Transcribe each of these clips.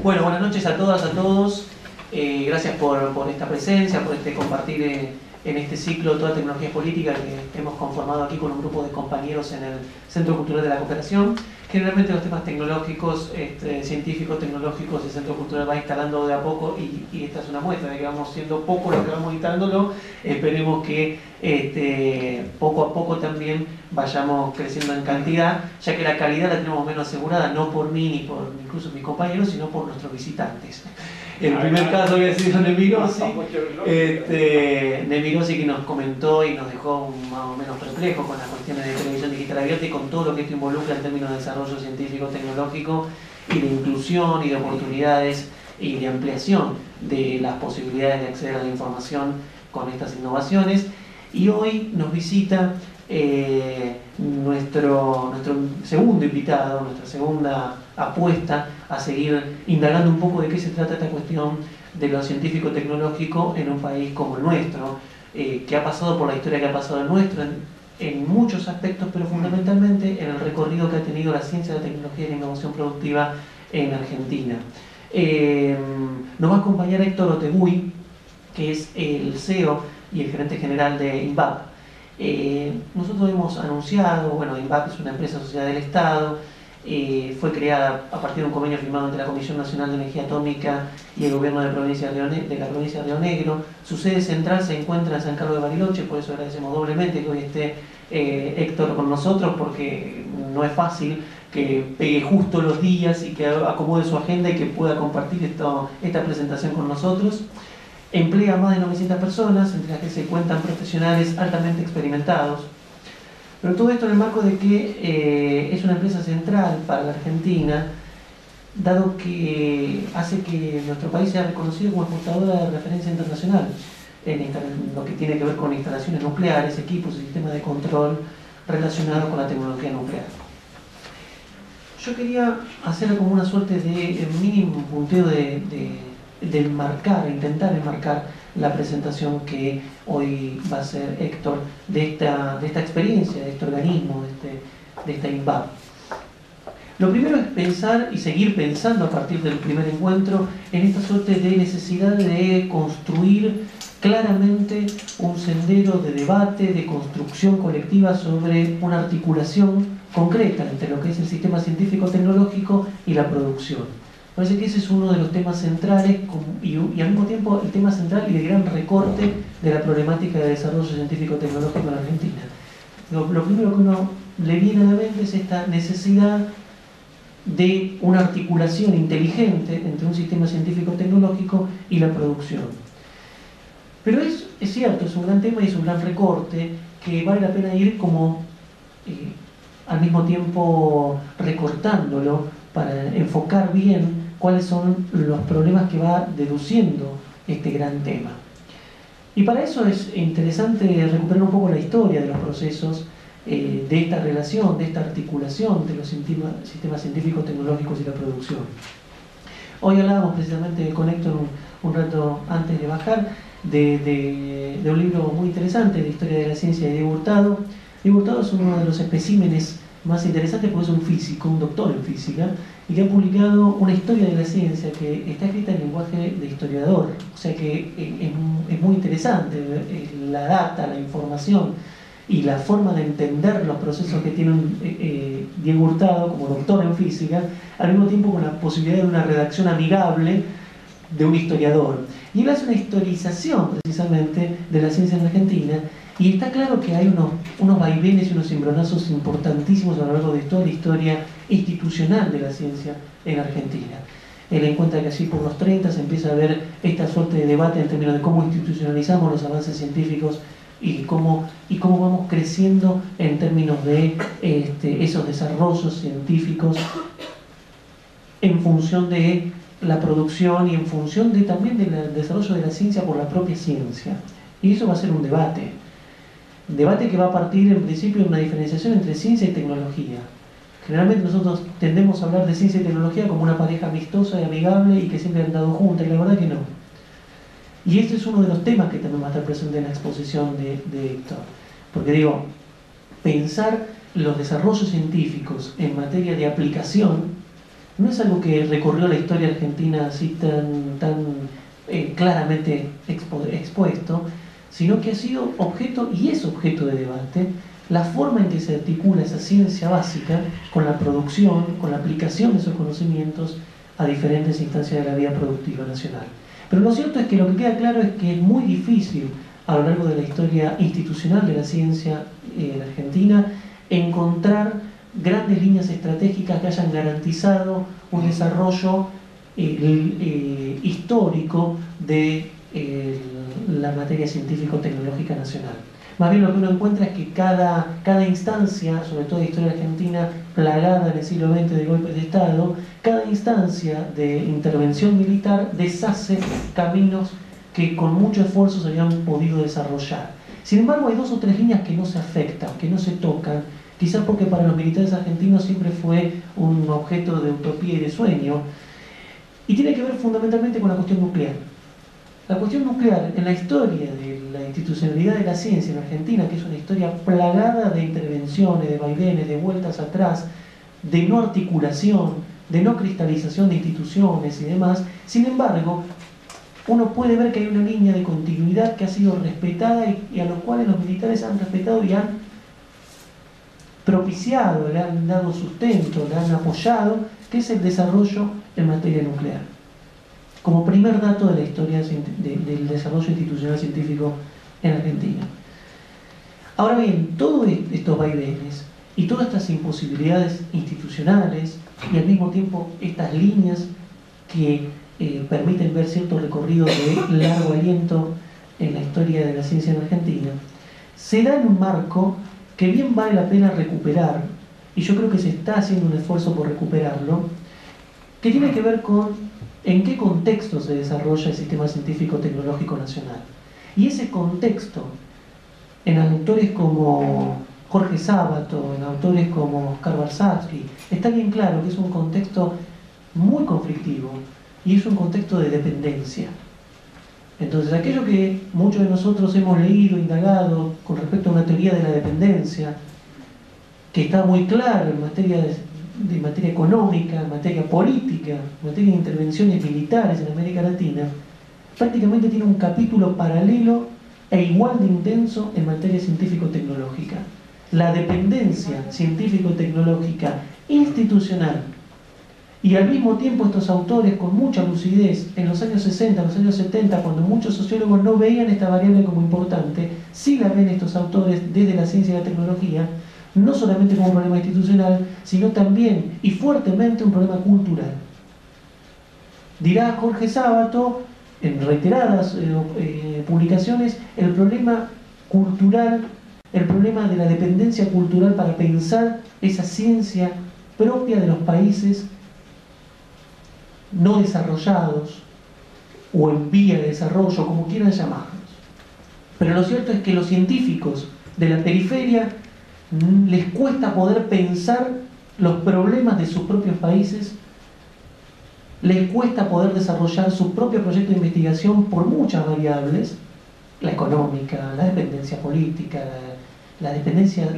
Bueno, buenas noches a todas, a todos. Gracias por esta presencia, por este compartir en este ciclo toda tecnología política que hemos conformado aquí con un grupo de compañeros en el Centro Cultural de la Cooperación. Generalmente los temas tecnológicos, científicos, tecnológicos, el Centro Cultural va instalando de a poco y esta es una muestra de que vamos siendo poco lo que vamos instalándolo. Esperemos que poco a poco también vayamos creciendo en cantidad, ya que la calidad la tenemos menos asegurada, no por mí ni por incluso mis compañeros, sino por nuestros visitantes. En el primer caso había sido Nemirosi, Nemirosi que nos comentó y nos dejó más o menos perplejo con las cuestiones de televisión digital abierta y con todo lo que esto involucra en términos de desarrollo científico, tecnológico y de inclusión y de oportunidades y de ampliación de las posibilidades de acceder a la información con estas innovaciones. Y hoy nos visita nuestro segundo invitado, nuestra segunda apuesta a seguir indagando un poco de qué se trata esta cuestión de lo científico-tecnológico en un país como el nuestro, que ha pasado por la historia que ha pasado el nuestro en muchos aspectos, pero fundamentalmente en el recorrido que ha tenido la ciencia, la tecnología y la innovación productiva en Argentina. Nos va a acompañar Héctor Otegui, que es el CEO y el gerente general de INVAP. Nosotros hemos anunciado, bueno, INVAP es una empresa sociedad del Estado, fue creada a partir de un convenio firmado entre la Comisión Nacional de Energía Atómica y el gobierno de la provincia de Río Negro. Su sede central se encuentra en San Carlos de Bariloche, por eso agradecemos doblemente que hoy esté Héctor con nosotros, porque no es fácil que pegue justo los días y que acomode su agenda y que pueda compartir esta presentación con nosotros. Emplea a más de 900 personas, entre las que se cuentan profesionales altamente experimentados. Pero todo esto en el marco de que es una empresa central para la Argentina, dado que hace que nuestro país sea reconocido como exportadora de referencia internacional en lo que tiene que ver con instalaciones nucleares, equipos y sistemas de control relacionados con la tecnología nuclear. Yo quería hacer como una suerte de mínimo punteo de intentar enmarcar la presentación que hoy va a hacer Héctor de esta experiencia, de este organismo, de esta INVAP. Lo primero es pensar y seguir pensando a partir del primer encuentro en esta suerte de necesidad de construir claramente un sendero de debate, de construcción colectiva sobre una articulación concreta entre lo que es el sistema científico-tecnológico y la producción. Parece que ese es uno de los temas centrales y al mismo tiempo el tema central y de gran recorte de la problemática de desarrollo científico-tecnológico en Argentina. Lo primero que uno le viene a la mente es esta necesidad de una articulación inteligente entre un sistema científico-tecnológico y la producción. Pero es cierto, es un gran tema y es un gran recorte que vale la pena ir como al mismo tiempo recortándolo para enfocar bien cuáles son los problemas que va deduciendo este gran tema. Y para eso es interesante recuperar un poco la historia de los procesos de esta relación, de esta articulación de los sistemas científicos, tecnológicos y la producción. Hoy hablábamos precisamente con Héctor un rato antes de bajar de un libro muy interesante de historia de la ciencia de Diego Hurtado. Diego Hurtado es uno de los especímenes más interesantes porque es un físico, un doctor en física, y que ha publicado una historia de la ciencia que está escrita en lenguaje de historiador, o sea que es muy interesante la data, la información y la forma de entender los procesos que tiene Diego Hurtado como doctor en física, al mismo tiempo con la posibilidad de una redacción amigable de un historiador. Y él hace una historización precisamente de la ciencia en Argentina. Y está claro que hay unos vaivenes y unos cimbronazos importantísimos a lo largo de toda la historia institucional de la ciencia en Argentina. Él encuentra que así por los 30 se empieza a ver esta suerte de debate en términos de cómo institucionalizamos los avances científicos y cómo vamos creciendo en términos de esos desarrollos científicos en función de la producción y en función también del desarrollo de la ciencia por la propia ciencia. Y eso va a ser un debate que va a partir en principio de una diferenciación entre ciencia y tecnología. Generalmente nosotros tendemos a hablar de ciencia y tecnología como una pareja amistosa y amigable y que siempre han andado juntas, y la verdad que no. Y este es uno de los temas que también va a estar presente en la exposición de Héctor. Porque digo, pensar los desarrollos científicos en materia de aplicación no es algo que recorrió la historia argentina así tan claramente expuesto, sino que ha sido objeto, y es objeto de debate, la forma en que se articula esa ciencia básica con la producción, con la aplicación de esos conocimientos a diferentes instancias de la vida productiva nacional. Pero lo cierto es que lo que queda claro es que es muy difícil a lo largo de la historia institucional de la ciencia en Argentina encontrar grandes líneas estratégicas que hayan garantizado un desarrollo histórico de la materia científico-tecnológica nacional. Más bien lo que uno encuentra es que cada instancia, sobre todo de la historia argentina, plagada en el siglo XX de golpes de Estado, cada instancia de intervención militar deshace caminos que con mucho esfuerzo se habían podido desarrollar. Sin embargo, hay 2 o 3 líneas que no se afectan, que no se tocan, quizás porque para los militares argentinos siempre fue un objeto de utopía y de sueño, y tiene que ver fundamentalmente con la cuestión nuclear. La cuestión nuclear, en la historia de la institucionalidad de la ciencia en Argentina, que es una historia plagada de intervenciones, de vaivenes, de vueltas atrás, de no articulación, de no cristalización de instituciones y demás, sin embargo, uno puede ver que hay una línea de continuidad que ha sido respetada y a los cuales los militares han respetado y han propiciado, le han dado sustento, le han apoyado, que es el desarrollo en materia nuclear. Como primer dato de la historia del desarrollo institucional científico en Argentina. Ahora bien, todos estos vaivenes y todas estas imposibilidades institucionales y al mismo tiempo estas líneas que permiten ver cierto recorrido de largo aliento en la historia de la ciencia en Argentina, se da en un marco que bien vale la pena recuperar, y yo creo que se está haciendo un esfuerzo por recuperarlo, que tiene que ver con en qué contexto se desarrolla el sistema científico-tecnológico nacional. Y ese contexto, en autores como Jorge Sábato, en autores como Oscar Barsatsky, está bien claro que es un contexto muy conflictivo y es un contexto de dependencia. Entonces, aquello que muchos de nosotros hemos leído, indagado con respecto a una teoría de la dependencia, que está muy claro en materia de materia económica, en materia política, en materia de intervenciones militares en América Latina, prácticamente tiene un capítulo paralelo e igual de intenso en materia científico-tecnológica. La dependencia científico-tecnológica institucional. Y al mismo tiempo estos autores con mucha lucidez, en los años 60, en los años 70, cuando muchos sociólogos no veían esta variable como importante, sí la ven estos autores desde la ciencia y la tecnología, no solamente como un problema institucional, sino también y fuertemente un problema cultural. Dirá Jorge Sábato, en reiteradas publicaciones, el problema cultural, el problema de la dependencia cultural para pensar esa ciencia propia de los países no desarrollados o en vía de desarrollo, como quieran llamarlos. Pero lo cierto es que los científicos de la periferia les cuesta poder pensar los problemas de sus propios países, les cuesta poder desarrollar su propio proyecto de investigación por muchas variables, la económica, la dependencia política, la dependencia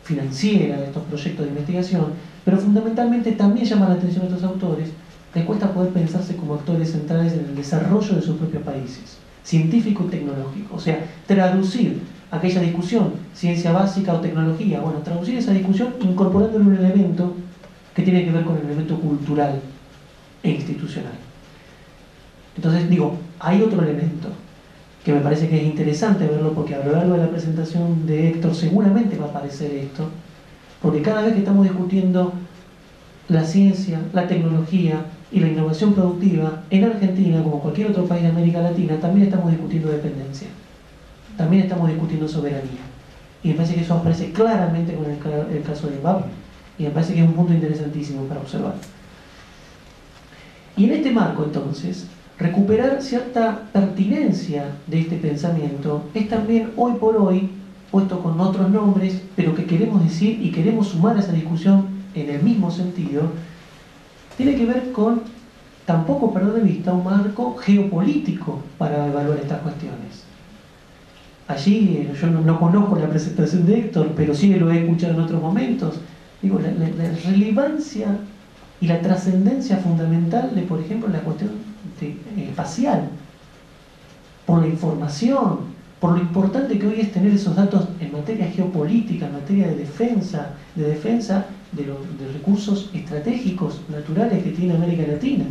financiera de estos proyectos de investigación, pero fundamentalmente también llama la atención a estos autores, les cuesta poder pensarse como actores centrales en el desarrollo de sus propios países, científico y tecnológico, o sea, traducir aquella discusión, ciencia básica o tecnología, bueno, traducir esa discusión incorporándole un elemento que tiene que ver con el elemento cultural e institucional. Entonces, digo, hay otro elemento que me parece que es interesante verlo, porque a lo largo de la presentación de Héctor seguramente va a aparecer esto, porque cada vez que estamos discutiendo la ciencia, la tecnología y la innovación productiva en Argentina, como cualquier otro país de América Latina, también estamos discutiendo dependencia, también estamos discutiendo soberanía, y me parece que eso aparece claramente con el caso de INVAP, y me parece que es un punto interesantísimo para observar. Y en este marco, entonces, recuperar cierta pertinencia de este pensamiento es también hoy por hoy, puesto con otros nombres, pero que queremos decir y queremos sumar a esa discusión en el mismo sentido, tiene que ver con tampoco perder de vista un marco geopolítico para evaluar estas cuestiones. Allí, yo no conozco la presentación de Héctor, pero sí lo he escuchado en otros momentos, digo, la relevancia y la trascendencia fundamental de, por ejemplo, la cuestión espacial, por la información, por lo importante que hoy es tener esos datos en materia geopolítica, en materia de defensa de los recursos estratégicos naturales que tiene América Latina.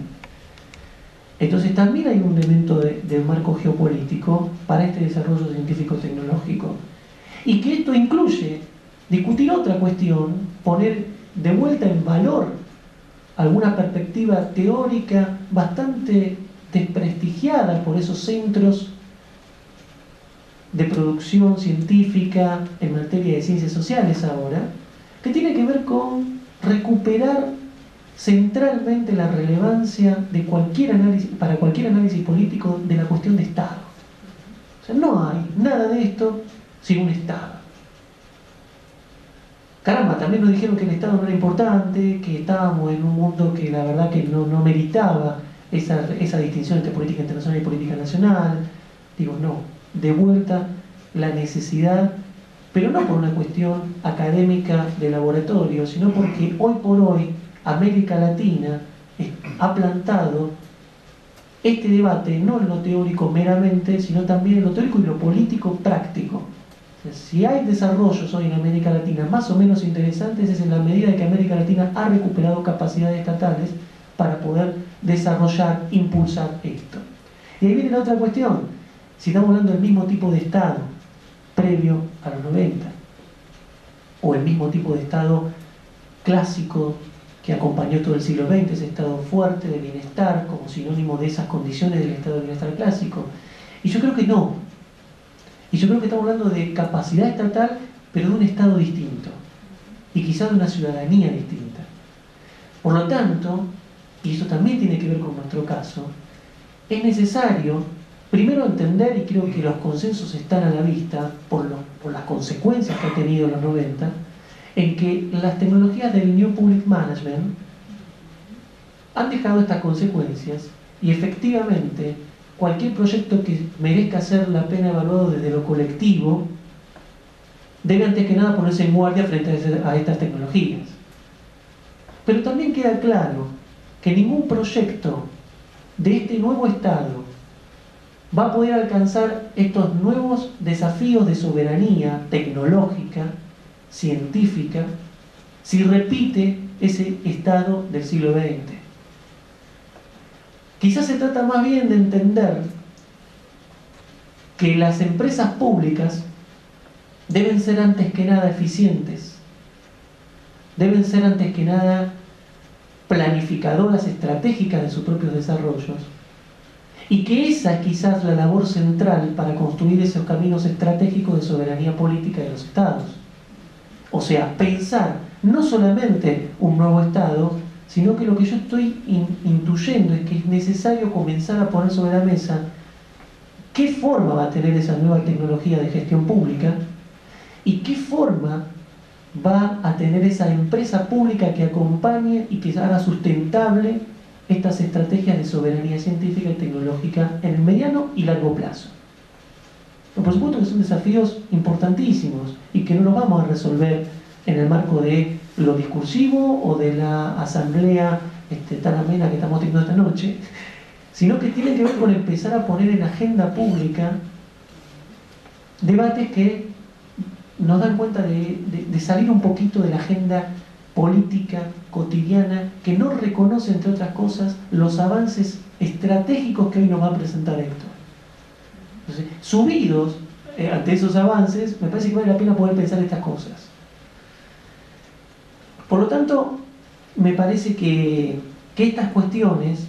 Entonces también hay un elemento del marco geopolítico para este desarrollo científico-tecnológico. Y que esto incluye discutir otra cuestión, poner de vuelta en valor alguna perspectiva teórica bastante desprestigiada por esos centros de producción científica en materia de ciencias sociales ahora, que tiene que ver con recuperar centralmente la relevancia de para cualquier análisis político de la cuestión de Estado. O sea, no hay nada de esto sin un Estado. Caramba, también nos dijeron que el Estado no era importante, que estábamos en un mundo que la verdad que no meritaba esa distinción entre política internacional y política nacional. Digo, no, de vuelta la necesidad, pero no por una cuestión académica de laboratorio, sino porque hoy por hoy América Latina ha plantado este debate no en lo teórico meramente, sino también en lo teórico y lo político práctico. O sea, si hay desarrollos hoy en América Latina más o menos interesantes, es en la medida de que América Latina ha recuperado capacidades estatales para poder desarrollar, impulsar esto. Y ahí viene la otra cuestión. Si estamos hablando del mismo tipo de Estado previo a los 90, o el mismo tipo de Estado clásico que acompañó todo el siglo XX, ese estado fuerte de bienestar como sinónimo de esas condiciones del estado de bienestar clásico. Y yo creo que no. Y yo creo que estamos hablando de capacidad estatal, pero de un estado distinto. Y quizás de una ciudadanía distinta. Por lo tanto, y eso también tiene que ver con nuestro caso, es necesario primero entender, y creo que los consensos están a la vista por las consecuencias que ha tenido en los 90, en que las tecnologías del New Public Management han dejado estas consecuencias y efectivamente cualquier proyecto que merezca ser la pena evaluado desde lo colectivo debe antes que nada ponerse en guardia frente a estas tecnologías. Pero también queda claro que ningún proyecto de este nuevo Estado va a poder alcanzar estos nuevos desafíos de soberanía tecnológica, científica, si repite ese estado del siglo XX. Quizás se trata más bien de entender que las empresas públicas deben ser antes que nada eficientes, deben ser antes que nada planificadoras estratégicas de sus propios desarrollos, y que esa es quizás la labor central para construir esos caminos estratégicos de soberanía política de los estados. O sea, pensar no solamente un nuevo Estado, sino que lo que yo estoy intuyendo es que es necesario comenzar a poner sobre la mesa qué forma va a tener esa nueva tecnología de gestión pública y qué forma va a tener esa empresa pública que acompañe y que haga sustentable estas estrategias de soberanía científica y tecnológica en el mediano y largo plazo. Pero por supuesto que son desafíos importantísimos y que no los vamos a resolver en el marco de lo discursivo o de la asamblea tan amena que estamos teniendo esta noche, sino que tienen que ver con empezar a poner en agenda pública debates que nos dan cuenta de salir un poquito de la agenda política cotidiana que no reconoce, entre otras cosas, los avances estratégicos que hoy nos va a presentar esto. Entonces, subidos ante esos avances, me parece que vale la pena poder pensar estas cosas. Por lo tanto, me parece que estas cuestiones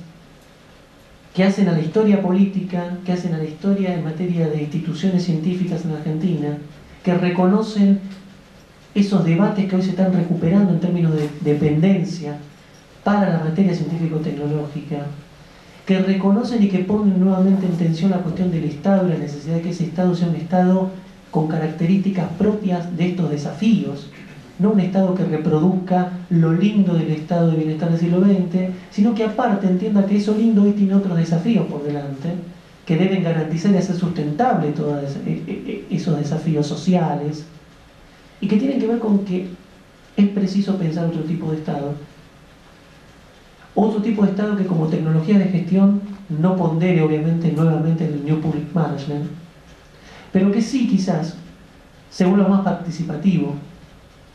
que hacen a la historia política, que hacen a la historia en materia de instituciones científicas en Argentina, que reconocen esos debates que hoy se están recuperando en términos de dependencia para la materia científico-tecnológica, que reconocen y que ponen nuevamente en tensión la cuestión del Estado y la necesidad de que ese Estado sea un Estado con características propias de estos desafíos, no un Estado que reproduzca lo lindo del estado de bienestar del siglo XX, sino que aparte entienda que eso lindo hoy tiene otros desafíos por delante, que deben garantizar y hacer sustentable todos esos desafíos sociales, y que tienen que ver con que es preciso pensar otro tipo de Estado, Otro tipo de Estado que como tecnología de gestión no pondere obviamente nuevamente el New Public Management, pero que sí quizás se vuelva más participativo,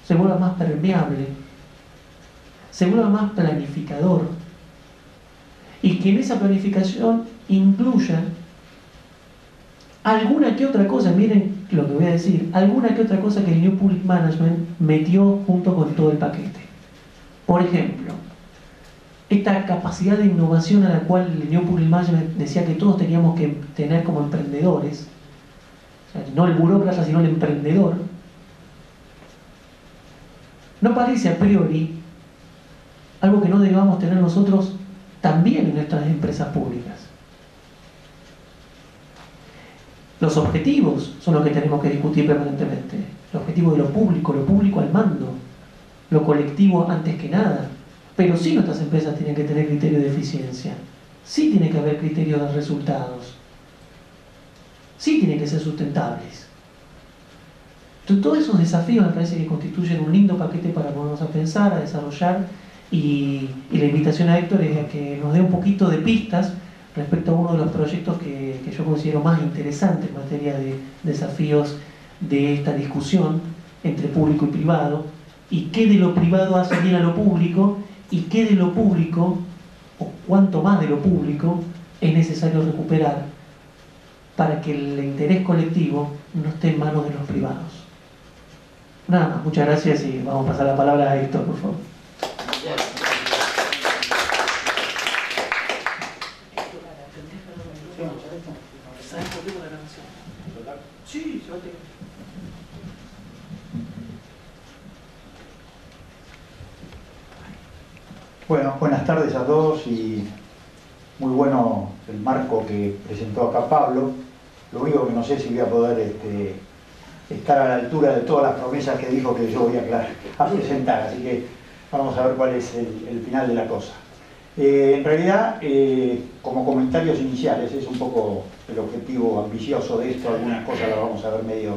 se vuelva más permeable, se vuelva más planificador, y que en esa planificación incluya alguna que otra cosa, miren lo que voy a decir, alguna que otra cosa que el New Public Management metió junto con todo el paquete. Por ejemplo, esta capacidad de innovación a la cual el New Public Management decía que todos teníamos que tener como emprendedores, o sea, no el burócrata sino el emprendedor, no parece a priori algo que no debamos tener nosotros también en nuestras empresas públicas. Los objetivos son los que tenemos que discutir permanentemente. El objetivo de lo público al mando, lo colectivo antes que nada. Pero sí nuestras empresas tienen que tener criterios de eficiencia, sí tiene que haber criterios de resultados, sí tienen que ser sustentables. Entonces, todos esos desafíos me parece que constituyen un lindo paquete para ponernos a pensar, a desarrollar, y la invitación a Héctor es a que nos dé un poquito de pistas respecto a uno de los proyectos que yo considero más interesantes en materia de desafíos de esta discusión entre público y privado, y qué de lo privado hace bien a lo público, y qué de lo público, o cuánto más de lo público, es necesario recuperar para que el interés colectivo no esté en manos de los privados. Nada más, muchas gracias y vamos a pasar la palabra a Héctor, por favor. Sí, se va a tener. Bueno, buenas tardes a todos y muy bueno el marco que presentó acá Pablo. Lo único que no sé si voy a poder estar a la altura de todas las promesas que dijo que yo voy a presentar, así que vamos a ver cuál es el final de la cosa. En realidad, como comentarios iniciales, es un poco el objetivo ambicioso de esto, algunas cosas las vamos a ver medio,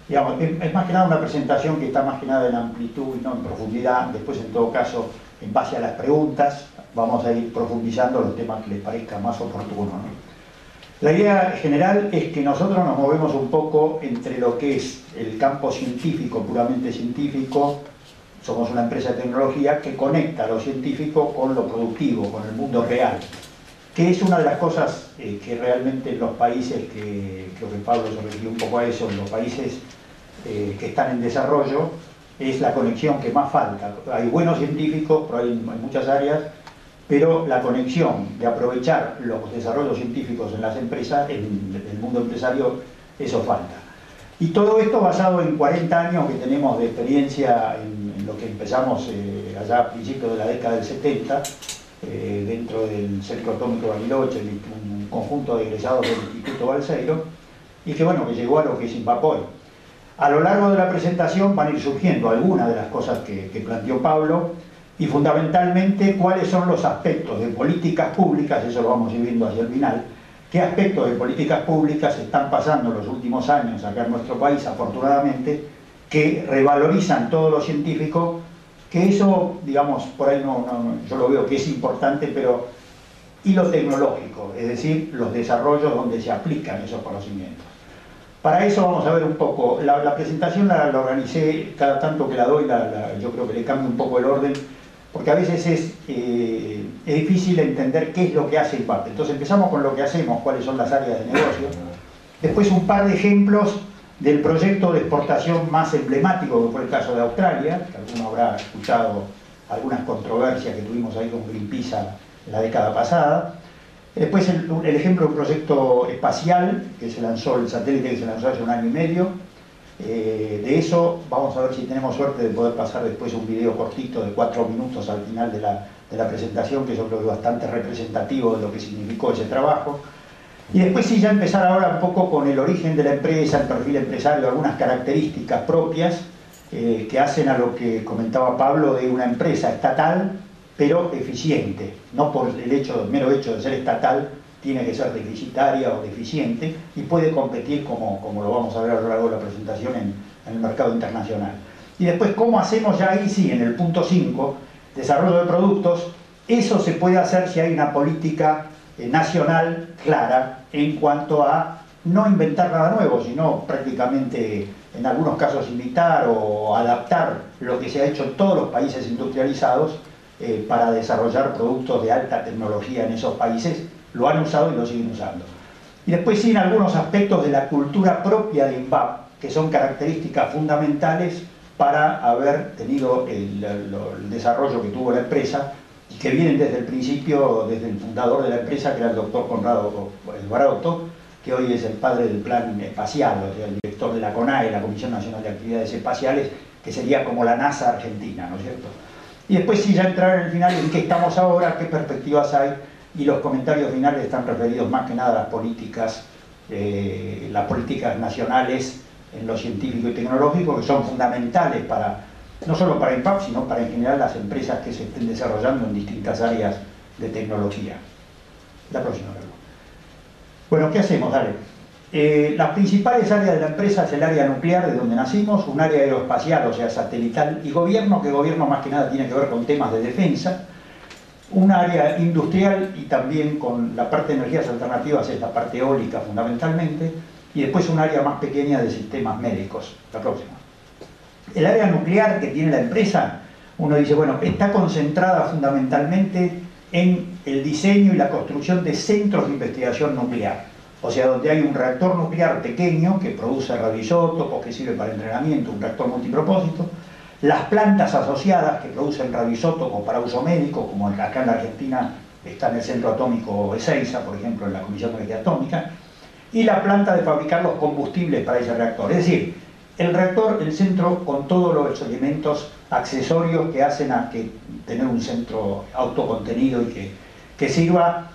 digamos, es más que nada una presentación que está más que nada en amplitud y no en profundidad. Después, en todo caso, en base a las preguntas, vamos a ir profundizando los temas que les parezca más oportunos, ¿no? La idea general es que nosotros nos movemos un poco entre lo que es el campo científico, puramente científico. Somos una empresa de tecnología que conecta lo científico con lo productivo, con el mundo real, que es una de las cosas que realmente en los países, que creo que Pablo se refirió un poco a eso, en los países que están en desarrollo, es la conexión que más falta. Hay buenos científicos, pero hay en muchas áreas, pero la conexión de aprovechar los desarrollos científicos en las empresas, en el mundo empresario, eso falta. Y todo esto basado en 40 años que tenemos de experiencia en lo que empezamos allá a principios de la década del 70, dentro del Centro Atómico Bariloche, un conjunto de egresados del Instituto Balseiro, y que bueno, que llegó a lo que es Invapoy. A lo largo de la presentación van a ir surgiendo algunas de las cosas que planteó Pablo, y fundamentalmente cuáles son los aspectos de políticas públicas, eso lo vamos a ir viendo hacia el final, qué aspectos de políticas públicas están pasando en los últimos años acá en nuestro país, afortunadamente, que revalorizan todo lo científico, que eso, digamos, por ahí yo lo veo que es importante, pero y lo tecnológico, es decir, los desarrollos donde se aplican esos conocimientos. Para eso vamos a ver un poco, la presentación la organicé cada tanto que la doy, yo creo que le cambio un poco el orden, porque a veces es difícil entender qué es lo que hace INVAP. Entonces empezamos con lo que hacemos, cuáles son las áreas de negocio. Después un par de ejemplos del proyecto de exportación más emblemático, que fue el caso de Australia, que alguno habrá escuchado algunas controversias que tuvimos ahí con Greenpeace en la década pasada. Después el ejemplo de un proyecto espacial, que se lanzó, el satélite que se lanzó hace 1 año y medio. De eso vamos a ver si tenemos suerte de poder pasar después un video cortito de 4 minutos al final de la presentación, que yo creo que es bastante representativo de lo que significó ese trabajo. Y después sí ya empezar ahora un poco con el origen de la empresa, el perfil empresario, algunas características propias que hacen a lo que comentaba Pablo de una empresa estatal, pero eficiente. No por el mero hecho de ser estatal tiene que ser deficitaria o deficiente, y puede competir, como lo vamos a ver a lo largo de la presentación, en el mercado internacional. Y después, ¿cómo hacemos ya ahí sí, en el punto 5, desarrollo de productos? Eso se puede hacer si hay una política nacional clara en cuanto a no inventar nada nuevo, sino prácticamente en algunos casos imitar o adaptar lo que se ha hecho en todos los países industrializados para desarrollar productos de alta tecnología en esos países. Lo han usado y lo siguen usando. Y después sí en algunos aspectos de la cultura propia de INVAP, que son características fundamentales para haber tenido el desarrollo que tuvo la empresa y que vienen desde el principio, desde el fundador de la empresa, que era el doctor Conrado Esbarotto, que hoy es el padre del plan espacial, o sea, el director de la CONAE, la Comisión Nacional de Actividades Espaciales, que sería como la NASA argentina, ¿no es cierto? Y después sí ya entrar en el final en qué estamos ahora, qué perspectivas hay, y los comentarios finales están referidos más que nada a las políticas nacionales en lo científico y tecnológico, que son fundamentales para, no solo para INVAP, sino para en general las empresas que se estén desarrollando en distintas áreas de tecnología. La próxima, Carlos. Bueno, ¿qué hacemos? Dale. Las principales áreas de la empresa es el área nuclear, de donde nacimos, un área aeroespacial, o sea, satelital y gobierno, que gobierno más que nada tiene que ver con temas de defensa, un área industrial y también con la parte de energías alternativas, es la parte eólica fundamentalmente, y después un área más pequeña de sistemas médicos. La próxima. El área nuclear que tiene la empresa, uno dice, bueno, está concentrada fundamentalmente en el diseño y la construcción de centros de investigación nuclear. O sea, donde hay un reactor nuclear pequeño que produce radioisótopos, que sirve para entrenamiento, un reactor multipropósito, las plantas asociadas que producen radioisótopos para uso médico, como acá en la Argentina está en el Centro Atómico Ezeiza, por ejemplo, en la Comisión de Energía Atómica, y la planta de fabricar los combustibles para ese reactor. Es decir, el reactor, el centro con todos los elementos accesorios que hacen a que tener un centro autocontenido y que sirva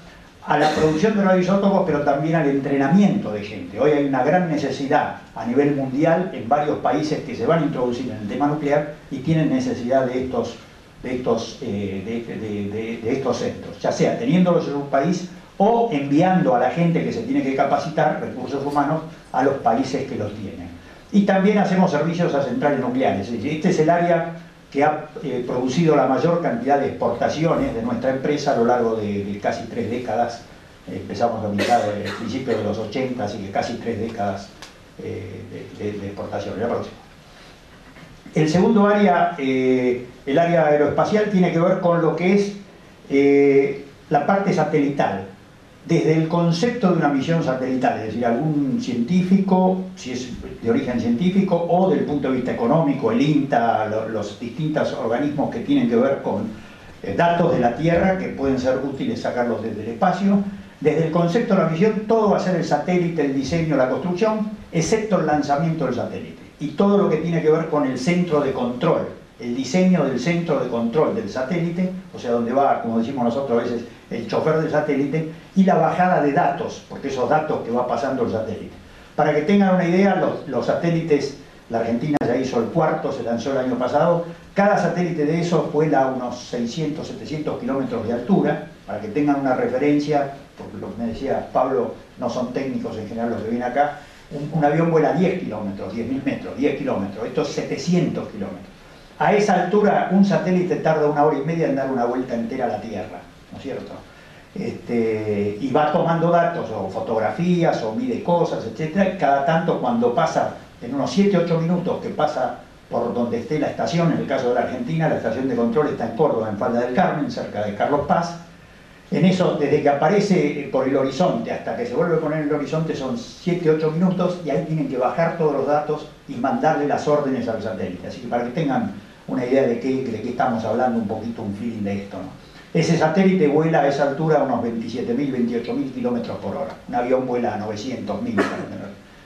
a la producción de radioisótopos, pero también al entrenamiento de gente. Hoy hay una gran necesidad a nivel mundial en varios países que se van a introducir en el tema nuclear y tienen necesidad de estos centros, ya sea teniéndolos en un país o enviando a la gente que se tiene que capacitar, recursos humanos, a los países que los tienen. Y también hacemos servicios a centrales nucleares. Este es el área que ha producido la mayor cantidad de exportaciones de nuestra empresa a lo largo de casi 3 décadas. Empezamos a mitad del principio de los 80, así que casi 3 décadas de exportación. La próxima. El segundo área, el área aeroespacial, tiene que ver con lo que es la parte satelital. Desde el concepto de una misión satelital, es decir, algún científico, si es de origen científico, o del punto de vista económico, el INTA, los distintos organismos que tienen que ver con datos de la Tierra, que pueden ser útiles sacarlos desde el espacio. Desde el concepto de la misión, todo va a ser el satélite, el diseño, la construcción, excepto el lanzamiento del satélite. Y todo lo que tiene que ver con el centro de control, el diseño del centro de control del satélite, o sea, donde va, como decimos nosotros a veces, el chofer del satélite, y la bajada de datos, porque esos datos que va pasando el satélite. Para que tengan una idea, los satélites, la Argentina ya hizo el cuarto, se lanzó el año pasado, cada satélite de esos vuela a unos 600, 700 kilómetros de altura, para que tengan una referencia, porque lo que me decía Pablo, no son técnicos en general los que vienen acá, un avión vuela 10 kilómetros, 10.000 metros, 10 kilómetros, esto es 700 kilómetros. A esa altura un satélite tarda 1 hora y media en dar una vuelta entera a la Tierra, ¿no es cierto? Y va tomando datos o fotografías o mide cosas, etc. Y cada tanto cuando pasa, en unos 7-8 minutos que pasa por donde esté la estación, en el caso de la Argentina, la estación de control está en Córdoba, en Falda del Carmen, cerca de Carlos Paz. En eso, desde que aparece por el horizonte hasta que se vuelve a poner en el horizonte son 7-8 minutos y ahí tienen que bajar todos los datos y mandarle las órdenes al satélite. Así que para que tengan una idea de qué estamos hablando, un poquito, un feeling de esto, ¿no? Ese satélite vuela a esa altura a unos 27.000, 28.000 kilómetros por hora. Un avión vuela a 900.000,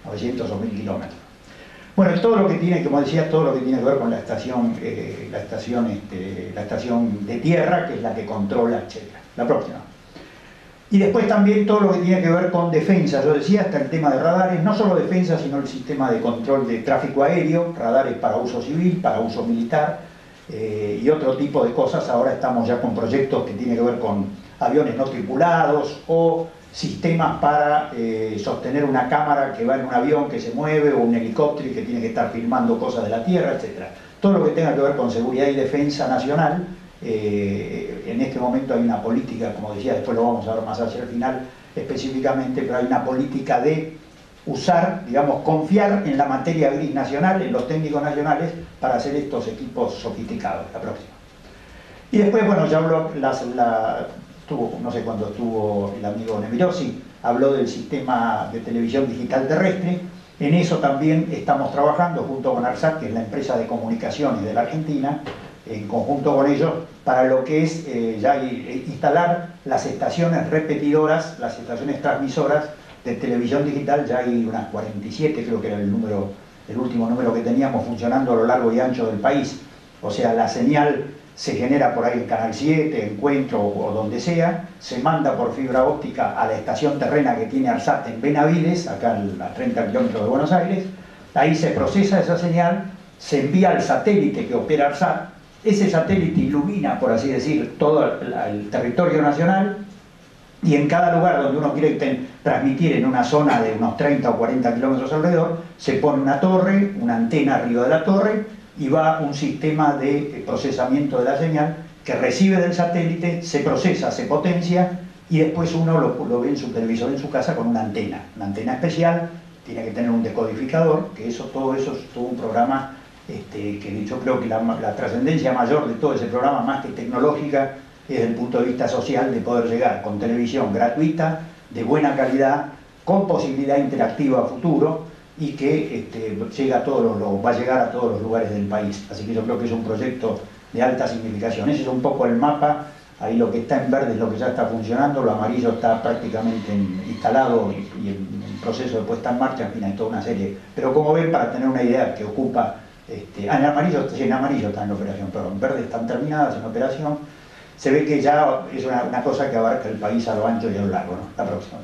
900 o 1.000 kilómetros. Bueno, todo lo que tiene, como decía, todo lo que tiene que ver con la estación de tierra, que es la que controla, etc. La próxima. Y después también todo lo que tiene que ver con defensa. Yo decía, hasta el tema de radares, no solo defensa, sino el sistema de control de tráfico aéreo, radares para uso civil, para uso militar, y otro tipo de cosas. Ahora estamos ya con proyectos que tienen que ver con aviones no tripulados o sistemas para sostener una cámara que va en un avión que se mueve o un helicóptero y que tiene que estar filmando cosas de la Tierra, etc. Todo lo que tenga que ver con seguridad y defensa nacional En este momento hay una política, como decía, después lo vamos a ver más hacia el final específicamente, pero hay una política de usar, digamos, confiar en la materia gris nacional, en los técnicos nacionales, para hacer estos equipos sofisticados. La próxima. Y después, bueno, ya habló, no sé cuándo estuvo el amigo Nemirosi, habló del sistema de televisión digital terrestre. En eso también estamos trabajando junto con ARSAT, que es la empresa de comunicaciones de la Argentina, en conjunto con ellos, para lo que es ya instalar las estaciones repetidoras, las estaciones transmisoras de televisión digital. Ya hay unas 47, creo que era el último número que teníamos funcionando a lo largo y ancho del país. O sea, la señal se genera por ahí en Canal 7, Encuentro o donde sea, se manda por fibra óptica a la estación terrena que tiene ARSAT en Benavides, acá a 30 kilómetros de Buenos Aires. Ahí se procesa esa señal, se envía al satélite que opera ARSAT. Ese satélite ilumina, por así decir, todo el territorio nacional, y en cada lugar donde uno quiere transmitir en una zona de unos 30 o 40 kilómetros alrededor, se pone una torre, una antena arriba de la torre, y va un sistema de procesamiento de la señal que recibe del satélite, se procesa, se potencia, y después uno lo ve en su televisor en su casa con una antena especial. Tiene que tener un decodificador, que todo eso es todo un programa que yo creo que la trascendencia mayor de todo ese programa, más que tecnológica, es desde el punto de vista social, de poder llegar con televisión gratuita, de buena calidad, con posibilidad interactiva a futuro, y que va a llegar a todos los lugares del país. Así que yo creo que es un proyecto de alta significación. Ese es un poco el mapa. Ahí lo que está en verde es lo que ya está funcionando, lo amarillo está prácticamente instalado y en proceso de puesta en marcha. En fin, hay toda una serie. Pero como ven, para tener una idea, que ocupa... en amarillo está en operación, pero en verde están terminadas en operación. Se ve que ya es una cosa que abarca el país a lo ancho y a lo largo, ¿no? La próxima.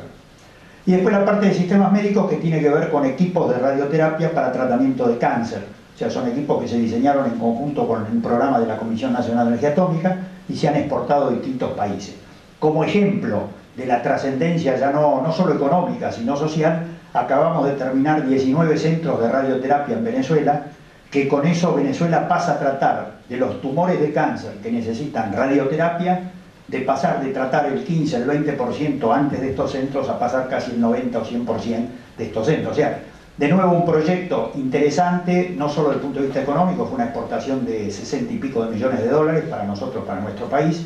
Y después la parte de sistemas médicos, que tiene que ver con equipos de radioterapia para tratamiento de cáncer. O sea, son equipos que se diseñaron en conjunto con un programa de la Comisión Nacional de Energía Atómica y se han exportado a distintos países. Como ejemplo de la trascendencia ya no solo económica, sino social, acabamos de terminar 19 centros de radioterapia en Venezuela, que con eso Venezuela pasa a tratar de los tumores de cáncer que necesitan radioterapia, de pasar de tratar el 15, el 20% antes de estos centros, a pasar casi el 90 o 100% de estos centros. O sea, de nuevo un proyecto interesante, no solo desde el punto de vista económico, fue una exportación de 60 y pico de millones de dólares para nosotros, para nuestro país,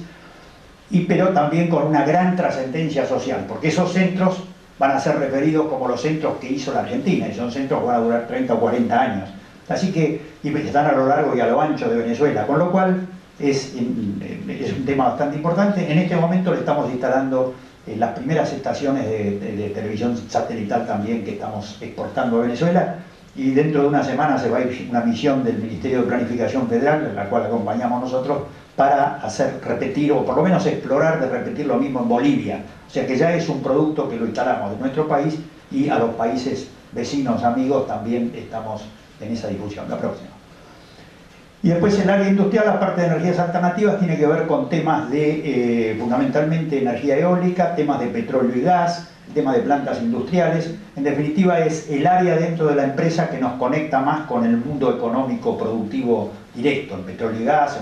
pero también con una gran trascendencia social, porque esos centros van a ser referidos como los centros que hizo la Argentina, y son centros que van a durar 30 o 40 años. Así que, y están a lo largo y a lo ancho de Venezuela, con lo cual es un tema bastante importante. En este momento le estamos instalando las primeras estaciones de televisión satelital también, que estamos exportando a Venezuela, y dentro de una semana se va a ir una misión del Ministerio de Planificación Federal, en la cual acompañamos nosotros, para repetir, o por lo menos explorar de repetir lo mismo en Bolivia. O sea que ya es un producto que lo instalamos de nuestro país, y a los países vecinos, amigos, también estamos en esa difusión. La próxima. Y después el área industrial, la parte de energías alternativas, tiene que ver con temas de, fundamentalmente, energía eólica, temas de petróleo y gas, temas de plantas industriales. En definitiva, es el área dentro de la empresa que nos conecta más con el mundo económico productivo directo, el petróleo y gas,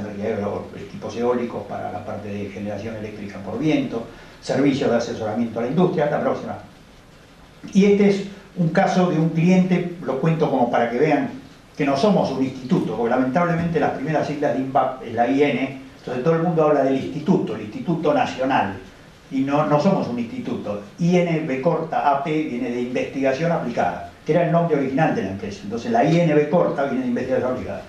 equipos eólicos para la parte de generación eléctrica por viento, servicios de asesoramiento a la industria. La próxima. Y este es un caso de un cliente, lo cuento como para que vean que no somos un instituto, porque lamentablemente las primeras siglas de INVAP es la IN, entonces todo el mundo habla del instituto, el Instituto Nacional, y no somos un instituto. INB corta AP viene de Investigación Aplicada, que era el nombre original de la empresa, entonces la INB corta viene de Investigación Aplicada.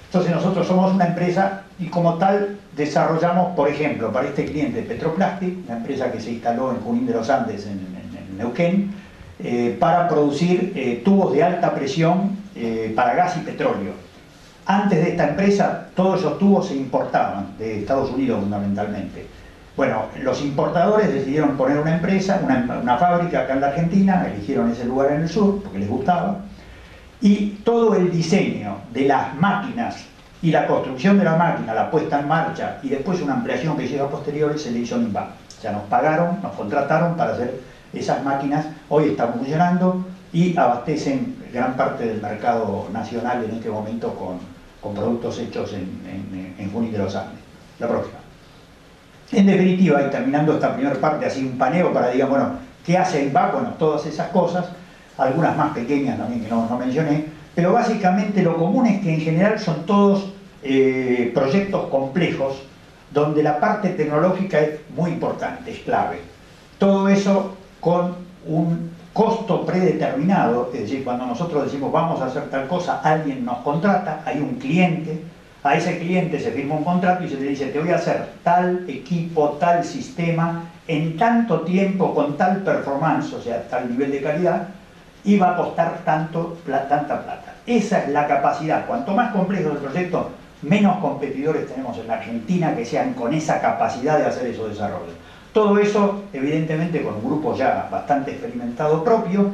Entonces nosotros somos una empresa y como tal desarrollamos, por ejemplo, para este cliente Petroplastic, una empresa que se instaló en Junín de los Andes, en Neuquén, para producir tubos de alta presión para gas y petróleo. Antes de esta empresa, todos esos tubos se importaban de Estados Unidos fundamentalmente. Bueno, los importadores decidieron poner una empresa, una fábrica acá en la Argentina, eligieron ese lugar en el sur porque les gustaba, y todo el diseño de las máquinas y la construcción de la máquina, la puesta en marcha y después una ampliación que llega a posteriores se le hizo en INVAP. O sea, nos pagaron, nos contrataron para hacer esas máquinas. Hoy están funcionando y abastecen gran parte del mercado nacional en este momento con productos hechos en Junín de los Andes. La próxima. En definitiva, y terminando esta primera parte, así un paneo para, digamos, bueno, ¿qué hace INVAP? Bueno, todas esas cosas, algunas más pequeñas también que no mencioné, pero básicamente lo común es que en general son todos proyectos complejos, donde la parte tecnológica es muy importante, es clave. Todo eso con un costo predeterminado, es decir, cuando nosotros decimos vamos a hacer tal cosa, alguien nos contrata, hay un cliente, a ese cliente se firma un contrato y se le dice te voy a hacer tal equipo, tal sistema, en tanto tiempo, con tal performance, o sea, tal nivel de calidad, y va a costar tanta plata. Esa es la capacidad. Cuanto más complejo el proyecto, menos competidores tenemos en la Argentina que sean con esa capacidad de hacer esos desarrollos. Todo eso, evidentemente, con un grupo ya bastante experimentado propio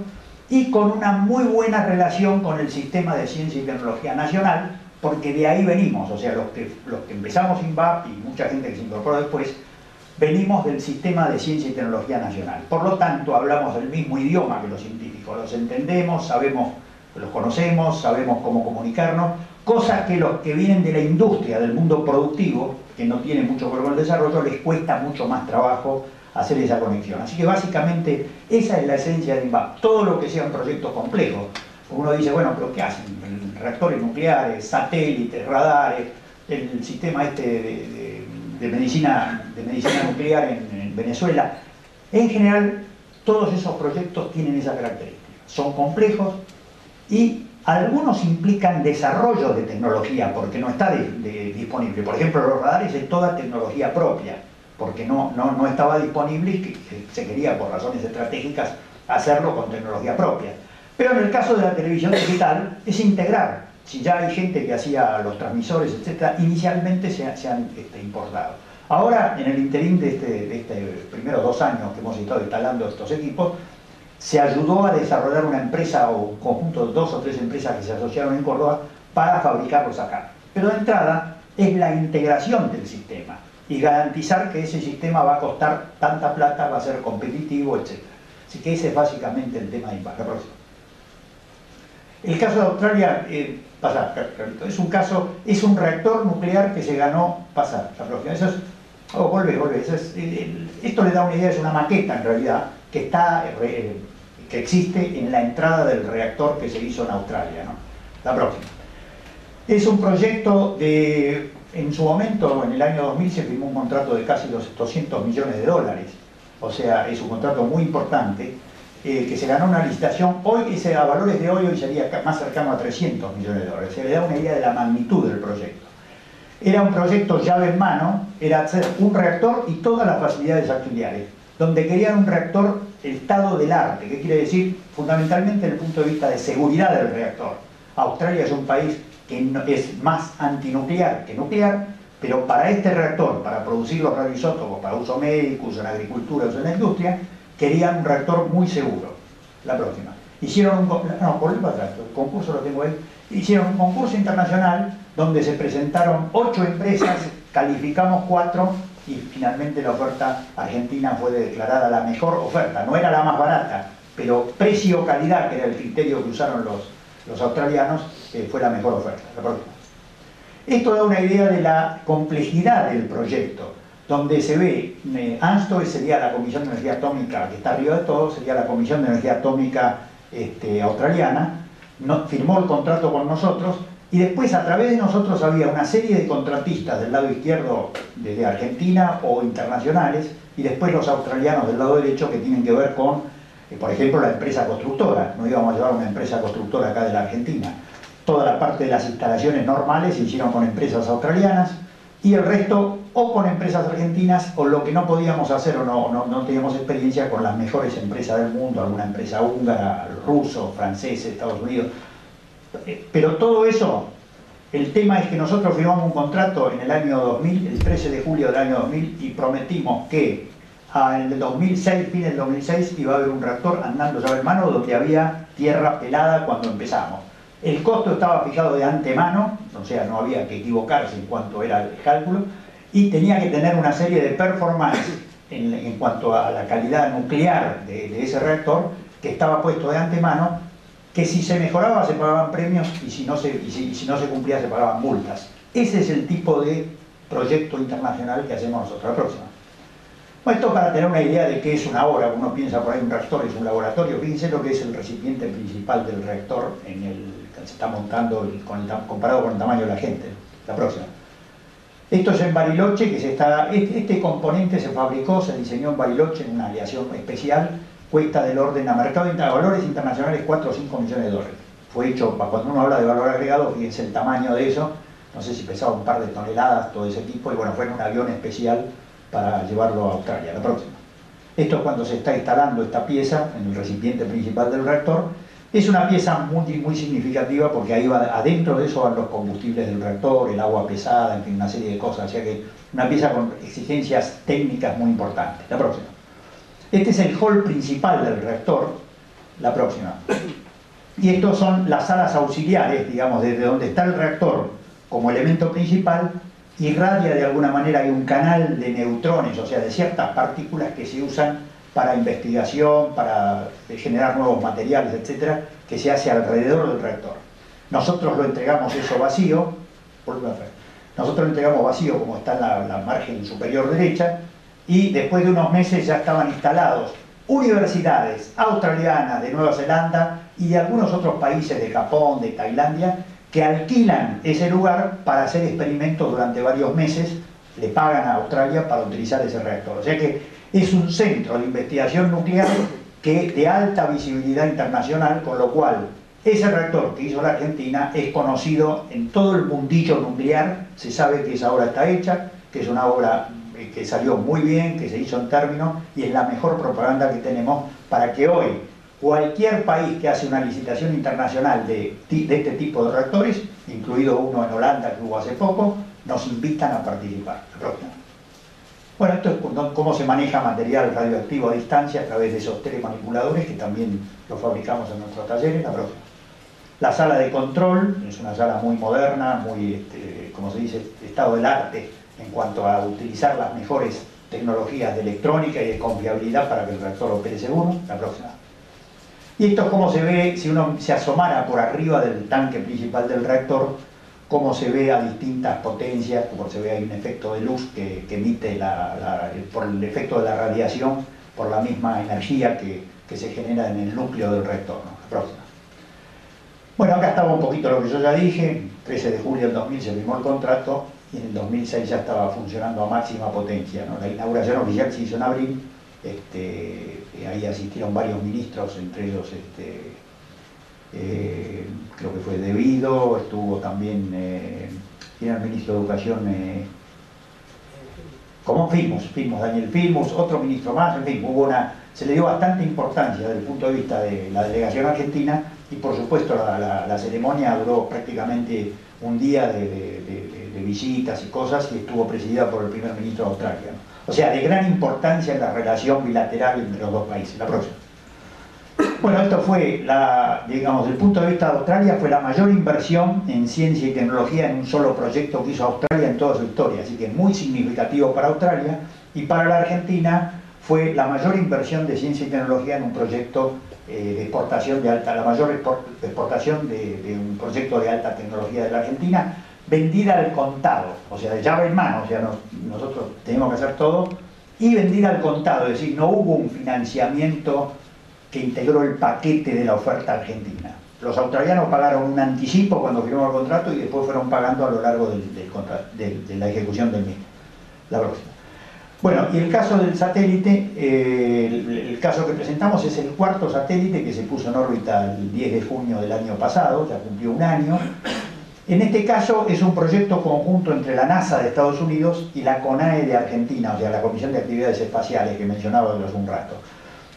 y con una muy buena relación con el Sistema de Ciencia y Tecnología Nacional, porque de ahí venimos, o sea, los que empezamos INVAP y mucha gente que se incorporó después, venimos del Sistema de Ciencia y Tecnología Nacional. Por lo tanto, hablamos el mismo idioma que los científicos, los entendemos, sabemos, los conocemos, sabemos cómo comunicarnos, cosas que los que vienen de la industria, del mundo productivo, que no tienen mucho que ver con el desarrollo, les cuesta mucho más trabajo hacer esa conexión. Así que básicamente esa es la esencia de INVAP. Todo lo que sean proyectos complejos. Uno dice, bueno, pero ¿qué hacen? Reactores nucleares, satélites, radares, el sistema de medicina nuclear en Venezuela. En general, todos esos proyectos tienen esa característica. Son complejos y algunos implican desarrollo de tecnología porque no está disponible. Por ejemplo, los radares es toda tecnología propia, porque no estaba disponible y se quería, por razones estratégicas, hacerlo con tecnología propia. Pero en el caso de la televisión digital es integrar. Si ya hay gente que hacía los transmisores, etc., inicialmente se han importado. Ahora, en el interín de estos primeros 2 años que hemos estado instalando estos equipos, se ayudó a desarrollar una empresa o un conjunto de 2 o 3 empresas que se asociaron en Córdoba para fabricarlos acá. Pero de entrada es la integración del sistema y garantizar que ese sistema va a costar tanta plata, va a ser competitivo, etc. Así que ese es básicamente el tema de INVAP. La próxima. El caso de Australia, es un reactor nuclear que se ganó, la próxima. Eso es, esto le da una idea, es una maqueta en realidad, que existe en la entrada del reactor que se hizo en Australia, ¿no? La próxima. Es un proyecto en su momento, en el año 2000, se firmó un contrato de casi $200 millones. O sea, es un contrato muy importante, que se ganó una licitación. Hoy, a valores de hoy sería más cercano a $300 millones. Se le da una idea de la magnitud del proyecto. Era un proyecto llave en mano, era hacer un reactor y todas las facilidades auxiliares, donde querían un reactor estado del arte, que quiere decir fundamentalmente desde el punto de vista de seguridad del reactor. Australia es un país que es más antinuclear que nuclear, pero para este reactor, para producir los radioisótopos, para uso médico, uso en agricultura, uso en la industria, querían un reactor muy seguro. La próxima. Hicieron un concurso, lo tengo ahí. Hicieron un concurso internacional donde se presentaron 8 empresas, calificamos 4 y finalmente la oferta argentina fue declarada la mejor oferta. No era la más barata, pero precio-calidad, que era el criterio que usaron los australianos, fue la mejor oferta. La próxima. Esto da una idea de la complejidad del proyecto, donde se ve, ANSTO sería la Comisión de Energía Atómica, que está arriba de todo, sería la Comisión de Energía Atómica australiana, firmó el contrato con nosotros, y después a través de nosotros había una serie de contratistas del lado izquierdo, desde Argentina o internacionales, y después los australianos del lado derecho, que tienen que ver con, por ejemplo, la empresa constructora. No íbamos a llevar una empresa constructora acá de la Argentina. Toda la parte de las instalaciones normales se hicieron con empresas australianas, y el resto o con empresas argentinas, o lo que no podíamos hacer o no teníamos experiencia, con las mejores empresas del mundo, alguna empresa húngara, ruso, francés, Estados Unidos. Pero todo eso, el tema es que nosotros firmamos un contrato en el año 2000, el 13 de julio del año 2000, y prometimos que en el 2006, fin del 2006, iba a haber un reactor andando llave en mano donde había tierra pelada cuando empezamos. El costo estaba fijado de antemano, o sea, no había que equivocarse en cuanto era el cálculo, y tenía que tener una serie de performance en cuanto a la calidad nuclear de ese reactor, que estaba puesto de antemano, que si se mejoraba se pagaban premios y si no se cumplía se pagaban multas. Ese es el tipo de proyecto internacional que hacemos nosotros. La próxima. Bueno, esto para tener una idea de qué es una obra. Uno piensa por ahí un reactor es un laboratorio. Fíjense lo que es el recipiente principal del reactor en el que se está montando comparado con el tamaño de la gente. La próxima. Esto es en Bariloche, este componente se fabricó, se diseñó en Bariloche en una aleación especial, cuesta del orden a mercado de valores internacionales 4 o 5 millones de dólares. Fue hecho, cuando uno habla de valor agregado, fíjense el tamaño de eso, no sé si pesaba un par de toneladas, todo ese tipo, y bueno, fue en un avión especial para llevarlo a Australia. La próxima. Esto es cuando se está instalando esta pieza en el recipiente principal del reactor. Es una pieza muy significativa porque ahí va, adentro de eso van los combustibles del reactor, el agua pesada, en fin, una serie de cosas. O sea que una pieza con exigencias técnicas muy importantes. La próxima. Este es el hall principal del reactor. La próxima. Y estos son las salas auxiliares, digamos, desde donde está el reactor como elemento principal, irradia de alguna manera, hay un canal de neutrones, o sea, de ciertas partículas que se usan para investigación, para generar nuevos materiales, etcétera, que se hace alrededor del reactor. Nosotros lo entregamos eso vacío, nosotros lo entregamos vacío como está en la margen superior derecha, y después de unos meses ya estaban instalados universidades australianas, de Nueva Zelanda y de algunos otros países, de Japón, de Tailandia, que alquilan ese lugar para hacer experimentos durante varios meses, le pagan a Australia para utilizar ese reactor. O sea que es un centro de investigación nuclear de alta visibilidad internacional, con lo cual ese reactor que hizo la Argentina es conocido en todo el mundillo nuclear, se sabe que esa obra está hecha, que es una obra que salió muy bien, que se hizo en términos, y es la mejor propaganda que tenemos para que hoy cualquier país que hace una licitación internacional de este tipo de reactores, incluido uno en Holanda que hubo hace poco, nos invitan a participar. Bueno, esto es cómo se maneja material radioactivo a distancia a través de esos telemanipuladores que también los fabricamos en nuestros talleres. La próxima. La sala de control es una sala muy moderna, muy, como se dice, estado del arte en cuanto a utilizar las mejores tecnologías de electrónica y de confiabilidad para que el reactor opere seguro. La próxima. Y esto es cómo se ve, si uno se asomara por arriba del tanque principal del reactor, cómo se ve a distintas potencias, como se ve hay un efecto de luz que emite por el efecto de la radiación, por la misma energía que se genera en el núcleo del reactor, ¿no? La próxima. Bueno, acá estaba un poquito lo que yo ya dije, 13 de julio del 2000 se firmó el contrato y en el 2006 ya estaba funcionando a máxima potencia, ¿no? La inauguración oficial se hizo en abril, ahí asistieron varios ministros, entre ellos creo que fue Devido, estuvo también el ministro de Educación, como Filmus, Daniel Filmus, otro ministro más, en fin, se le dio bastante importancia desde el punto de vista de la delegación argentina, y por supuesto la ceremonia duró prácticamente un día de visitas y cosas, y estuvo presidida por el primer ministro de Australia, ¿no? O sea, de gran importancia en la relación bilateral entre los dos países. La próxima. Bueno, esto fue, digamos, desde el punto de vista de Australia, fue la mayor inversión en ciencia y tecnología en un solo proyecto que hizo Australia en toda su historia, así que es muy significativo para Australia, y para la Argentina fue la mayor inversión de ciencia y tecnología en un proyecto de exportación de alta, la mayor exportación de un proyecto de alta tecnología de la Argentina, vendida al contado, o sea, de llave en mano, o sea, nosotros tenemos que hacer todo, y vendida al contado, es decir, no hubo un financiamiento que integró el paquete de la oferta argentina. Los australianos pagaron un anticipo cuando firmó el contrato y después fueron pagando a lo largo de la ejecución del mismo. La próxima. Bueno, y el caso del satélite, el caso que presentamos es el cuarto satélite que se puso en órbita el 10 de junio del año pasado, ya cumplió un año. En este caso es un proyecto conjunto entre la NASA de Estados Unidos y la CONAE de Argentina, o sea, la Comisión de Actividades Espaciales que mencionaba hace un rato,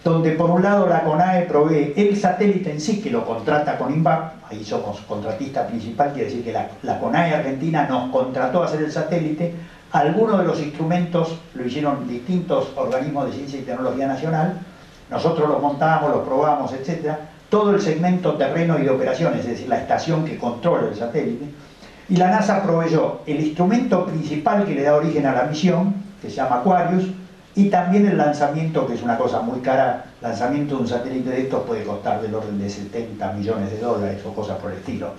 donde por un lado la CONAE provee el satélite en sí, que lo contrata con INVAP, ahí somos contratista principal, quiere decir que la CONAE Argentina nos contrató a hacer el satélite. Algunos de los instrumentos lo hicieron distintos organismos de ciencia y tecnología nacional, nosotros los montamos, los probamos, etc. Todo el segmento terreno y de operaciones, es decir, la estación que controla el satélite, y la NASA proveyó el instrumento principal que le da origen a la misión, que se llama Aquarius, y también el lanzamiento, que es una cosa muy cara. Lanzamiento de un satélite de estos puede costar del orden de 70 millones de dólares o cosas por el estilo.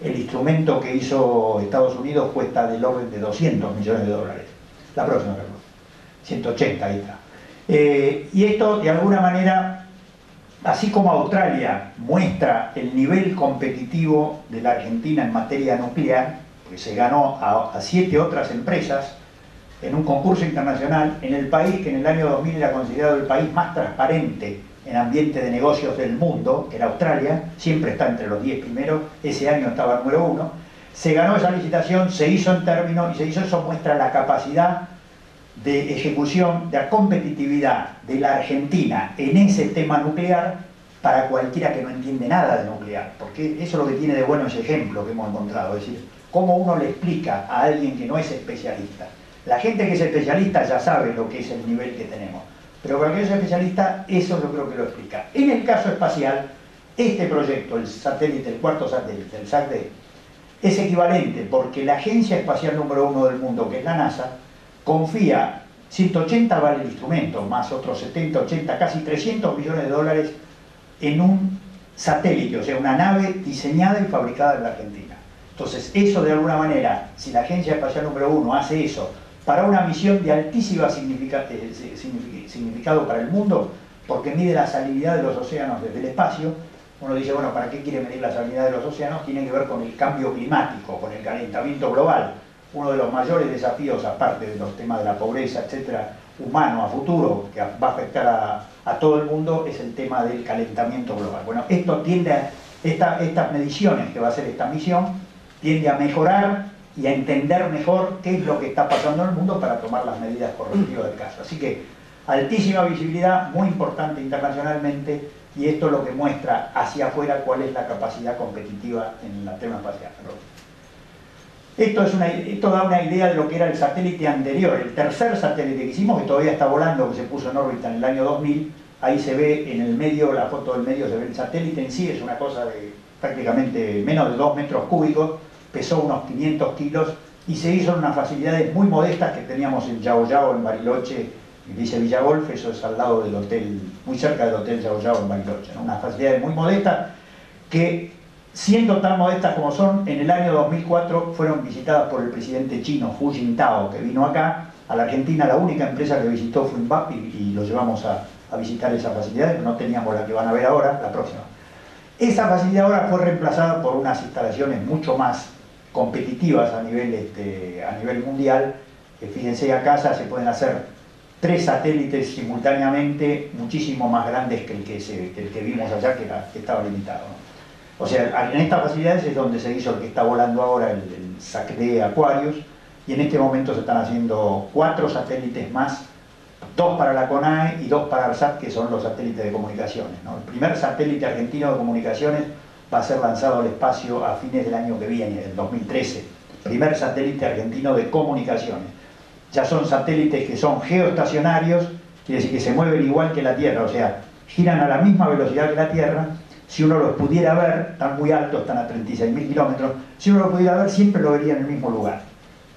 El instrumento que hizo Estados Unidos cuesta del orden de 200 millones de dólares. La próxima, perdón. 180, ahí está. Y esto, de alguna manera, así como Australia muestra el nivel competitivo de la Argentina en materia nuclear, que se ganó a 7 otras empresas en un concurso internacional, en el país que en el año 2000 era considerado el país más transparente en ambiente de negocios del mundo, que era Australia, siempre está entre los 10 primeros, ese año estaba número 1, se ganó esa licitación, se hizo en términos, y se hizo eso, muestra la capacidad de ejecución, de la competitividad de la Argentina en ese tema nuclear para cualquiera que no entiende nada de nuclear, porque eso es lo que tiene de bueno ese ejemplo que hemos encontrado, es decir, cómo uno le explica a alguien que no es especialista. La gente que es especialista ya sabe lo que es el nivel que tenemos, pero para que es especialista, eso yo creo que lo explica. En el caso espacial, este proyecto, el satélite, el cuarto satélite, el SAT-D, es equivalente porque la agencia espacial número 1 del mundo, que es la NASA, confía 180 vale el instrumento, más otros 70, 80, casi 300 millones de dólares en un satélite, o sea, una nave diseñada y fabricada en la Argentina. Entonces, eso de alguna manera, si la agencia espacial número 1 hace eso para una misión de altísimo significado para el mundo, porque mide la salinidad de los océanos desde el espacio, uno dice, bueno, ¿para qué quiere medir la salinidad de los océanos? Tiene que ver con el cambio climático, con el calentamiento global. Uno de los mayores desafíos, aparte de los temas de la pobreza, etcétera, humano a futuro, que va a afectar a todo el mundo, es el tema del calentamiento global. Bueno, esto tiende a, estas mediciones que va a hacer esta misión, tiende a mejorar y a entender mejor qué es lo que está pasando en el mundo para tomar las medidas correctivas del caso. Así que, altísima visibilidad, muy importante internacionalmente, y esto es lo que muestra hacia afuera cuál es la capacidad competitiva en el tema espacial. Esto da una idea de lo que era el satélite anterior, el tercer satélite que hicimos, que todavía está volando, que se puso en órbita en el año 2000. Ahí se ve en el medio, la foto del medio, se ve el satélite en sí, es una cosa de prácticamente menos de 2 metros cúbicos, pesó unos 500 kilos y se hizo en unas facilidades muy modestas que teníamos en Yao Yao, en Bariloche, dice Villa Golf, eso es al lado del hotel, muy cerca del hotel Yao Yao en Bariloche, ¿no? Unas facilidades muy modestas que, siendo tan modestas como son, en el año 2004 fueron visitadas por el presidente chino Hu Jintao, que vino acá a la Argentina. La única empresa que visitó fue INVAP y lo llevamos a visitar esa facilidad, no teníamos la que van a ver ahora, la próxima. Esa facilidad ahora fue reemplazada por unas instalaciones mucho más competitivas a nivel mundial. Fíjense, acá ya se pueden hacer 3 satélites simultáneamente, muchísimo más grandes que el que vimos allá, que estaba limitado, ¿no? O sea, en estas facilidades es donde se hizo el que está volando ahora, el SAC-D Aquarius, y en este momento se están haciendo 4 satélites más, 2 para la CONAE y 2 para ARSAT, que son los satélites de comunicaciones, ¿no? El primer satélite argentino de comunicaciones va a ser lanzado al espacio a fines del año que viene, del 2013. Primer satélite argentino de comunicaciones. Ya son satélites que son geoestacionarios, quiere decir que se mueven igual que la Tierra, o sea, giran a la misma velocidad que la Tierra. Si uno los pudiera ver, están muy altos, están a 36.000 kilómetros, si uno los pudiera ver siempre lo vería en el mismo lugar.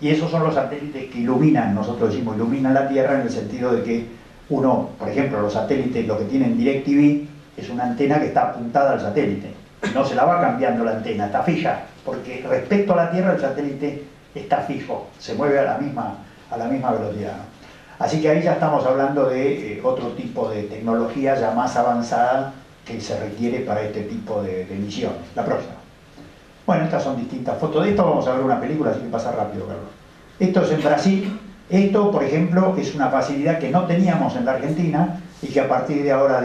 Y esos son los satélites que iluminan, nosotros decimos, iluminan la Tierra en el sentido de que uno, por ejemplo, los satélites, lo que tienen DirecTV, es una antena que está apuntada al satélite. No se la va cambiando la antena, está fija, porque respecto a la Tierra el satélite está fijo, se mueve a la misma velocidad, ¿no? Así que ahí ya estamos hablando de otro tipo de tecnología ya más avanzada que se requiere para este tipo de misiones. La próxima. Bueno, estas son distintas fotos. De esto vamos a ver una película, así que pasa rápido, Carlos. Esto es en Brasil. Esto, por ejemplo, es una facilidad que no teníamos en la Argentina y que a partir de ahora,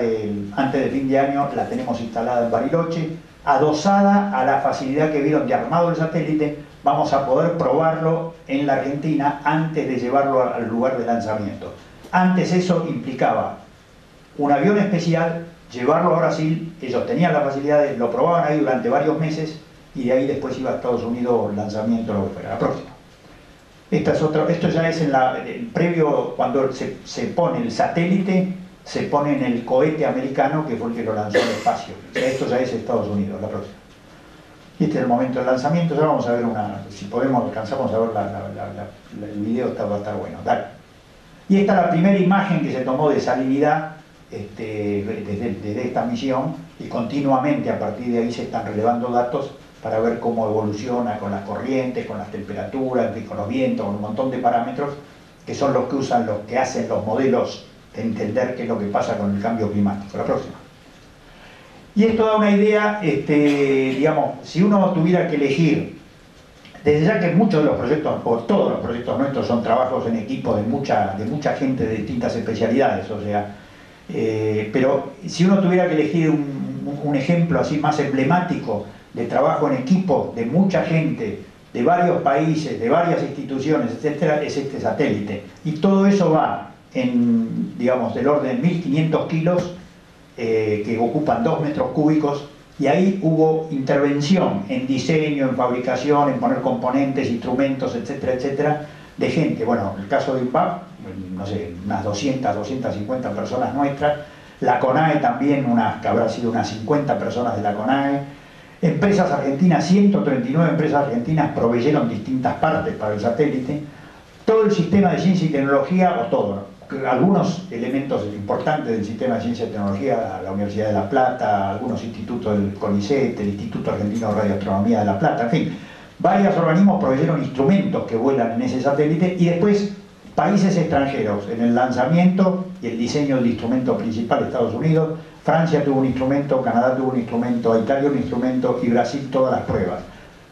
antes de fin de año, la tenemos instalada en Bariloche, adosada a la facilidad que vieron de armado el satélite. Vamos a poder probarlo en la Argentina antes de llevarlo al lugar de lanzamiento. Antes eso implicaba un avión especial, llevarlo a Brasil, ellos tenían las facilidades, lo probaban ahí durante varios meses y de ahí después iba a Estados Unidos, lanzamiento, lo que fuera. La próxima. Esto ya es previo, cuando se pone el satélite, se pone en el cohete americano que fue el que lo lanzó al espacio. O sea, esto ya es Estados Unidos. La próxima. Y este es el momento del lanzamiento. Ya vamos a ver si podemos, alcanzamos a ver el video, va a estar bueno. Dale. Y esta es la primera imagen que se tomó de salinidad desde esta misión, y continuamente a partir de ahí se están relevando datos para ver cómo evoluciona con las corrientes, con las temperaturas, con los vientos, con un montón de parámetros que son los que usan, los que hacen los modelos de entender qué es lo que pasa con el cambio climático. La próxima. Y esto da una idea, digamos, si uno tuviera que elegir, desde ya que muchos de los proyectos, o todos los proyectos nuestros son trabajos en equipo de mucha gente de distintas especialidades, o sea, pero si uno tuviera que elegir un ejemplo así más emblemático de trabajo en equipo de mucha gente, de varios países, de varias instituciones, etcétera, es este satélite. Y todo eso va en, digamos, del orden de 1500 kilos, que ocupan 2 metros cúbicos, y ahí hubo intervención en diseño, en fabricación, en poner componentes, instrumentos, etcétera, etcétera, de gente. Bueno, en el caso de INVAP, no sé, unas 200, 250 personas nuestras, la CONAE también, que habrá sido unas 50 personas de la CONAE, empresas argentinas, 139 empresas argentinas proveyeron distintas partes para el satélite, todo el sistema de ciencia y tecnología, o todo, algunos elementos importantes del sistema de ciencia y tecnología, la Universidad de La Plata, algunos institutos del CONICET, el Instituto Argentino de Radioastronomía de La Plata, en fin, varios organismos proveyeron instrumentos que vuelan en ese satélite, y después países extranjeros en el lanzamiento y el diseño del instrumento principal, Estados Unidos. Francia tuvo un instrumento, Canadá tuvo un instrumento, Italia un instrumento y Brasil todas las pruebas.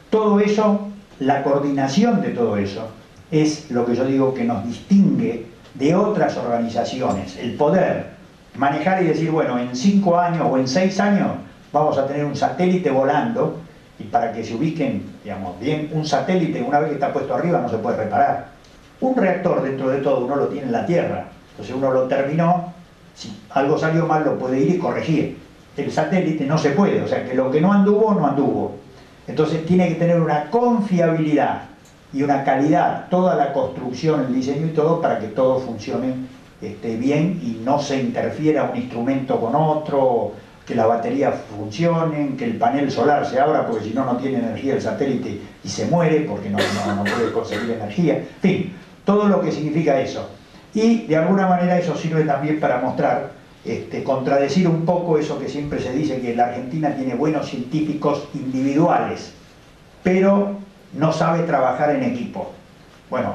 Todo eso, la coordinación de todo eso, es lo que yo digo que nos distingue de otras organizaciones. El poder manejar y decir, bueno, en 5 años o en 6 años vamos a tener un satélite volando, y para que se ubiquen, digamos, bien, un satélite una vez que está puesto arriba no se puede reparar. Un reactor, dentro de todo, uno lo tiene en la Tierra, entonces uno lo terminó. Si algo salió mal lo puede ir y corregir. El satélite no se puede, o sea que lo que no anduvo, no anduvo. Entonces tiene que tener una confiabilidad y una calidad, toda la construcción, el diseño y todo, para que todo funcione bien y no se interfiera un instrumento con otro, que las baterías funcionen, que el panel solar se abra, porque si no, no tiene energía el satélite y se muere porque no puede conseguir energía. En fin, todo lo que significa eso. Y de alguna manera eso sirve también para mostrar, contradecir un poco eso que siempre se dice, que la Argentina tiene buenos científicos individuales, pero no sabe trabajar en equipo. Bueno,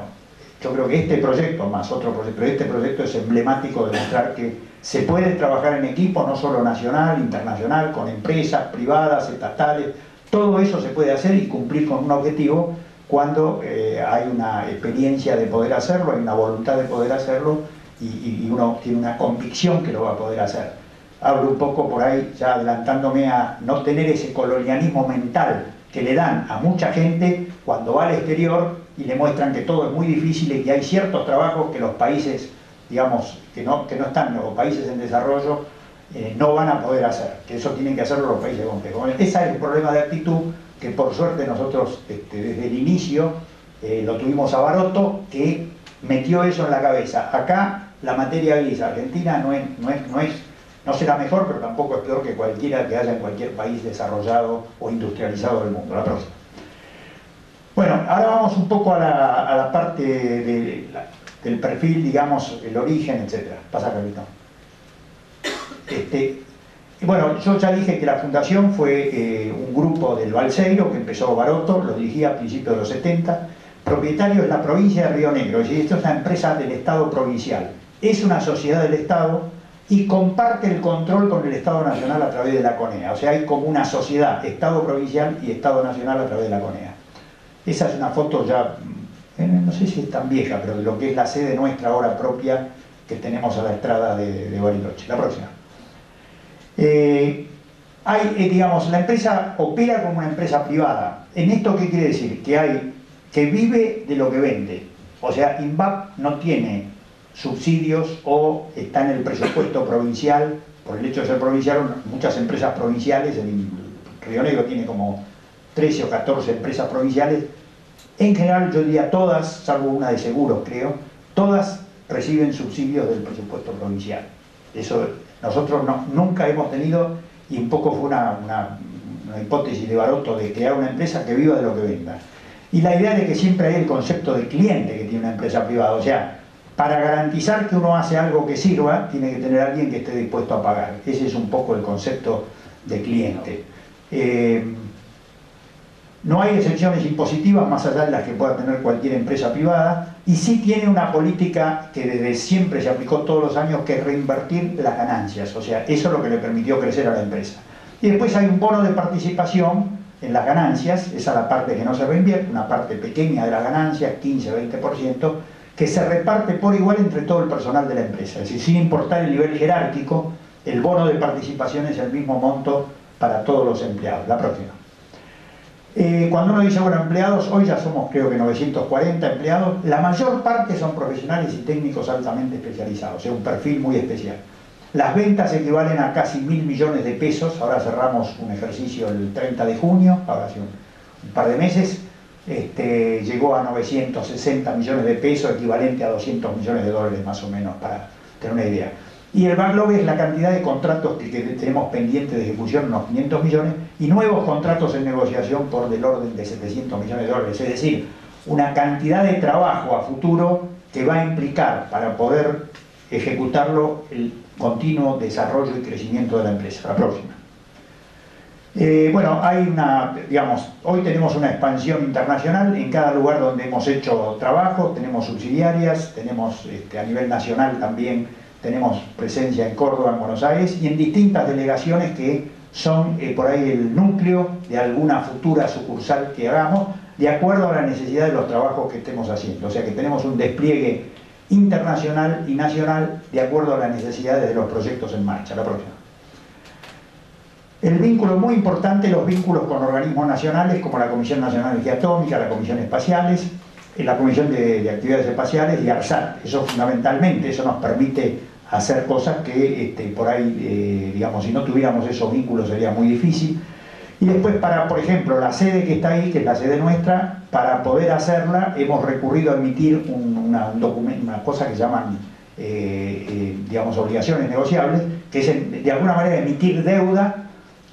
yo creo que este proyecto, más otro proyecto, pero este proyecto es emblemático de mostrar que se puede trabajar en equipo, no solo nacional, internacional, con empresas privadas, estatales, todo eso se puede hacer y cumplir con un objetivo cuando hay una experiencia de poder hacerlo, hay una voluntad de poder hacerlo y uno tiene una convicción que lo va a poder hacer. Hablo un poco por ahí, ya adelantándome a no tener ese colonialismo mental que le dan a mucha gente cuando va al exterior y le muestran que todo es muy difícil y que hay ciertos trabajos que los países, digamos, que no están, los países en desarrollo, no van a poder hacer, que eso tienen que hacerlo los países complejos. Ese es el problema de actitud que por suerte nosotros desde el inicio lo tuvimos a Barotto, que metió eso en la cabeza. Acá la materia gris argentina no será mejor, pero tampoco es peor que cualquiera que haya en cualquier país desarrollado o industrializado del mundo. La próxima. Bueno, ahora vamos un poco a la parte del perfil, digamos, el origen, etc. Pasa, Carlito. Bueno, yo ya dije que la fundación fue un grupo del Balseiro que empezó Barotto, lo dirigía a principios de los 70, propietario es la provincia de Río Negro, es decir, esto es una empresa del Estado provincial, es una sociedad del Estado y comparte el control con el Estado Nacional a través de la CONEA, o sea, hay como una sociedad, Estado provincial y Estado Nacional a través de la CONEA. Esa es una foto ya, no sé si es tan vieja, pero de lo que es la sede nuestra ahora propia que tenemos a la entrada de Bariloche. La próxima. Digamos, la empresa opera como una empresa privada. ¿En esto qué quiere decir? Que vive de lo que vende. O sea, INVAP no tiene subsidios o está en el presupuesto provincial, por el hecho de ser provincial, muchas empresas provinciales, en Río Negro tiene como 13 o 14 empresas provinciales, en general yo diría todas, salvo una de seguros creo, todas reciben subsidios del presupuesto provincial. Eso nosotros nunca hemos tenido, y un poco fue una hipótesis de Barotto de crear una empresa que viva de lo que venda. Y la idea de que siempre hay el concepto de cliente que tiene una empresa privada, o sea, para garantizar que uno hace algo que sirva, tiene que tener a alguien que esté dispuesto a pagar. Ese es un poco el concepto de cliente. No hay exenciones impositivas más allá de las que pueda tener cualquier empresa privada, y sí tiene una política que desde siempre se aplicó todos los años, que es reinvertir las ganancias. O sea, eso es lo que le permitió crecer a la empresa. Y después hay un bono de participación en las ganancias, esa es la parte que no se reinvierte, una parte pequeña de las ganancias, 15-20%, que se reparte por igual entre todo el personal de la empresa. Es decir, sin importar el nivel jerárquico, el bono de participación es el mismo monto para todos los empleados. La próxima. Cuando uno dice, bueno, empleados, hoy ya somos creo que 940 empleados, la mayor parte son profesionales y técnicos altamente especializados, o sea, un perfil muy especial. Las ventas equivalen a casi 1.000 millones de pesos, ahora cerramos un ejercicio el 30 de junio, ahora hace un par de meses, llegó a 960 millones de pesos, equivalente a 200 millones de dólares más o menos, para tener una idea. Y el backlog es la cantidad de contratos que tenemos pendientes de ejecución, unos 500 millones, y nuevos contratos en negociación por del orden de 700 millones de dólares. Es decir, una cantidad de trabajo a futuro que va a implicar, para poder ejecutarlo, el continuo desarrollo y crecimiento de la empresa. La próxima. Bueno, hay hoy tenemos una expansión internacional en cada lugar donde hemos hecho trabajo, tenemos subsidiarias, tenemos a nivel nacional también. Tenemos presencia en Córdoba, en Buenos Aires, y en distintas delegaciones que son por ahí el núcleo de alguna futura sucursal que hagamos, de acuerdo a la necesidad de los trabajos que estemos haciendo. O sea que tenemos un despliegue internacional y nacional de acuerdo a las necesidades de los proyectos en marcha. La próxima. El vínculo muy importante, los vínculos con organismos nacionales como la Comisión Nacional de Energía Atómica, la Comisión Espaciales, la Comisión de Actividades Espaciales y ARSAT. Eso fundamentalmente, eso nos permite hacer cosas que por ahí, si no tuviéramos esos vínculos sería muy difícil. Y después por ejemplo, la sede que está ahí, que es la sede nuestra, para poder hacerla hemos recurrido a emitir un documento, una cosa que llaman, obligaciones negociables, que es de alguna manera emitir deuda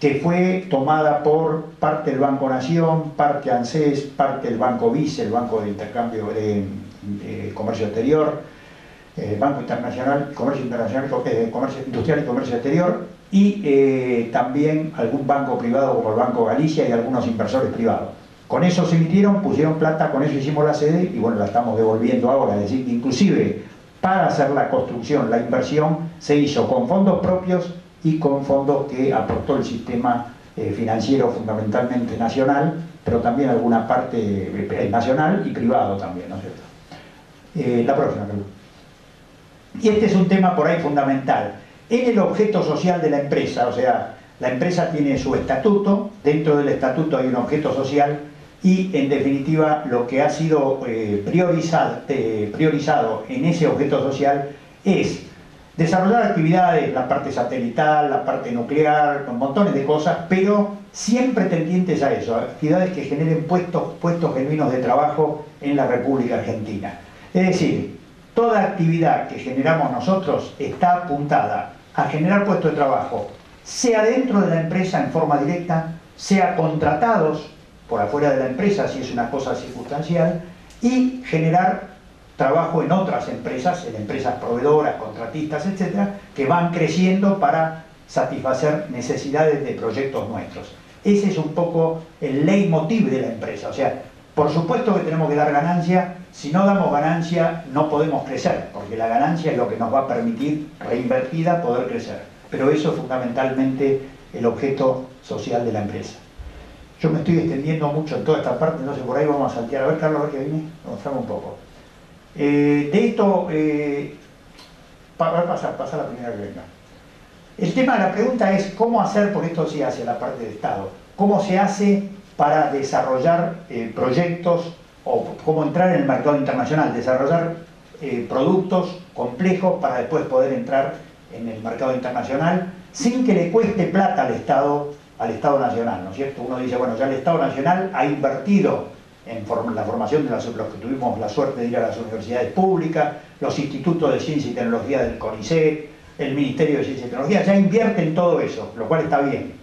que fue tomada por parte del Banco Nación, parte ANSES, parte del Banco BICE, el Banco de Intercambio de Comercio Exterior, Banco Internacional, Comercio Industrial y Comercio Exterior, y también algún banco privado como el Banco Galicia y algunos inversores privados. Con eso se emitieron, pusieron plata, con eso hicimos la sede y bueno, la estamos devolviendo ahora. Es decir, que inclusive para hacer la construcción, la inversión, se hizo con fondos propios y con fondos que aportó el sistema financiero, fundamentalmente nacional, pero también alguna parte nacional y privado también, ¿no es cierto? La próxima pregunta. Y este es un tema por ahí fundamental. En el objeto social de la empresa, o sea, la empresa tiene su estatuto, dentro del estatuto hay un objeto social y en definitiva lo que ha sido priorizado en ese objeto social es desarrollar actividades, la parte satelital, la parte nuclear, con montones de cosas, pero siempre tendientes a eso, actividades que generen puestos genuinos de trabajo en la República Argentina. Es decir, toda actividad que generamos nosotros está apuntada a generar puestos de trabajo, sea dentro de la empresa en forma directa, sea contratados por afuera de la empresa si es una cosa circunstancial, y generar trabajo en otras empresas, en empresas proveedoras, contratistas, etcétera, que van creciendo para satisfacer necesidades de proyectos nuestros. Ese es un poco el leitmotiv de la empresa. O sea, por supuesto que tenemos que dar ganancia. Si no damos ganancia no podemos crecer, porque la ganancia es lo que nos va a permitir, reinvertida, poder crecer. Pero eso es fundamentalmente el objeto social de la empresa. Yo me estoy extendiendo mucho en toda esta parte, entonces por ahí vamos a saltear. A ver, Carlos, a ver qué viene, mostrame un poco. De esto, pasar la primera que venga. El tema de la pregunta es cómo hacer, por esto sí hacia la parte de Estado, cómo se hace para desarrollar proyectos o cómo entrar en el mercado internacional, desarrollar productos complejos para después poder entrar en el mercado internacional sin que le cueste plata al Estado nacional, ¿no es cierto? Uno dice, bueno, ya el Estado nacional ha invertido en la formación de los que tuvimos la suerte de ir a las universidades públicas, los institutos de ciencia y tecnología del CONICET, el Ministerio de Ciencia y Tecnología, ya invierte en todo eso, lo cual está bien.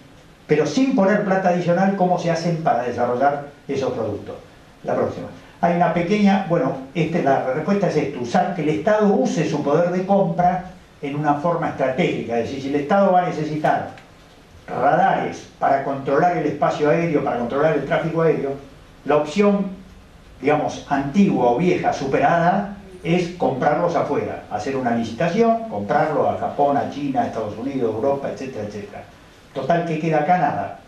Pero sin poner plata adicional, ¿cómo se hacen para desarrollar esos productos? La próxima. Hay una pequeña, bueno, la respuesta es esto, usar que el Estado use su poder de compra en una forma estratégica. Es decir, si el Estado va a necesitar radares para controlar el espacio aéreo, para controlar el tráfico aéreo, la opción, digamos, antigua o vieja, superada, es comprarlos afuera, hacer una licitación, comprarlos a Japón, a China, a Estados Unidos, Europa, etcétera, etcétera. Total que queda acá nada.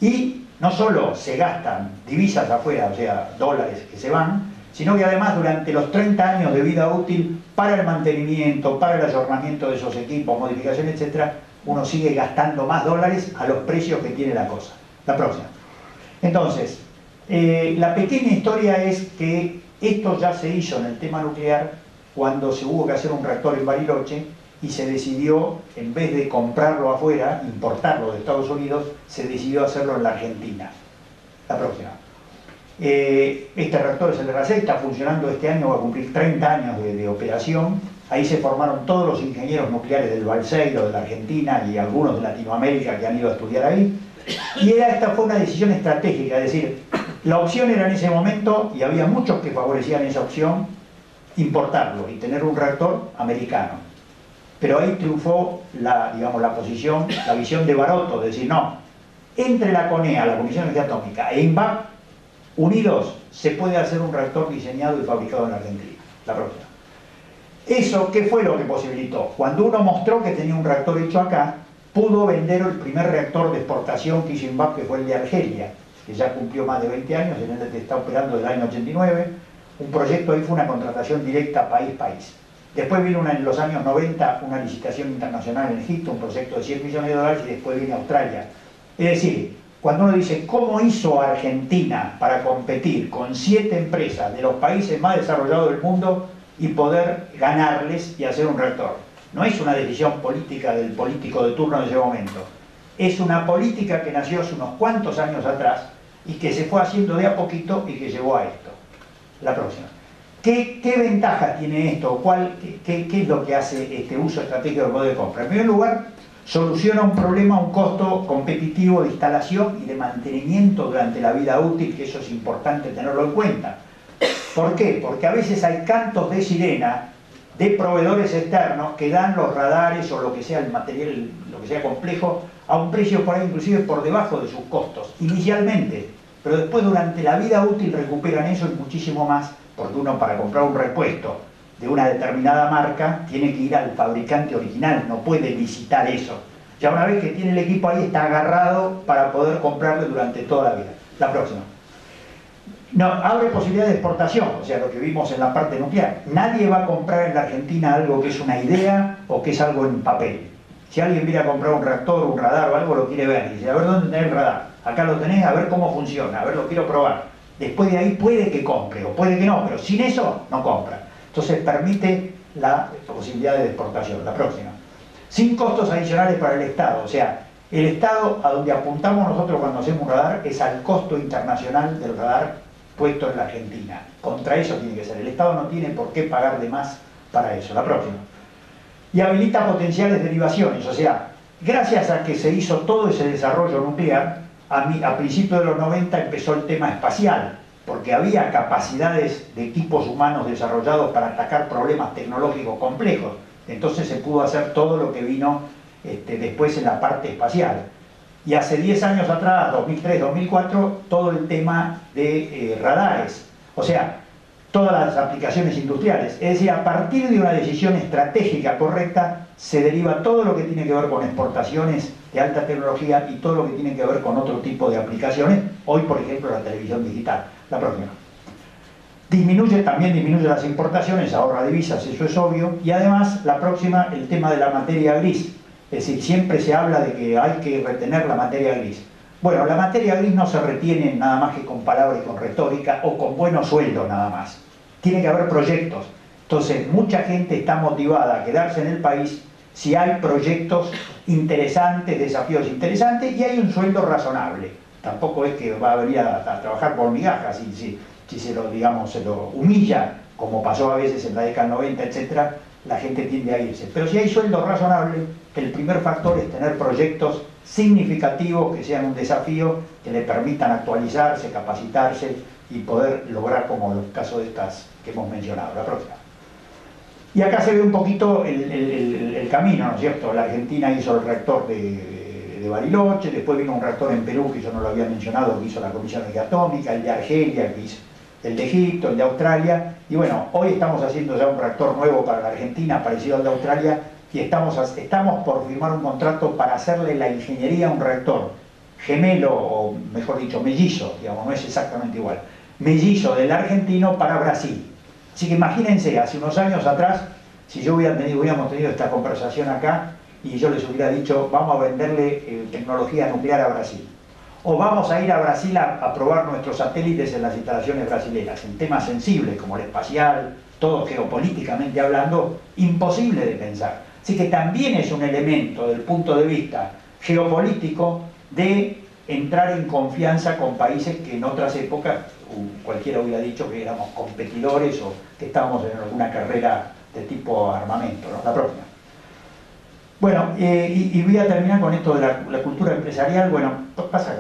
Y no solo se gastan divisas afuera, o sea, dólares que se van, sino que además durante los 30 años de vida útil, para el mantenimiento, para el ayornamiento de esos equipos, modificación, etcétera, uno sigue gastando más dólares a los precios que tiene la cosa. La próxima. Entonces, la pequeña historia es que esto ya se hizo en el tema nuclear cuando se hubo que hacer un reactor en Bariloche y se decidió, en vez de comprarlo afuera, importarlo de Estados Unidos, se decidió hacerlo en la Argentina. La próxima. Este reactor es el RACE, está funcionando este año, va a cumplir 30 años de operación. Ahí se formaron todos los ingenieros nucleares del Balseiro, de la Argentina y algunos de Latinoamérica que han ido a estudiar ahí. Y esta fue una decisión estratégica, es decir, la opción era en ese momento, y había muchos que favorecían esa opción, importarlo y tener un reactor americano. Pero ahí triunfó digamos, la posición, la visión de Baroto, de decir, no, entre la CONEA, la Comisión de Energía Atómica, e INVAP, unidos, se puede hacer un reactor diseñado y fabricado en Argentina. La próxima. ¿Eso qué fue lo que posibilitó? Cuando uno mostró que tenía un reactor hecho acá, pudo vender el primer reactor de exportación que hizo INVAP, que fue el de Argelia, que ya cumplió más de 20 años, en el que está operando desde el año 89. Un proyecto ahí fue una contratación directa país-país. Después vino en los años 90 una licitación internacional en Egipto, un proyecto de 100 millones de dólares, y después viene Australia. Es decir, cuando uno dice, ¿cómo hizo Argentina para competir con 7 empresas de los países más desarrollados del mundo y poder ganarles y hacer un reactor? No es una decisión política del político de turno de ese momento. Es una política que nació hace unos cuantos años atrás y que se fue haciendo de a poquito y que llegó a esto. La próxima. ¿Qué ventajas tiene esto? ¿Qué es lo que hace este uso estratégico del poder de compra? En primer lugar, soluciona un problema, un costo competitivo de instalación y de mantenimiento durante la vida útil, que eso es importante tenerlo en cuenta. ¿Por qué? Porque a veces hay cantos de sirena de proveedores externos que dan los radares o lo que sea el material, lo que sea complejo, a un precio por ahí inclusive por debajo de sus costos, inicialmente, pero después durante la vida útil recuperan eso y muchísimo más, porque uno para comprar un repuesto de una determinada marca tiene que ir al fabricante original, no puede licitar eso. Ya una vez que tiene el equipo ahí está agarrado para poder comprarlo durante toda la vida. La próxima. No, abre posibilidades de exportación, o sea, lo que vimos en la parte nuclear. Nadie va a comprar en la Argentina algo que es una idea o que es algo en papel. Si alguien viene a comprar un reactor, un radar o algo, lo quiere ver. Y dice, a ver dónde tenés el radar. Acá lo tenés, a ver cómo funciona, a ver, lo quiero probar. Después de ahí puede que compre o puede que no, pero sin eso no compra. Entonces permite la posibilidad de exportación. La próxima. Sin costos adicionales para el Estado. O sea, el Estado a donde apuntamos nosotros cuando hacemos un radar es al costo internacional del radar puesto en la Argentina. Contra eso tiene que ser. El Estado no tiene por qué pagar de más para eso. La próxima. Y habilita potenciales derivaciones. O sea, gracias a que se hizo todo ese desarrollo nuclear, a principios de los 90 empezó el tema espacial, porque había capacidades de equipos humanos desarrollados para atacar problemas tecnológicos complejos. Entonces se pudo hacer todo lo que vino después en la parte espacial. Y hace 10 años atrás, 2003-2004, todo el tema de radares. O sea, todas las aplicaciones industriales. Es decir, a partir de una decisión estratégica correcta, se deriva todo lo que tiene que ver con exportaciones de alta tecnología y todo lo que tiene que ver con otro tipo de aplicaciones. Hoy, por ejemplo, la televisión digital. La próxima. También disminuye las importaciones, ahorra divisas, eso es obvio. Y además, la próxima, el tema de la materia gris. Es decir, siempre se habla de que hay que retener la materia gris. Bueno, la materia gris no se retiene nada más que con palabras y con retórica o con buenos sueldos nada más. Tiene que haber proyectos. Entonces, mucha gente está motivada a quedarse en el país si hay proyectos interesantes, desafíos interesantes y hay un sueldo razonable. Tampoco es que va a venir a trabajar por migajas si se lo, digamos, se lo humilla, como pasó a veces en la década del 90, etcétera, la gente tiende a irse. Pero si hay sueldo razonable, el primer factor es tener proyectos significativos que sean un desafío, que le permitan actualizarse, capacitarse y poder lograr como los casos de estas que hemos mencionado. La próxima. Y acá se ve un poquito el camino, ¿no es cierto? La Argentina hizo el reactor de de Bariloche, después vino un reactor en Perú que yo no lo había mencionado, que hizo la Comisión de Energía Atómica, el de Argelia, que hizo el de Egipto, el de Australia, y bueno, hoy estamos haciendo ya un reactor nuevo para la Argentina, parecido al de Australia, y estamos por firmar un contrato para hacerle la ingeniería a un reactor gemelo, o mejor dicho, mellizo, digamos, no es exactamente igual, mellizo del argentino para Brasil. Así que imagínense, hace unos años atrás, si yo hubiéramos tenido esta conversación acá, y yo les hubiera dicho, vamos a venderle tecnología nuclear a Brasil. O vamos a ir a Brasil a probar nuestros satélites en las instalaciones brasileñas, en temas sensibles como el espacial, todo geopolíticamente hablando, imposible de pensar. Así que también es un elemento del punto de vista geopolítico de entrar en confianza con países que en otras épocas cualquiera hubiera dicho que éramos competidores o que estábamos en alguna carrera de tipo armamento, ¿no? La próxima. Bueno, y voy a terminar con esto de la cultura empresarial. Bueno, pasa,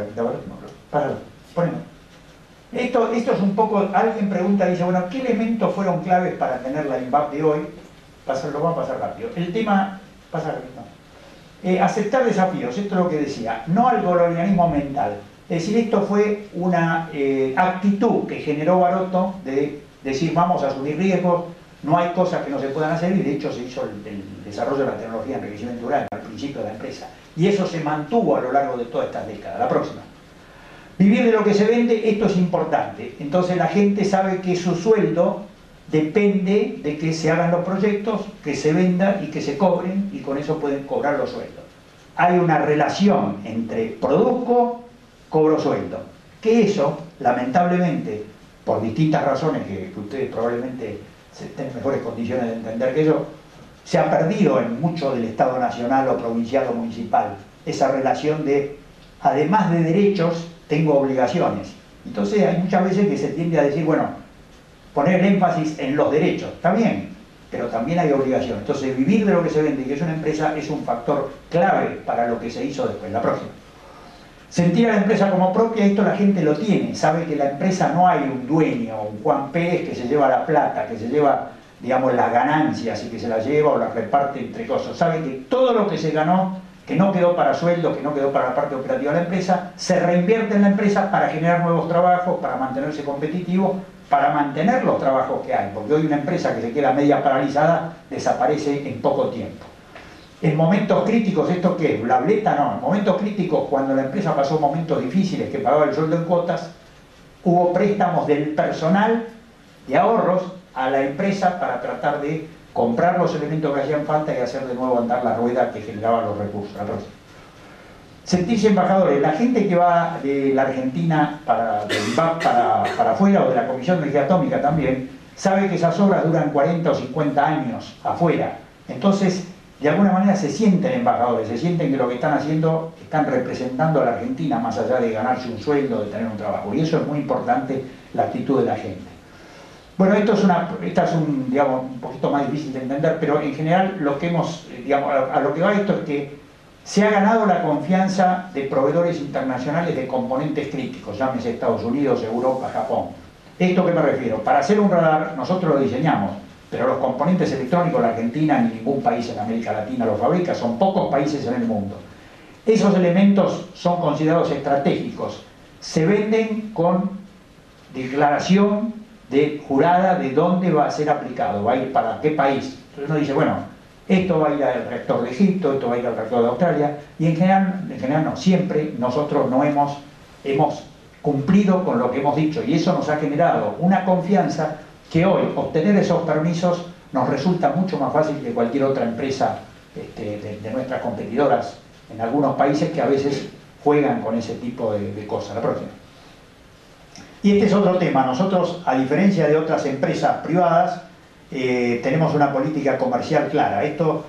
ponemos. Esto es un poco, alguien pregunta, dice, bueno, ¿qué elementos fueron claves para tener la INVAP de hoy? Lo vamos a pasar rápido. El tema, pasa rápido. Aceptar desafíos, esto es lo que decía, no al colonialismo mental. Es decir, esto fue una actitud que generó Baroto de decir, vamos a asumir riesgos, no hay cosas que no se puedan hacer, y de hecho se hizo el desarrollo de la tecnología de enriquecimiento uranio al principio de la empresa. Y eso se mantuvo a lo largo de todas estas décadas. La próxima. Vivir de lo que se vende, esto es importante. Entonces la gente sabe que su sueldo depende de que se hagan los proyectos, que se vendan y que se cobren, y con eso pueden cobrar los sueldos. Hay una relación entre produzco, cobro sueldo. Que eso, lamentablemente, por distintas razones que ustedes probablemente estén en mejores condiciones de entender que yo, se ha perdido en mucho del Estado nacional o provincial o municipal esa relación de, además de derechos, tengo obligaciones. Entonces hay muchas veces que se tiende a decir, bueno, poner énfasis en los derechos, está bien, pero también hay obligaciones. Entonces vivir de lo que se vende y que es una empresa es un factor clave para lo que se hizo después. La próxima. Sentir a la empresa como propia, esto la gente lo tiene, sabe que la empresa no hay un dueño, un Juan Pérez que se lleva la plata, que se lleva, digamos, las ganancias y que se las lleva o las reparte entre cosas. Sabe que todo lo que se ganó, que no quedó para sueldos, que no quedó para la parte operativa de la empresa, se reinvierte en la empresa para generar nuevos trabajos, para mantenerse competitivo, para mantener los trabajos que hay, porque hoy una empresa que se queda media paralizada desaparece en poco tiempo. En momentos críticos, ¿esto qué? ¿Blableta? No. En momentos críticos, cuando la empresa pasó momentos difíciles, que pagaba el sueldo en cuotas, hubo préstamos del personal de ahorros a la empresa para tratar de comprar los elementos que hacían falta y hacer de nuevo andar la rueda que generaba los recursos. Sentirse embajadores. La gente que va de la Argentina para afuera, o de la Comisión de Energía Atómica también, sabe que esas obras duran 40 o 50 años afuera. Entonces, de alguna manera se sienten embajadores, se sienten que lo que están haciendo, están representando a la Argentina más allá de ganarse un sueldo, de tener un trabajo. Y eso es muy importante, la actitud de la gente. Bueno, esta es digamos, un poquito más difícil de entender, pero en general lo que hemos, digamos, a lo que va esto es que se ha ganado la confianza de proveedores internacionales de componentes críticos, llámese Estados Unidos, Europa, Japón. ¿Esto qué me refiero? Para hacer un radar nosotros lo diseñamos, pero los componentes electrónicos la Argentina ni ningún país en América Latina los fabrica, son pocos países en el mundo. Esos elementos son considerados estratégicos, se venden con declaración jurada de dónde va a ser aplicado, va a ir para qué país. Entonces uno dice, bueno, esto va a ir al reactor de Egipto, esto va a ir al reactor de Australia, y en general no, siempre nosotros no hemos cumplido con lo que hemos dicho, y eso nos ha generado una confianza que hoy obtener esos permisos nos resulta mucho más fácil que cualquier otra empresa de nuestras competidoras en algunos países que a veces juegan con ese tipo de cosas. La próxima. Y este es otro tema. Nosotros, a diferencia de otras empresas privadas, tenemos una política comercial clara. Esto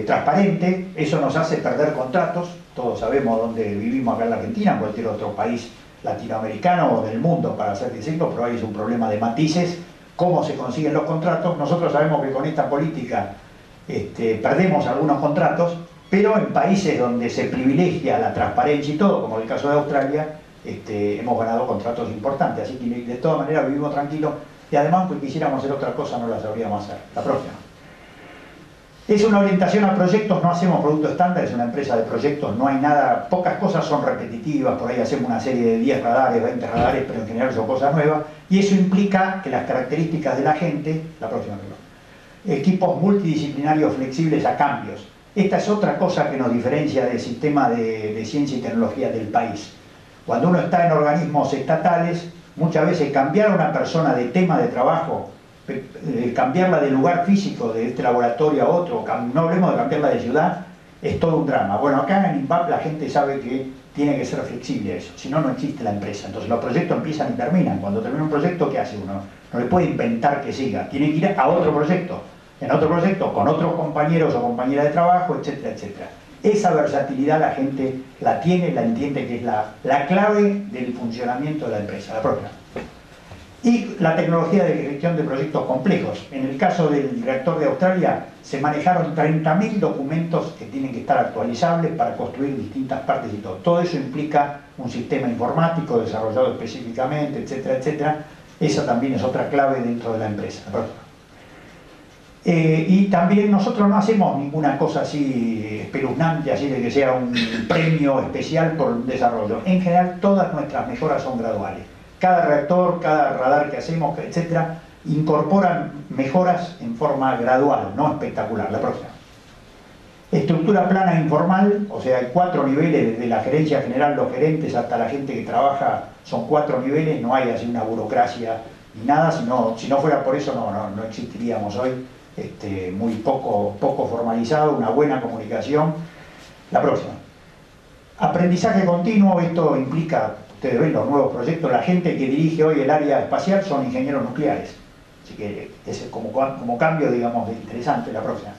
transparente, eso nos hace perder contratos. Todos sabemos dónde vivimos acá en la Argentina, en cualquier otro país latinoamericano o del mundo, para ser directo, pero ahí es un problema de matices. Cómo se consiguen los contratos. Nosotros sabemos que con esta política perdemos algunos contratos, pero en países donde se privilegia la transparencia y todo, como el caso de Australia, hemos ganado contratos importantes, así que de todas maneras vivimos tranquilos, y además, pues quisiéramos hacer otra cosa, no la sabríamos hacer. La próxima. Es una orientación a proyectos, no hacemos producto estándar, es una empresa de proyectos, no hay nada, pocas cosas son repetitivas, por ahí hacemos una serie de 10 radares, 20 radares, pero en general son cosas nuevas, y eso implica que las características de la gente, la próxima pregunta, equipos multidisciplinarios flexibles a cambios. Esta es otra cosa que nos diferencia del sistema de ciencia y tecnología del país. Cuando uno está en organismos estatales, muchas veces cambiar a una persona de tema de trabajo, cambiarla de lugar físico, de este laboratorio a otro, no hablemos de cambiarla de ciudad, es todo un drama. Bueno, acá en INVAP la gente sabe que tiene que ser flexible a eso, si no, no existe la empresa. Entonces los proyectos empiezan y terminan. Cuando termina un proyecto, ¿qué hace uno? No le puede inventar que siga, tiene que ir a otro proyecto, en otro proyecto, con otros compañeros o compañeras de trabajo, etcétera, etcétera. Esa versatilidad la gente la tiene, la entiende, que es la clave del funcionamiento de la empresa, la propia. Y la tecnología de gestión de proyectos complejos. En el caso del reactor de Australia, se manejaron 30.000 documentos que tienen que estar actualizables para construir distintas partes y todo. Todo eso implica un sistema informático desarrollado específicamente, etcétera, etcétera. Esa también es otra clave dentro de la empresa. Y también nosotros no hacemos ninguna cosa así espeluznante, así de que sea un premio especial por un desarrollo. En general, todas nuestras mejoras son graduales. Cada reactor, cada radar que hacemos, etcétera, incorporan mejoras en forma gradual, no espectacular. La próxima. Estructura plana e informal, o sea, hay 4 niveles, desde la gerencia general, los gerentes, hasta la gente que trabaja, son 4 niveles, no hay así una burocracia ni nada, si no fuera por eso no existiríamos hoy. Muy poco formalizado, una buena comunicación. La próxima. Aprendizaje continuo, esto implica, ustedes ven los nuevos proyectos, la gente que dirige hoy el área espacial son ingenieros nucleares. Así que es como cambio, digamos, interesante. La próxima.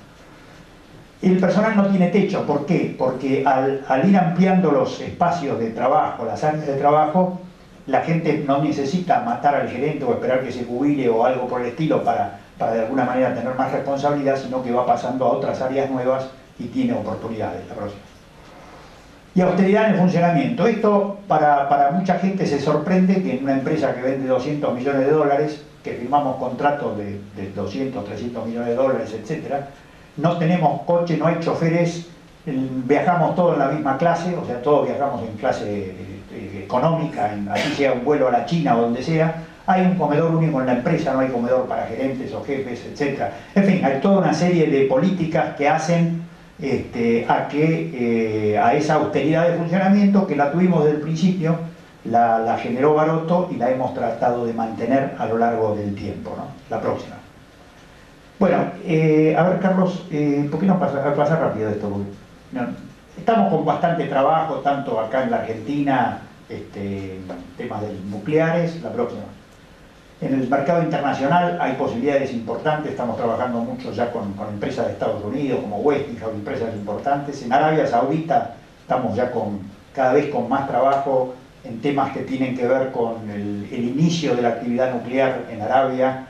El personal no tiene techo, ¿por qué? Porque al ir ampliando los espacios de trabajo, las áreas de trabajo, la gente no necesita matar al gerente o esperar que se jubile o algo por el estilo para de alguna manera tener más responsabilidad, sino que va pasando a otras áreas nuevas y tiene oportunidades. La próxima. Y austeridad en el funcionamiento. Esto para mucha gente se sorprende que en una empresa que vende 200 millones de dólares, que firmamos contratos de 200, 300 millones de dólares, etcétera, no tenemos coche, no hay choferes, viajamos todos en la misma clase, o sea, todos viajamos en clase económica, así sea un vuelo a la China o donde sea. Hay un comedor único en la empresa, no hay comedor para gerentes o jefes, etc. En fin, hay toda una serie de políticas que hacen a esa austeridad de funcionamiento, que la tuvimos desde el principio, la generó Baroto y la hemos tratado de mantener a lo largo del tiempo, ¿no? La próxima. Bueno, a ver, Carlos, ¿por qué no pasa rápido esto? No, estamos con bastante trabajo, tanto acá en la Argentina, temas de nucleares. La próxima. En el mercado internacional hay posibilidades importantes, estamos trabajando mucho ya con empresas de Estados Unidos, como Westinghouse, empresas importantes. En Arabia Saudita estamos ya cada vez con más trabajo en temas que tienen que ver con el inicio de la actividad nuclear en Arabia.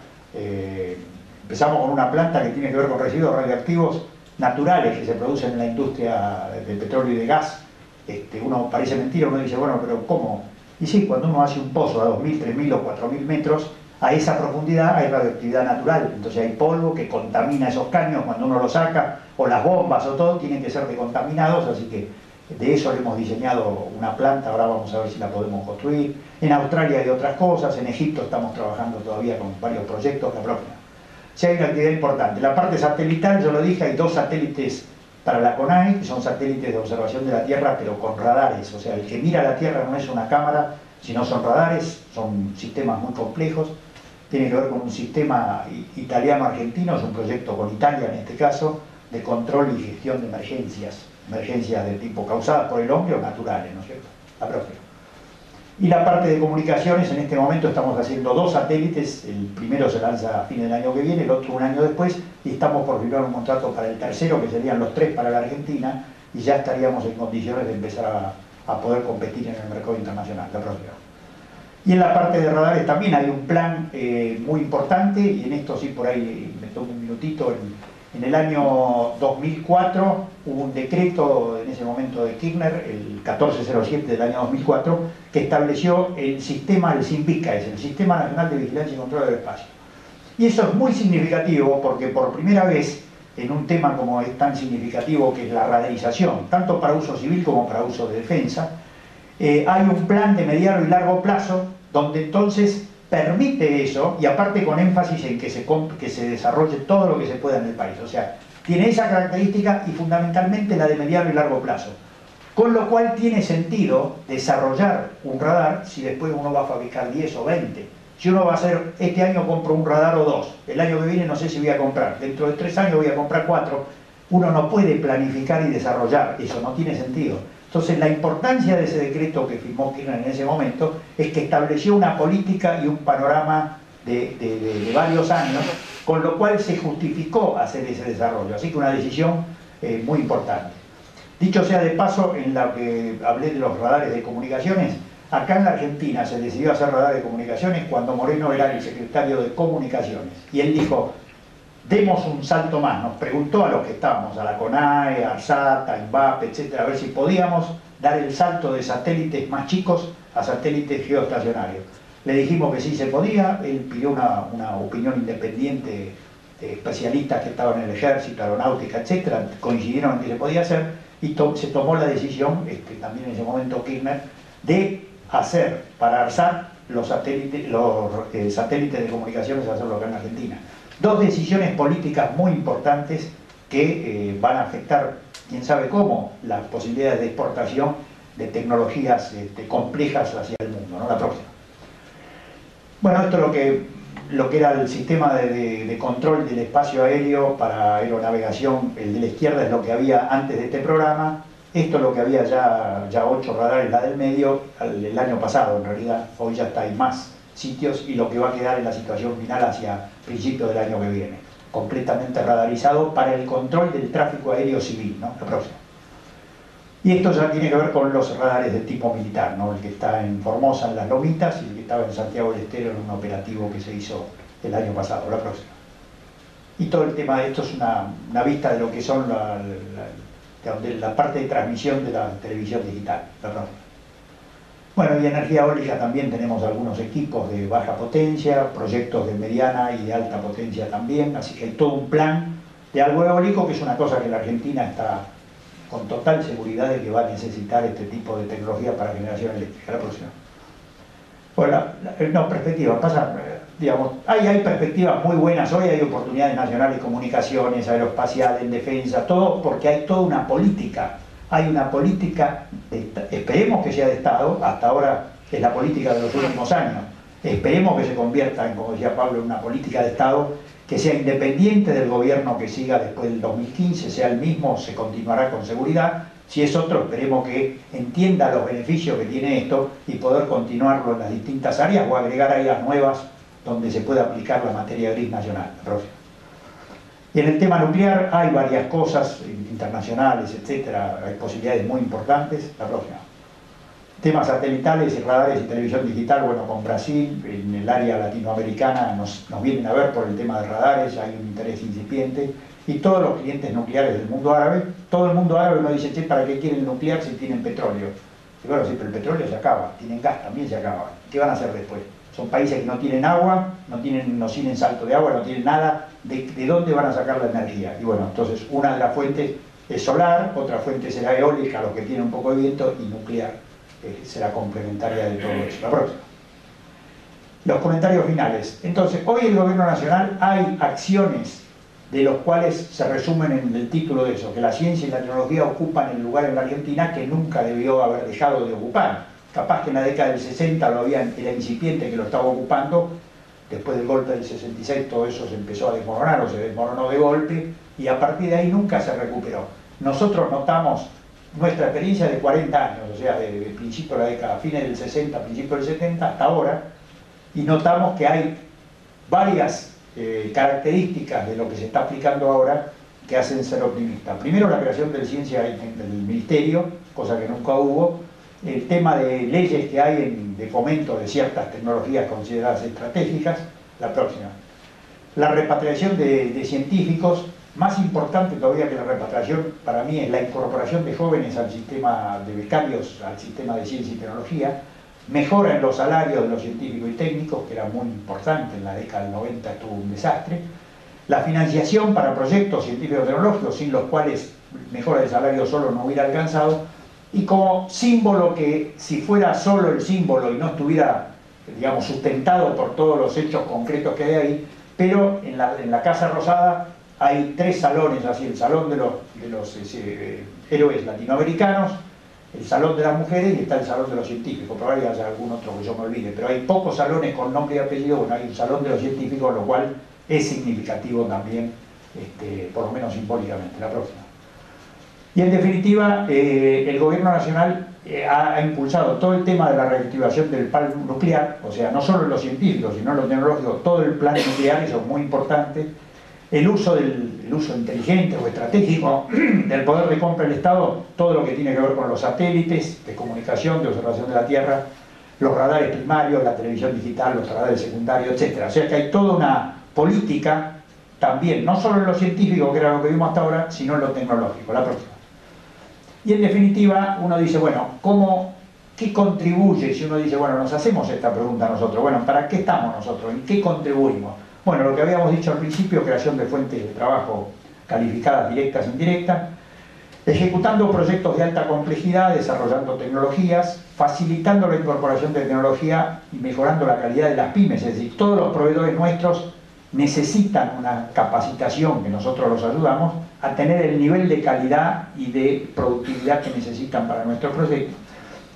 Empezamos con una planta que tiene que ver con residuos radioactivos naturales que se producen en la industria del petróleo y de gas. Uno parece mentira, uno dice, bueno, pero ¿cómo? Y sí, cuando uno hace un pozo a 2.000, 3.000 o 4.000 metros, a esa profundidad hay radioactividad natural. Entonces hay polvo que contamina esos caños cuando uno los saca, o las bombas o todo, tienen que ser decontaminados, así que de eso le hemos diseñado una planta, ahora vamos a ver si la podemos construir. En Australia hay otras cosas, en Egipto estamos trabajando todavía con varios proyectos, la propia. Sí, hay una actividad importante. La parte satelital, yo lo dije, hay 2 satélites para la CONAE, que son satélites de observación de la Tierra, pero con radares. O sea, el que mira la Tierra no es una cámara, sino son radares, son sistemas muy complejos. Tiene que ver con un sistema italiano-argentino, es un proyecto con Italia en este caso, de control y gestión de emergencias de tipo causadas por el hombre o naturales, ¿no es cierto? La próxima. Y la parte de comunicaciones, en este momento estamos haciendo 2 satélites, el primero se lanza a fines del año que viene, el otro un año después, y estamos por firmar un contrato para el tercero, que serían los 3 para la Argentina, y ya estaríamos en condiciones de empezar a poder competir en el mercado internacional, la próxima. Y en la parte de radares también hay un plan muy importante, y en esto sí por ahí me tomo un minutito. En el año 2004 hubo un decreto en ese momento de Kirchner, el 1407 del año 2004, que estableció el sistema del SINVICA, es el Sistema Nacional de Vigilancia y Control del Espacio. Y eso es muy significativo porque por primera vez en un tema como es tan significativo que es la radarización, tanto para uso civil como para uso de defensa. Hay un plan de mediano y largo plazo donde entonces permite eso, y aparte con énfasis en que se desarrolle todo lo que se pueda en el país. O sea, tiene esa característica y fundamentalmente la de mediano y largo plazo. Con lo cual tiene sentido desarrollar un radar si después uno va a fabricar 10 o 20. Si uno va a hacer, este año compro un radar o 2, el año que viene no sé si voy a comprar, dentro de 3 años voy a comprar 4, uno no puede planificar y desarrollar, eso no tiene sentido. Entonces la importancia de ese decreto que firmó Kirchner en ese momento es que estableció una política y un panorama de varios años, con lo cual se justificó hacer ese desarrollo, así que una decisión muy importante. Dicho sea de paso, en la que hablé de los radares de comunicaciones, acá en la Argentina se decidió hacer radar de comunicaciones cuando Moreno era el secretario de Comunicaciones. Y él dijo, demos un salto más. Nos preguntó a los que estábamos, a la CONAE, a ARSAT, a INVAP, etcétera, a ver si podíamos dar el salto de satélites más chicos a satélites geoestacionarios. Le dijimos que sí se podía, él pidió una opinión independiente de especialistas que estaban en el ejército, aeronáutica, etcétera, coincidieron en que se podía hacer y se tomó la decisión, también en ese momento Kirchner, de hacer para ARSAT los satélites de comunicaciones, hacerlo acá en Argentina. Dos decisiones políticas muy importantes que van a afectar, quién sabe cómo, las posibilidades de exportación de tecnologías complejas hacia el mundo, ¿no? La próxima. Bueno, esto es lo que era el sistema de control del espacio aéreo para aeronavegación. El de la izquierda es lo que había antes de este programa. Esto es lo que había ya 8 radares, la del medio, el año pasado en realidad. Hoy ya está en más sitios y lo que va a quedar en la situación final hacia principios del año que viene. Completamente radarizado para el control del tráfico aéreo civil, ¿no? La próxima. Y esto ya tiene que ver con los radares de tipo militar, ¿no? El que está en Formosa, en Las Lomitas, y el que estaba en Santiago del Estero en un operativo que se hizo el año pasado, la próxima. Y todo el tema de esto es una vista de lo que son la parte de transmisión de la televisión digital, la próxima. Bueno, y energía eólica también tenemos algunos equipos de baja potencia, proyectos de mediana y de alta potencia también, así que hay todo un plan de algo eólico, que es una cosa que la Argentina está con total seguridad de que va a necesitar este tipo de tecnología para generación eléctrica. La próxima. Bueno, no, perspectivas, digamos, hay perspectivas muy buenas hoy, hay oportunidades nacionales, comunicaciones, aeroespacial, en defensa, todo, porque hay toda una política. Hay una política, esperemos que sea de Estado, hasta ahora es la política de los últimos años, esperemos que se convierta en, como decía Pablo, una política de Estado que sea independiente del gobierno que siga después del 2015, sea el mismo, se continuará con seguridad. Si es otro, esperemos que entienda los beneficios que tiene esto y poder continuarlo en las distintas áreas o agregar áreas nuevas donde se pueda aplicar la materia gris nacional. Y en el tema nuclear hay varias cosas internacionales, etcétera, hay posibilidades muy importantes. La próxima. Temas satelitales y radares y televisión digital, bueno, con Brasil, en el área latinoamericana nos vienen a ver por el tema de radares, hay un interés incipiente, y todos los clientes nucleares del mundo árabe, todo el mundo árabe nos dice, che, ¿para qué quieren nuclear si tienen petróleo? Y bueno, sí, pero el petróleo se acaba, tienen gas, también se acaba. ¿Qué van a hacer después? Son países que no tienen agua, no tienen salto de agua, no tienen nada, ¿de dónde van a sacar la energía? Y bueno, entonces una de las fuentes es solar, otra fuente será eólica, los que tienen un poco de viento, y nuclear. Será complementaria de todo eso. La próxima. Los comentarios finales. Entonces, hoy el gobierno nacional hay acciones de los cuales se resumen en el título de eso, que la ciencia y la tecnología ocupan el lugar en la Argentina que nunca debió haber dejado de ocupar. Capaz que en la década del 60 era incipiente que lo estaba ocupando, después del golpe del 66 todo eso se empezó a desmoronar o se desmoronó de golpe y a partir de ahí nunca se recuperó. Nosotros notamos nuestra experiencia de 40 años, o sea, de principio de la década, fines del 60, principio del 70 hasta ahora, y notamos que hay varias características de lo que se está aplicando ahora que hacen ser optimistas. Primero, la creación de ciencia del ministerio, cosa que nunca hubo, el tema de leyes que hay de fomento de ciertas tecnologías consideradas estratégicas. La próxima. La repatriación de científicos. Más importante todavía que la repatriación para mí es la incorporación de jóvenes al sistema de becarios, al sistema de ciencia y tecnología, mejora en los salarios de los científicos y técnicos, que era muy importante, en la década del 90 estuvo un desastre, la financiación para proyectos científico-tecnológicos sin los cuales mejora del salario solo no hubiera alcanzado, y como símbolo que, si fuera solo el símbolo y no estuviera, digamos, sustentado por todos los hechos concretos que hay ahí, pero en la Casa Rosada hay 3 salones, así: el salón de los héroes latinoamericanos, el salón de las mujeres y está el salón de los científicos. Probablemente haya algún otro que yo me olvide, pero hay pocos salones con nombre y apellido. Bueno, hay un salón de los científicos, lo cual es significativo también, por lo menos simbólicamente. La próxima. Y en definitiva, el gobierno nacional ha impulsado todo el tema de la reactivación del plan nuclear, o sea, no solo en los científicos, sino en los tecnológicos, todo el plan nuclear, eso es muy importante. El uso inteligente o estratégico del poder de compra del Estado, todo lo que tiene que ver con los satélites de comunicación, de observación de la Tierra, los radares primarios, la televisión digital, los radares secundarios, etc. O sea que hay toda una política también, no solo en lo científico, que era lo que vimos hasta ahora, sino en lo tecnológico. La próxima. Y en definitiva, uno dice, bueno, ¿qué contribuye? Si uno dice, bueno, nos hacemos esta pregunta nosotros, bueno, ¿para qué estamos nosotros? ¿En qué contribuimos? Bueno, lo que habíamos dicho al principio: creación de fuentes de trabajo calificadas, directas e indirectas, ejecutando proyectos de alta complejidad, desarrollando tecnologías, facilitando la incorporación de tecnología y mejorando la calidad de las pymes. Es decir, todos los proveedores nuestros necesitan una capacitación que nosotros los ayudamos a tener el nivel de calidad y de productividad que necesitan para nuestro proyecto.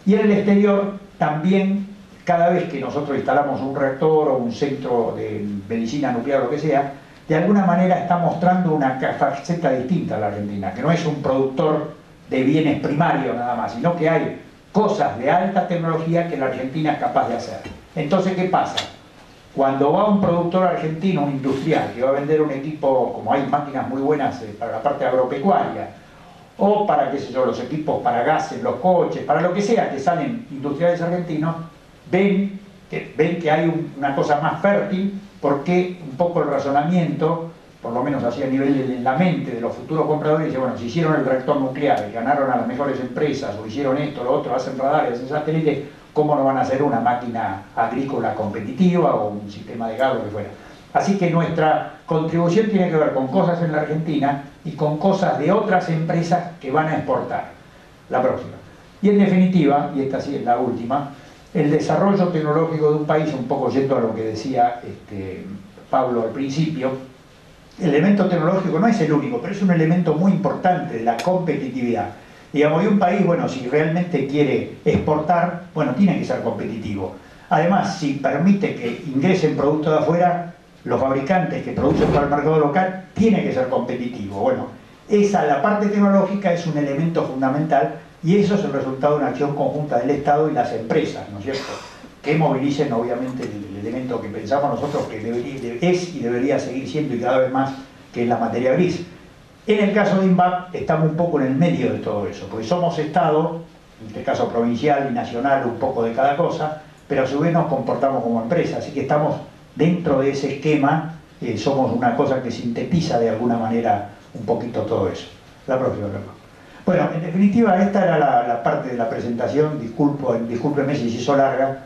Y en el exterior también, cada vez que nosotros instalamos un reactor o un centro de medicina nuclear o lo que sea, de alguna manera está mostrando una faceta distinta a la Argentina, que no es un productor de bienes primarios nada más, sino que hay cosas de alta tecnología que la Argentina es capaz de hacer. Entonces, ¿qué pasa? Cuando va un productor argentino, un industrial, que va a vender un equipo, como hay máquinas muy buenas para la parte agropecuaria, o para, qué sé yo, los equipos para gases, los coches, para lo que sea que salen industriales argentinos, ven que hay una cosa más fértil, porque un poco el razonamiento, por lo menos así a nivel de la mente de los futuros compradores, dice, bueno, si hicieron el reactor nuclear y ganaron a las mejores empresas, o hicieron esto, lo otro, hacen radares, hacen satélites, ¿cómo no van a hacer una máquina agrícola competitiva o un sistema de gas, lo que fuera? Así que nuestra contribución tiene que ver con cosas en la Argentina y con cosas de otras empresas que van a exportar. La próxima. Y en definitiva, y esta sí es la última, el desarrollo tecnológico de un país, un poco yendo a lo que decía Pablo al principio. El elemento tecnológico no es el único, pero es un elemento muy importante de la competitividad. Digamos, y un país, bueno, si realmente quiere exportar, bueno, tiene que ser competitivo. Además, si permite que ingresen productos de afuera, los fabricantes que producen para el mercado local tienen que ser competitivos. Bueno, la parte tecnológica es un elemento fundamental, y eso es el resultado de una acción conjunta del Estado y las empresas, ¿no es cierto?, que movilicen obviamente el elemento que pensamos nosotros que es y debería seguir siendo, y cada vez más, que es la materia gris. En el caso de INVAP estamos un poco en el medio de todo eso, porque somos Estado, en este caso provincial y nacional, un poco de cada cosa, pero a su vez nos comportamos como empresa, así que estamos dentro de ese esquema, somos una cosa que sintetiza de alguna manera un poquito todo eso. La próxima, Carlos. Bueno, en definitiva, esta era la parte de la presentación. Discúlpeme si se hizo larga.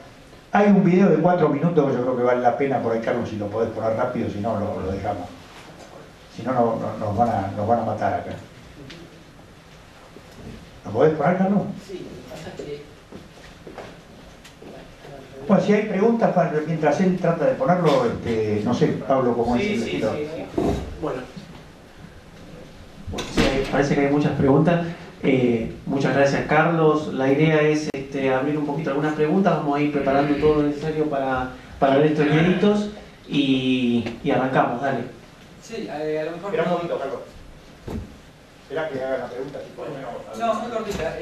Hay un video de 4 minutos que yo creo que vale la pena. Por ahí, Carlos, si lo podés poner rápido, si no lo dejamos. Si no, nos van a matar acá. ¿Lo podés poner, Carlos? Sí, pasa que... Bueno, si hay preguntas, mientras él trata de ponerlo, no sé, Pablo, cómo es el estilo. Sí. Bueno, parece que hay muchas preguntas. Muchas gracias, Carlos. La idea es abrir un poquito algunas preguntas. Vamos a ir preparando todo lo necesario para ver estos videitos y arrancamos, dale. Sí, a lo mejor... Espera un momento, Carlos. Espera que haga la pregunta. No, muy cortita.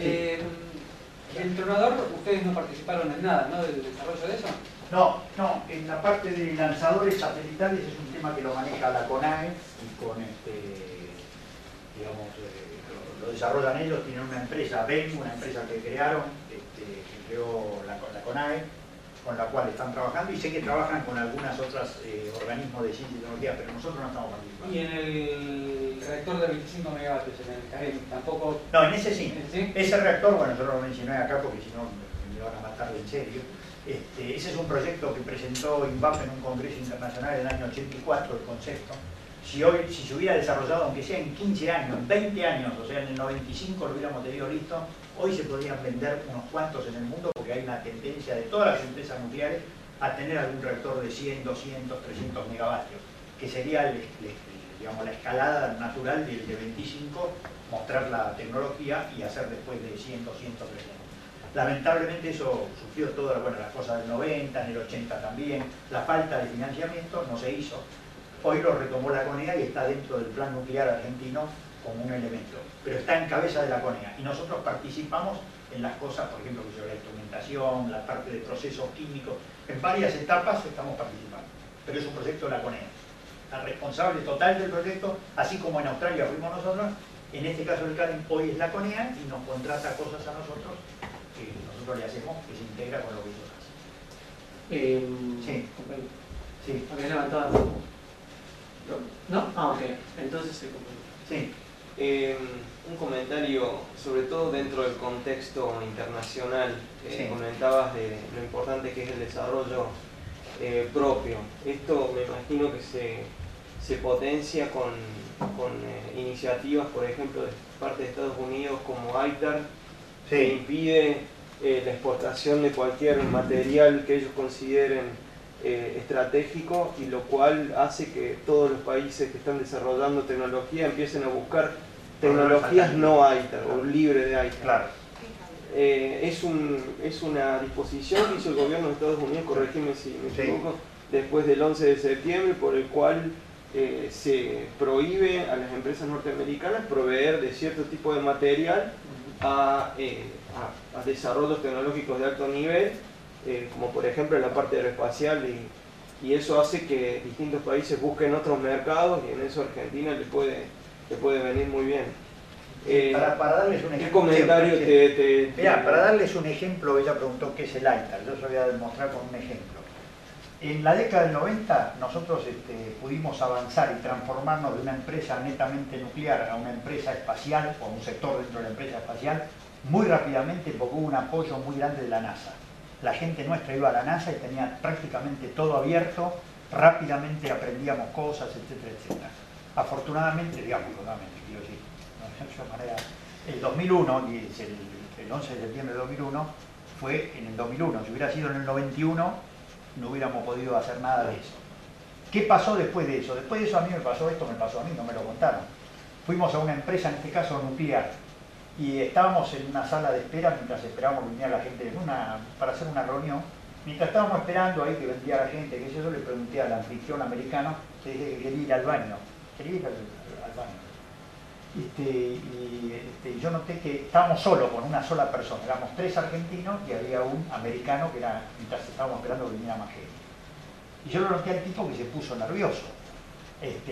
El tronador, ustedes no participaron en nada, ¿no?, del desarrollo de eso. No, en la parte de lanzadores satelitales es un tema que lo maneja la CONAE y con digamos, lo desarrollan ellos. Tienen una empresa, BEM, una empresa que crearon, que creó la CONAE, con la cual están trabajando, y sé que trabajan con algunas otras organismos de ciencia y tecnología, pero nosotros no estamos participando. ¿Y en el reactor de 25 megavatios, en el CAREM, tampoco? No, en ese sí. ¿Sí? Ese reactor, bueno, yo lo mencioné acá porque si no me van a matar de en serio. Ese es un proyecto que presentó INVAP en un congreso internacional en el año 84, el concepto. Si se hubiera desarrollado, aunque sea en 15 años, en 20 años, o sea, en el 95 lo hubiéramos tenido listo, hoy se podrían vender unos cuantos en el mundo porque hay una tendencia de todas las empresas nucleares a tener algún reactor de 100, 200, 300 megavatios, que sería digamos, la escalada natural del de 25, mostrar la tecnología y hacer después de 100, 200, 300. Lamentablemente eso sufrió todas las cosas del 90, en el 80 también, la falta de financiamiento no se hizo. Hoy lo retomó la CONEA y está dentro del plan nuclear argentino como un elemento, pero está en cabeza de la CONEA y nosotros participamos en las cosas, por ejemplo, la instrumentación, la parte de procesos químicos, en varias etapas estamos participando, pero es un proyecto de la CONEA. La responsable total del proyecto, así como en Australia fuimos nosotros, en este caso el CADEM hoy es la CONEA y nos contrata cosas a nosotros que nosotros le hacemos, que se integra con lo que ellos hacen. Sí. Sí. ¿Habías levantado la mano? ¿No? Ah, ok. Entonces se Sí. Un comentario, sobre todo dentro del contexto internacional, Sí. comentabas de lo importante que es el desarrollo propio. Esto me imagino que se potencia con iniciativas, por ejemplo, de parte de Estados Unidos como ITAR, Sí. que impide la exportación de cualquier material que ellos consideren estratégico, y lo cual hace que todos los países que están desarrollando tecnología empiecen a buscar tecnologías no ITAR o libre de ITAR. Claro. Es una disposición que hizo el gobierno de Estados Unidos, corregime si me equivoco, después del 11 de septiembre, por el cual se prohíbe a las empresas norteamericanas proveer de cierto tipo de material a desarrollos tecnológicos de alto nivel, como por ejemplo en la parte aeroespacial, y eso hace que distintos países busquen otros mercados, y en eso Argentina le puede venir muy bien. Para darles un ejemplo, ¿Qué comentario Mirá, para darles un ejemplo, ella preguntó qué es el ITAR, yo se lo voy a demostrar con un ejemplo. En la década del 90 nosotros pudimos avanzar y transformarnos de una empresa netamente nuclear a una empresa espacial, o a un sector dentro de la empresa espacial, muy rápidamente, porque hubo un apoyo muy grande de la NASA. La gente nuestra iba a la NASA y tenía prácticamente todo abierto, rápidamente aprendíamos cosas, etcétera, etcétera. Afortunadamente, quiero decir, el 2001, el 11 de septiembre de 2001, fue en el 2001. Si hubiera sido en el 91, no hubiéramos podido hacer nada de eso. ¿Qué pasó después de eso? Después de eso a mí me pasó esto, no me lo contaron. Fuimos a una empresa, en este caso nuclear, y estábamos en una sala de espera mientras esperábamos que viniera la gente para hacer una reunión. Mientras estábamos esperando ahí que vendría la gente, que yo le pregunté al anfitrión americano, le dije que quería ir al baño. Quería ir al baño. Y yo noté que estábamos solos, con una sola persona. Éramos 3 argentinos y había un americano que era, mientras estábamos esperando que viniera más gente. Y yo lo noté al tipo que se puso nervioso.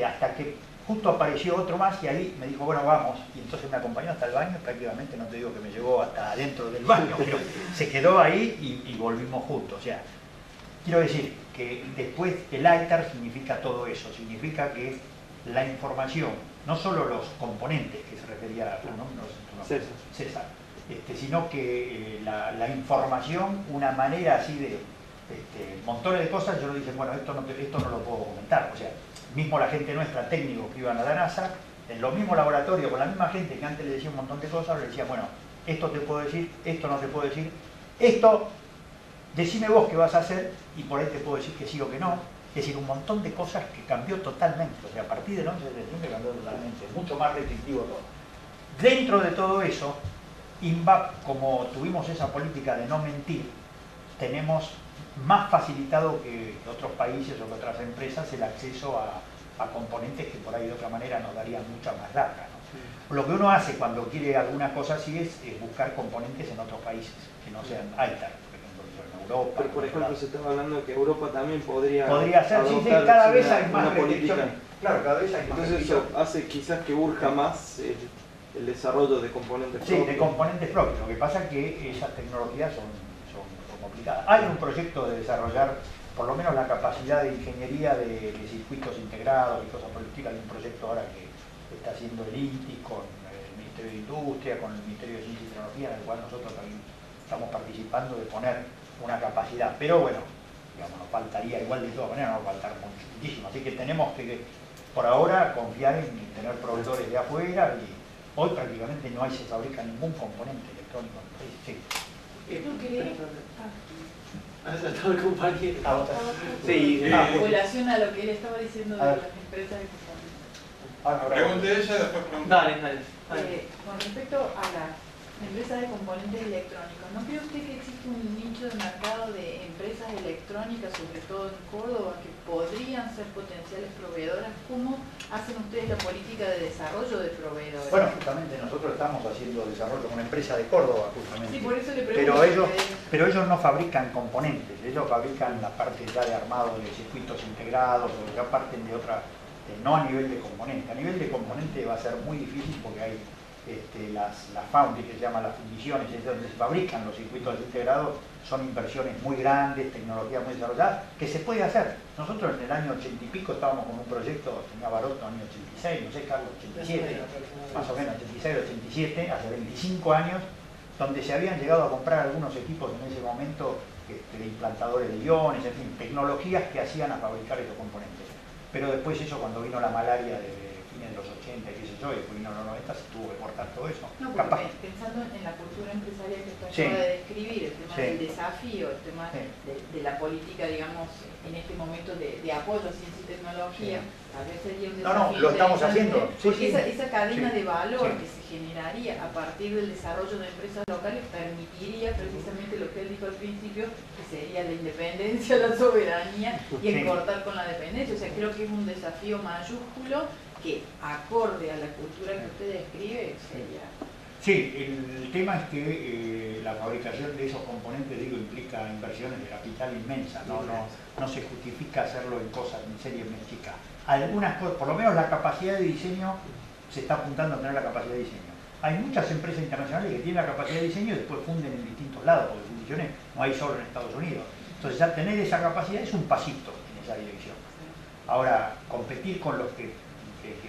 Hasta que justo apareció otro más y ahí me dijo, bueno, vamos. Y entonces me acompañó hasta el baño, prácticamente, no te digo que me llevó hasta adentro del baño, pero se quedó ahí y volvimos juntos. O sea, quiero decir que después el ITAR significa todo eso, significa que la información, no solo los componentes que se refería a tu nombre, César, sino que la información, una manera así de montones de cosas, yo le dije, bueno, esto no lo puedo comentar. O sea, mismo la gente nuestra, técnicos que iban a la NASA, en los mismos laboratorios, con la misma gente que antes le decía un montón de cosas, le decía, bueno, esto te puedo decir, esto no te puedo decir, esto, decime vos qué vas a hacer, y por ahí te puedo decir que sí o que no. Es decir, un montón de cosas que cambió totalmente. O sea, a partir del 11 de septiembre cambió totalmente, mucho más restrictivo todo. Dentro de todo eso, INVAP, como tuvimos esa política de no mentir, tenemos más facilitado que otros países o que otras empresas el acceso a componentes que por ahí de otra manera nos darían mucha más larga, ¿no? Sí. Lo que uno hace cuando quiere alguna cosa así es buscar componentes en otros países que no sean ITAR. Europa, pero por ejemplo se estaba hablando de que Europa también podría ser, sí, cada vez hay más restricciones. Claro, cada vez hay más. Entonces eso hace quizás que urja más el desarrollo de componentes propios. Sí, de componentes propios. Lo que pasa es que esas tecnologías son complicadas. Hay un proyecto de desarrollar por lo menos la capacidad de ingeniería de circuitos integrados y cosas por el estilo. Hay un proyecto ahora que está haciendo el INTI con el Ministerio de Industria, con el Ministerio de Ciencia y Tecnología, en el cual nosotros también estamos participando de poner una capacidad, pero bueno, digamos, nos faltaría, igual de todas maneras nos va a faltar muchísimo, así que tenemos que por ahora confiar en tener proveedores de afuera, y hoy prácticamente no se fabrica ningún componente electrónico en el país. Sí. ¿No querés? Ha saltado el compañero. Sí, Sí. en relación a lo que él estaba diciendo de las empresas de componentes. Pregunte ella y después pregunte. Dale. Con respecto a las empresas de componentes electrónicos, ¿no cree usted que existe un nicho de mercado de empresas electrónicas, sobre todo en Córdoba, que podrían ser potenciales proveedoras? ¿Cómo hacen ustedes la política de desarrollo de proveedores? Bueno, justamente nosotros estamos haciendo desarrollo con una empresa de Córdoba, justamente. Sí, por eso le pregunto. Pero ellos no fabrican componentes, ellos fabrican la parte ya de armado de circuitos integrados, o ya parten de otra, no a nivel de componente. A nivel de componente va a ser muy difícil porque hay las foundry, que se llaman las fundiciones, es donde se fabrican los circuitos integrados, son inversiones muy grandes, tecnología muy desarrollada, que se puede hacer. Nosotros en el año 80 y pico estábamos con un proyecto, tenía Baroto en el año 86, no sé, Carlos, 87, más o menos 86, 87, hace 25 años, donde se habían llegado a comprar algunos equipos en ese momento de implantadores de iones, en fin, tecnologías que hacían a fabricar esos componentes. Pero después eso, cuando vino la malaria de fines de los 80 y qué sé yo, y después vino los 90, se tuvo que cortar todo eso. No, porque pensando en la cultura empresarial que usted acaba de describir, el tema del desafío, el tema de la política, digamos, en este momento de apoyo a ciencia y tecnología, tal vez sería un desafío. No, lo estamos haciendo. Porque esa cadena de valor que se generaría a partir del desarrollo de empresas locales permitiría precisamente lo que él dijo al principio, que sería la independencia, la soberanía y el cortar con la dependencia. O sea, creo que es un desafío mayúsculo que, acorde a la cultura que usted describe, sería... Sí, el tema es que la fabricación de esos componentes, digo, implica inversiones de capital inmensas, no se justifica hacerlo en cosas, en series muy chicas. Algunas cosas, por lo menos la capacidad de diseño, se está apuntando a tener la capacidad de diseño. Hay muchas empresas internacionales que tienen la capacidad de diseño y después funden en distintos lados, porque fundiciones no hay solo en Estados Unidos. Entonces ya tener esa capacidad es un pasito en esa dirección. Ahora, competir con los que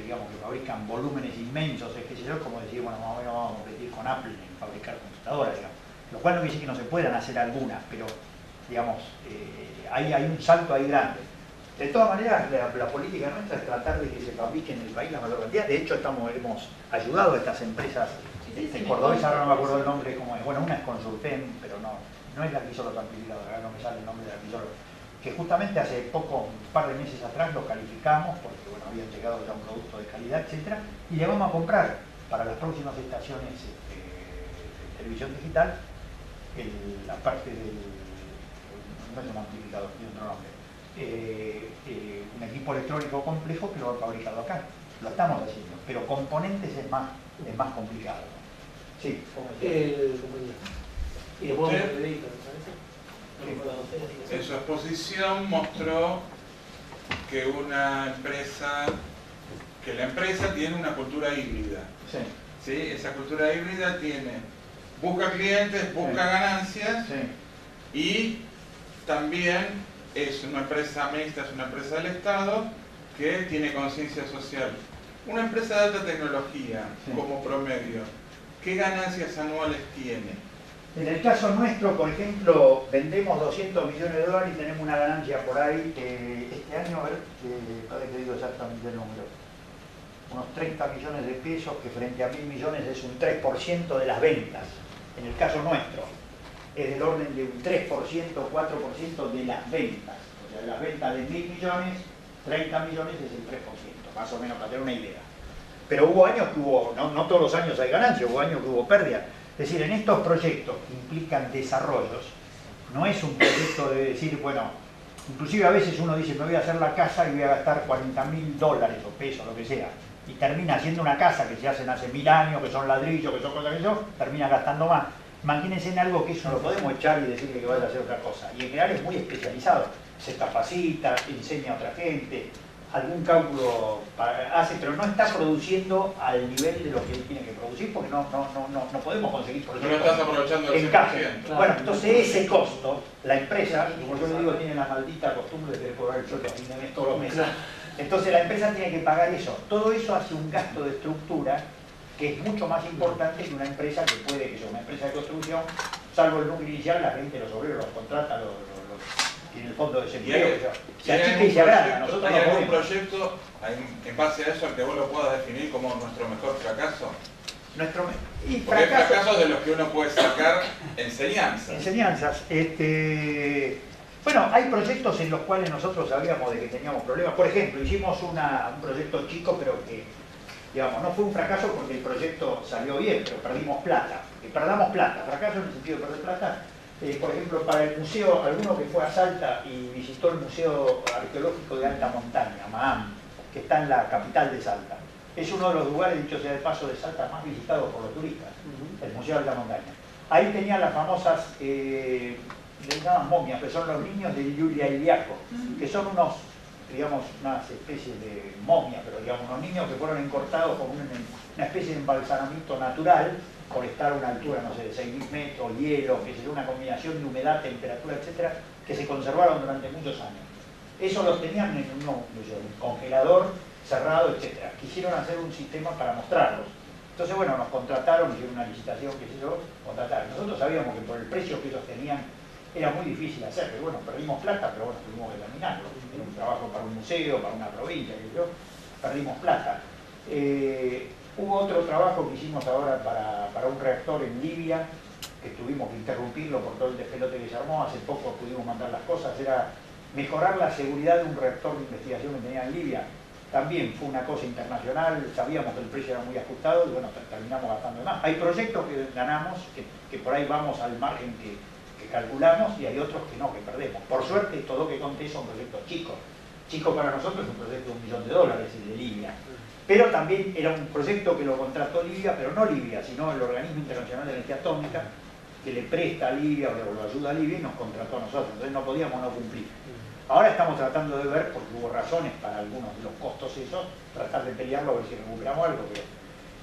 digamos que fabrican volúmenes inmensos, es que yo, como decir, bueno, más o menos vamos a competir con Apple en fabricar computadoras, digamos. Lo cual no quiere decir que no se puedan hacer algunas, pero digamos, hay un salto ahí grande. De todas maneras, la política nuestra es tratar de que se fabrique en el país la mayor cantidad. De hecho, hemos ayudado a estas empresas cordobesas, ahora no me acuerdo el nombre, cómo es. Bueno, una es Consulten, pero no es la que hizo los amplificadores, ahora no me sale el nombre de la que hizo los... que justamente hace poco, un par de meses atrás, lo calificamos, porque bueno, habían llegado ya un producto de calidad, etcétera, y le vamos a comprar para las próximas estaciones de televisión digital la parte del... no es un amplificador, tiene otro nombre. Un equipo electrónico complejo que lo han fabricado acá. Lo estamos haciendo, pero componentes es más complicado. Sí, y después un crédito, ¿me parece? En su exposición mostró que la empresa tiene una cultura híbrida. Sí. ¿Sí? Esa cultura híbrida busca clientes, busca ganancias, y también es una empresa mixta, es una empresa del Estado que tiene conciencia social. Una empresa de alta tecnología, como promedio, ¿qué ganancias anuales tiene? En el caso nuestro, por ejemplo, vendemos 200 millones de dólares y tenemos una ganancia por ahí, este año, a ver, te digo exactamente el número, unos 30 millones de pesos, que frente a 1.000 millones es un 3% de las ventas. En el caso nuestro, es del orden de un 3% o 4% de las ventas. O sea, de las ventas de 1.000 millones, 30 millones es el 3%, más o menos, para tener una idea. Pero hubo años que no todos los años hay ganancia, hubo años que hubo pérdida. Es decir, en estos proyectos que implican desarrollos, no es un proyecto de decir, bueno, inclusive a veces uno dice, me voy a hacer la casa y voy a gastar $40.000 o pesos, lo que sea, y termina haciendo una casa que se hacen hace 1000 años, que son ladrillos, que son cosas que yo, termina gastando más. Imagínense en algo que eso lo podemos echar y decirle que vaya a hacer otra cosa. Y en general es muy especializado, se capacita, enseña a otra gente, algún cálculo hace, pero no está produciendo al nivel de lo que él tiene que producir, porque no podemos conseguir proyectos. No lo estás aprovechando al 100%. Claro. Bueno, entonces ese costo, la empresa, como yo le digo, tiene la maldita costumbre de cobrar el sueldo a fin de mes todos los meses. Entonces la empresa tiene que pagar eso. Todo eso hace un gasto de estructura que es mucho más importante que una empresa que puede, que sea una empresa de construcción, salvo el núcleo inicial, la gente, los obreros, los contrata, tiene el fondo de desempleo, se achica y se agranda. Nosotros ¿Hay no algún podemos. proyecto en base a eso que vos lo puedas definir como nuestro mejor fracaso? Porque hay fracasos de los que uno puede sacar enseñanzas. Enseñanzas. Bueno, hay proyectos en los cuales nosotros sabíamos de que teníamos problemas. Por ejemplo, hicimos un proyecto chico, pero que, digamos, no fue un fracaso porque el proyecto salió bien, pero perdimos plata. Perdamos plata, fracaso en el sentido de perder plata. Por ejemplo, para el museo, alguno que fue a Salta y visitó el Museo Arqueológico de Alta Montaña, Maham, que está en la capital de Salta. Es uno de los lugares, dicho sea de paso, de Salta más visitados por los turistas, el Museo de Alta Montaña. Ahí tenían las famosas, le llaman momias, que son los niños de Giulia Iliaco, que son unos, digamos, unas especies de momias, pero digamos, unos niños que fueron encortados con una especie de embalsamamiento natural, por estar a una altura, no sé, de 6.000 metros, hielo, que sería una combinación de humedad, temperatura, etcétera, que se conservaron durante muchos años. Eso los tenían en un congelador cerrado, etcétera. Quisieron hacer un sistema para mostrarlos. Entonces, bueno, nos contrataron, hicieron una licitación, qué sé yo, contrataron. Nosotros sabíamos que por el precio que ellos tenían era muy difícil hacer, pero bueno, perdimos plata, pero bueno, tuvimos que terminarlo. Era un trabajo para un museo, para una provincia, qué sé yo, perdimos plata. Hubo otro trabajo que hicimos ahora para un reactor en Libia, que tuvimos que interrumpirlo por todo el despelote que se armó. Hace poco pudimos mandar las cosas, era mejorar la seguridad de un reactor de investigación que tenía en Libia. También fue una cosa internacional, sabíamos que el precio era muy ajustado y bueno, terminamos gastando más. Hay proyectos que ganamos, que por ahí vamos al margen que calculamos, y hay otros que no, que perdemos. Por suerte, todo lo que conté son proyectos chicos. Chico para nosotros es un proyecto de $1 millón, el de Libia. Pero también era un proyecto que lo contrató Libia, pero no Libia, sino el Organismo Internacional de Energía Atómica, que le presta a Libia o lo ayuda a Libia y nos contrató a nosotros. Entonces no podíamos no cumplir. Ahora estamos tratando de ver, porque hubo razones para algunos de los costos esos, tratar de pelearlo a ver si recuperamos algo.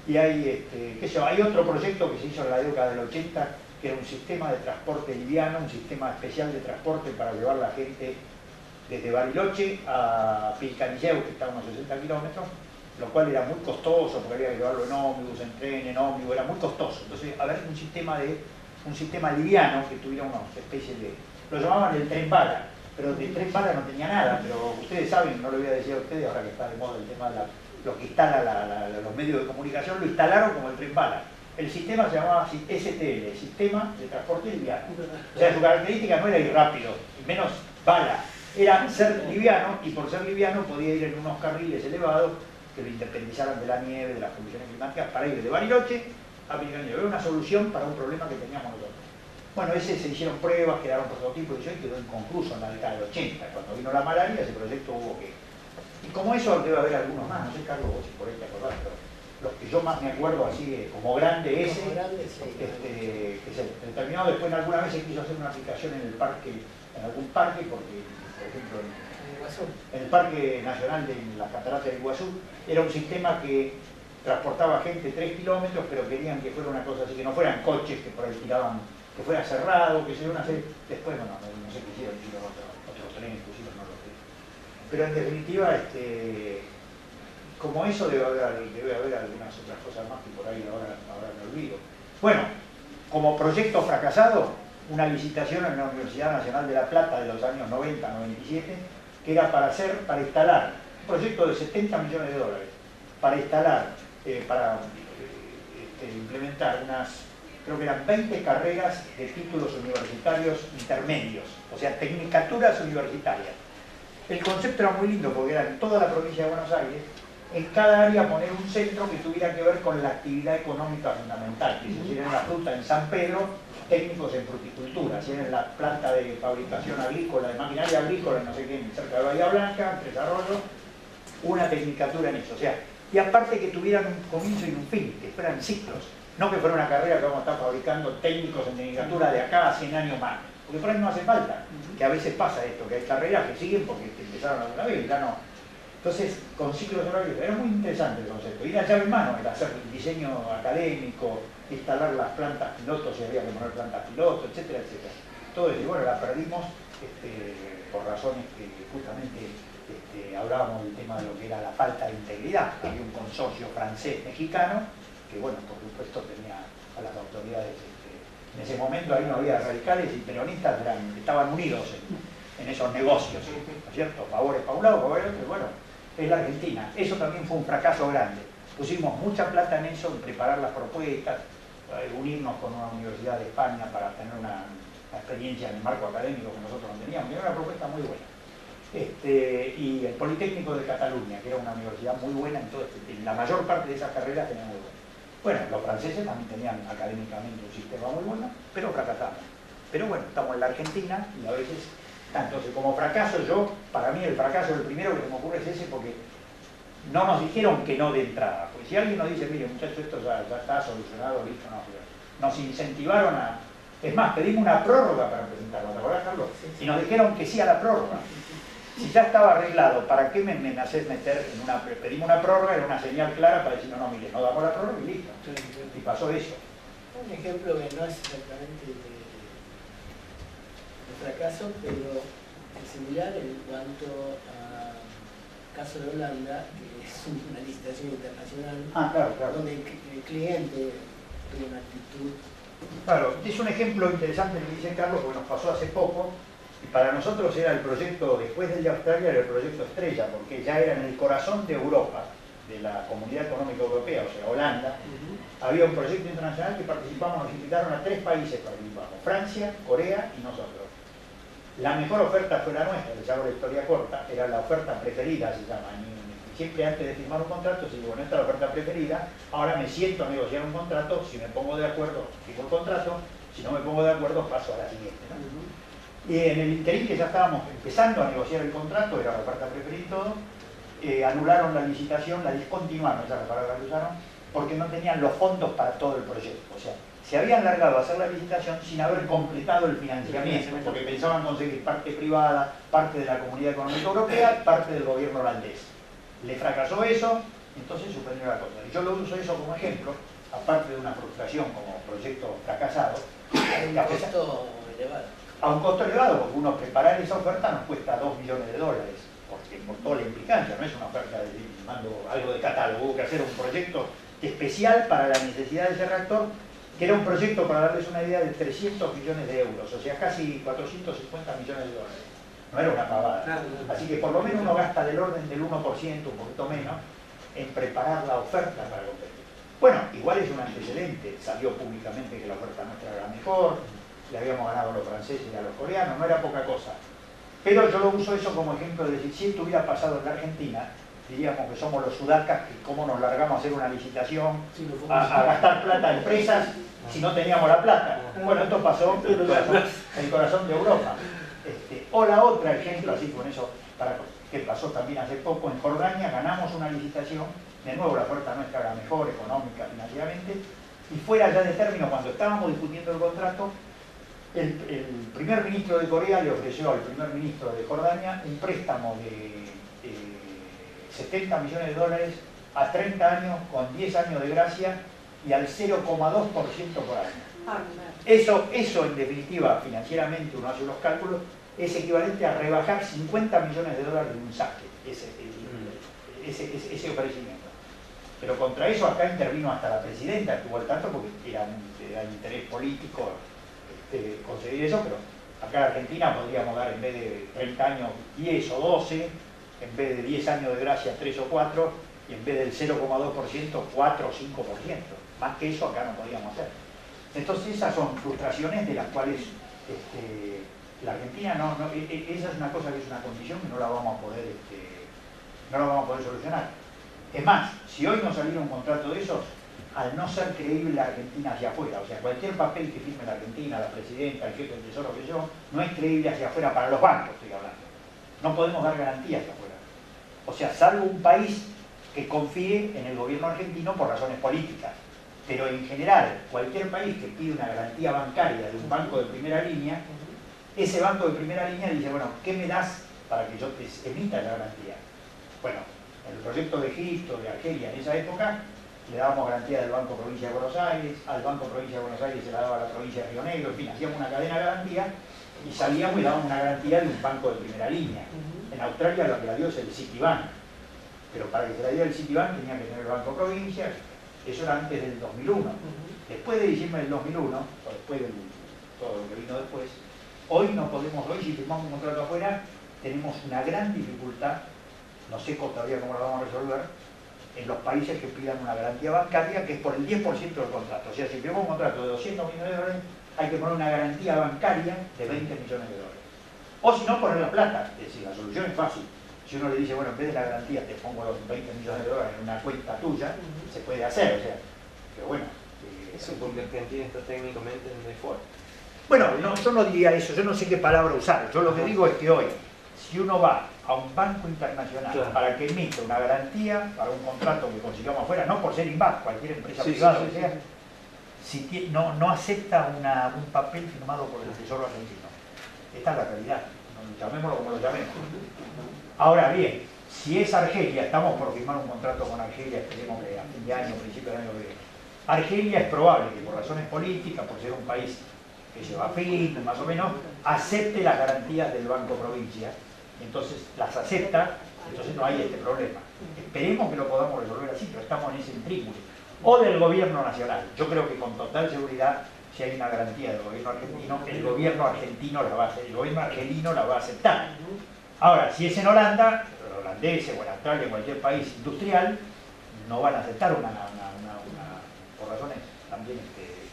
Y hay, qué sé yo, hay otro proyecto que se hizo en la década del 80, que era un sistema de transporte liviano, un sistema especial de transporte para llevar la gente desde Bariloche a Pilcanilleu, que está a unos 60 kilómetros, lo cual era muy costoso, porque había que llevarlo en ómnibus, en tren, en ómnibus, era muy costoso. Entonces, a ver, un sistema liviano que tuviera una especie de... Lo llamaban el tren bala, pero de tren bala no tenía nada, pero ustedes saben, no lo voy a decir a ustedes, ahora que está de moda el tema de lo que instala los medios de comunicación, lo instalaron como el tren bala. El sistema se llamaba STL, Sistema de Transporte Liviano. O sea, su característica no era ir rápido, y menos bala, era ser liviano, y por ser liviano podía ir en unos carriles elevados que lo independizaran de la nieve, de las condiciones climáticas, para ir de Bariloche a Pilcanilleu. Era una solución para un problema que teníamos nosotros. Bueno, se hicieron pruebas, quedaron prototipos y quedó inconcluso en la década del 80. Cuando vino la malaria, ese proyecto hubo que... Y como eso debe haber algunos más, no sé, Carlos, vos si por ahí te acordás, pero los que yo más me acuerdo así como grande ese, que se determinó después alguna vez se quiso hacer una aplicación en el parque, en algún parque, porque, por ejemplo, en el Parque Nacional de las Cataratas del Iguazú, era un sistema que transportaba gente 3 kilómetros, pero querían que fuera una cosa así, que no fueran coches que por ahí tiraban, que fuera cerrado, que se iban a hacer, después, bueno, no sé qué hicieron, otros trenes pusieron, no lo sé. Pero en definitiva, como eso debe haber algunas otras cosas más que por ahí ahora me olvido. Bueno, como proyecto fracasado, una licitación en la Universidad Nacional de La Plata de los años 90-97, que era para instalar un proyecto de $70 millones, para instalar, implementar creo que eran 20 carreras de títulos universitarios intermedios, o sea, tecnicaturas universitarias. El concepto era muy lindo porque era en toda la provincia de Buenos Aires, en cada área poner un centro que tuviera que ver con la actividad económica fundamental, que si era en la fruta en San Pedro, técnicos en fruticultura, si era en la planta de fabricación agrícola, de maquinaria agrícola, no sé qué, cerca de Bahía Blanca, en Tres Arroyos, una tecnicatura en eso. O sea, y aparte que tuvieran un comienzo y un fin, que fueran ciclos, no que fuera una carrera que vamos a estar fabricando técnicos en tecnicatura de acá a 100 años más, porque por ahí no hace falta, que a veces pasa esto, que hay carreras que siguen porque empezaron alguna vez y ya no. Entonces, con ciclos horarios, era muy interesante el concepto. Y la llave en mano era hacer diseño académico, instalar las plantas pilotos, si había que poner plantas pilotos, etcétera, etcétera. Todo eso, y bueno, la perdimos por razones que justamente hablábamos del tema de lo que era la falta de integridad. Había un consorcio francés-mexicano que, bueno, por supuesto tenía a las autoridades. En ese momento ahí no había radicales y peronistas, estaban unidos en en esos negocios, ¿no es cierto? Favores para un lado, favores para otro, bueno, es la Argentina. Eso también fue un fracaso grande. Pusimos mucha plata en eso, en preparar las propuestas, unirnos con una universidad de España para tener una experiencia en el marco académico que nosotros no teníamos, y era una propuesta muy buena. Y el Politécnico de Cataluña, que era una universidad muy buena en la mayor parte de esas carreras tenía muy buena. Bueno, los franceses también tenían académicamente un sistema muy bueno, pero fracasamos. Pero bueno, estamos en la Argentina y a veces, entonces como fracaso para mí el fracaso, el primero que se me ocurre es ese, porque no nos dijeron que no de entrada. Porque si alguien nos dice, mire muchachos, esto ya está solucionado, listo, no, nos incentivaron a... Es más, pedimos una prórroga para presentarlo, ¿te acordás, Carlos? Y nos dijeron que sí a la prórroga. Si ya estaba arreglado, ¿para qué me haces meter en una... Pedimos una prórroga, era una señal clara para decir, no, mire, no damos la prórroga y listo. Y pasó eso. Un ejemplo que no es exactamente de fracaso, pero es similar en cuanto a caso de Holanda, que es una licitación internacional, claro. donde el cliente tuvo una actitud... Claro, es un ejemplo interesante que dice Carlos, porque nos pasó hace poco, y para nosotros era el proyecto, después del de Australia, era el proyecto estrella, porque ya era en el corazón de Europa, de la Comunidad Económica Europea, o sea, Holanda. Había un proyecto internacional que participamos, nos invitaron a 3 países, participamos, Francia, Corea y nosotros. La mejor oferta fue la nuestra, les hago la historia corta, era la oferta preferida, se llama. Siempre antes de firmar un contrato, si digo, bueno, esta es la oferta preferida, ahora me siento a negociar un contrato, si me pongo de acuerdo, firmo el contrato, si no me pongo de acuerdo, paso a la siguiente, ¿no? Y en el interín que ya estábamos empezando a negociar el contrato, era la oferta preferida y todo, anularon la licitación, la discontinuaron, esa es la palabra que usaron, porque no tenían los fondos para todo el proyecto. O sea, se habían largado a hacer la licitación sin haber completado el financiamiento, porque pensaban conseguir parte privada, parte de la Comunidad Económica Europea y parte del gobierno holandés. Le fracasó eso, entonces suspendió la cosa. Y yo lo uso eso como ejemplo, aparte de una frustración como proyecto fracasado. A un costo elevado. A un costo elevado, porque uno preparar esa oferta nos cuesta $2 millones, porque por toda la implicancia, no es una oferta de mando algo de catálogo, hubo que hacer un proyecto especial para la necesidad de ese reactor, que era un proyecto, para darles una idea, de 300 millones de euros, o sea, casi 450 millones de dólares. No era una pavada. Así que por lo menos uno gasta del orden del 1%, un poquito menos, en preparar la oferta para competir. Bueno, igual es un antecedente, salió públicamente que la oferta nuestra era mejor, le habíamos ganado a los franceses y a los coreanos, no era poca cosa. Pero yo lo uso eso como ejemplo de decir, si esto hubiera pasado en la Argentina, diríamos que somos los sudacas, que cómo nos largamos a hacer una licitación, a gastar plata a empresas si no teníamos la plata. Bueno, esto pasó en el corazón de Europa. O la otra ejemplo, así con eso, que pasó también hace poco en Jordania, ganamos una licitación, de nuevo la oferta nuestra era mejor, económica, financieramente, y fuera ya de término, cuando estábamos discutiendo el contrato, el primer ministro de Corea le ofreció al primer ministro de Jordania un préstamo de $70 millones a 30 años, con 10 años de gracia y al 0,2% por año. Eso en definitiva, financieramente, uno hace los cálculos, es equivalente a rebajar $50 millones de un saque, ese ofrecimiento. Pero contra eso acá intervino hasta la presidenta, estuvo al tanto porque era interés político conseguir eso, pero acá en Argentina podríamos dar en vez de 30 años 10 o 12, en vez de 10 años de gracia 3 o 4, y en vez del 0,2%, 4 o 5%. Más que eso acá no podíamos hacer. Entonces esas son frustraciones de las cuales la Argentina esa es una cosa que es una condición que no la vamos a poder solucionar. Es más, si hoy no saliera un contrato de esos, al no ser creíble la Argentina hacia afuera, o sea, cualquier papel que firme la Argentina, la presidenta, el jefe del tesoro, que yo, no es creíble hacia afuera para los bancos, estoy hablando. No podemos dar garantías hacia afuera. O sea, salvo un país que confíe en el gobierno argentino por razones políticas. Pero en general, cualquier país que pide una garantía bancaria de un banco de primera línea, ese banco de primera línea dice, bueno, ¿qué me das para que yo te emita la garantía? Bueno, en el proyecto de Egipto, de Argelia, en esa época, le dábamos garantía del Banco Provincia de Buenos Aires, al Banco Provincia de Buenos Aires se la daba a la provincia de Río Negro, en fin, hacíamos una cadena de garantía y salíamos y dábamos una garantía de un banco de primera línea. En Australia lo que la dio es el Citibank, pero para que se la diera el Citibank tenía que tener el Banco Provincia, eso era antes del 2001. Después de diciembre del 2001, o después de todo lo que vino después, Hoy no podemos, hoy si firmamos un contrato afuera, tenemos una gran dificultad, no sé todavía cómo lo vamos a resolver, en los países que pidan una garantía bancaria, que es por el 10% del contrato. O sea, si firmamos un contrato de 200 millones de dólares, hay que poner una garantía bancaria de 20 millones de dólares. O si no, poner la plata. Es decir, la solución es fácil. Si uno le dice, bueno, en vez de la garantía te pongo los 20 millones de dólares en una cuenta tuya, se puede hacer, o sea, pero bueno. Eso porque Argentina está técnicamente en default. Bueno, no, yo no diría eso, yo no sé qué palabra usar. Yo lo que digo es que hoy, si uno va a un banco internacional para que emita una garantía para un contrato que consigamos afuera, no por ser INVAC, cualquier empresa privada que sea, si no acepta un papel firmado por el Tesoro argentino. Esta es la realidad, llamémoslo como lo llamemos. Ahora bien, si es Argelia, estamos por firmar un contrato con Argelia, esperemos que a fin de año, principio del año que viene. Argelia es probable que por razones políticas, por ser un país que lleva fin, más o menos, acepte las garantías del Banco Provincia, entonces las acepta, entonces no hay este problema. Esperemos que lo podamos resolver así, pero estamos en ese intríngulis. O del gobierno nacional. Yo creo que con total seguridad, si hay una garantía del gobierno argentino, el gobierno argentino la va a hacer, el gobierno argelino la va a aceptar. Ahora, si es en Holanda, los holandeses o en Australia, en cualquier país industrial, no van a aceptar por razones también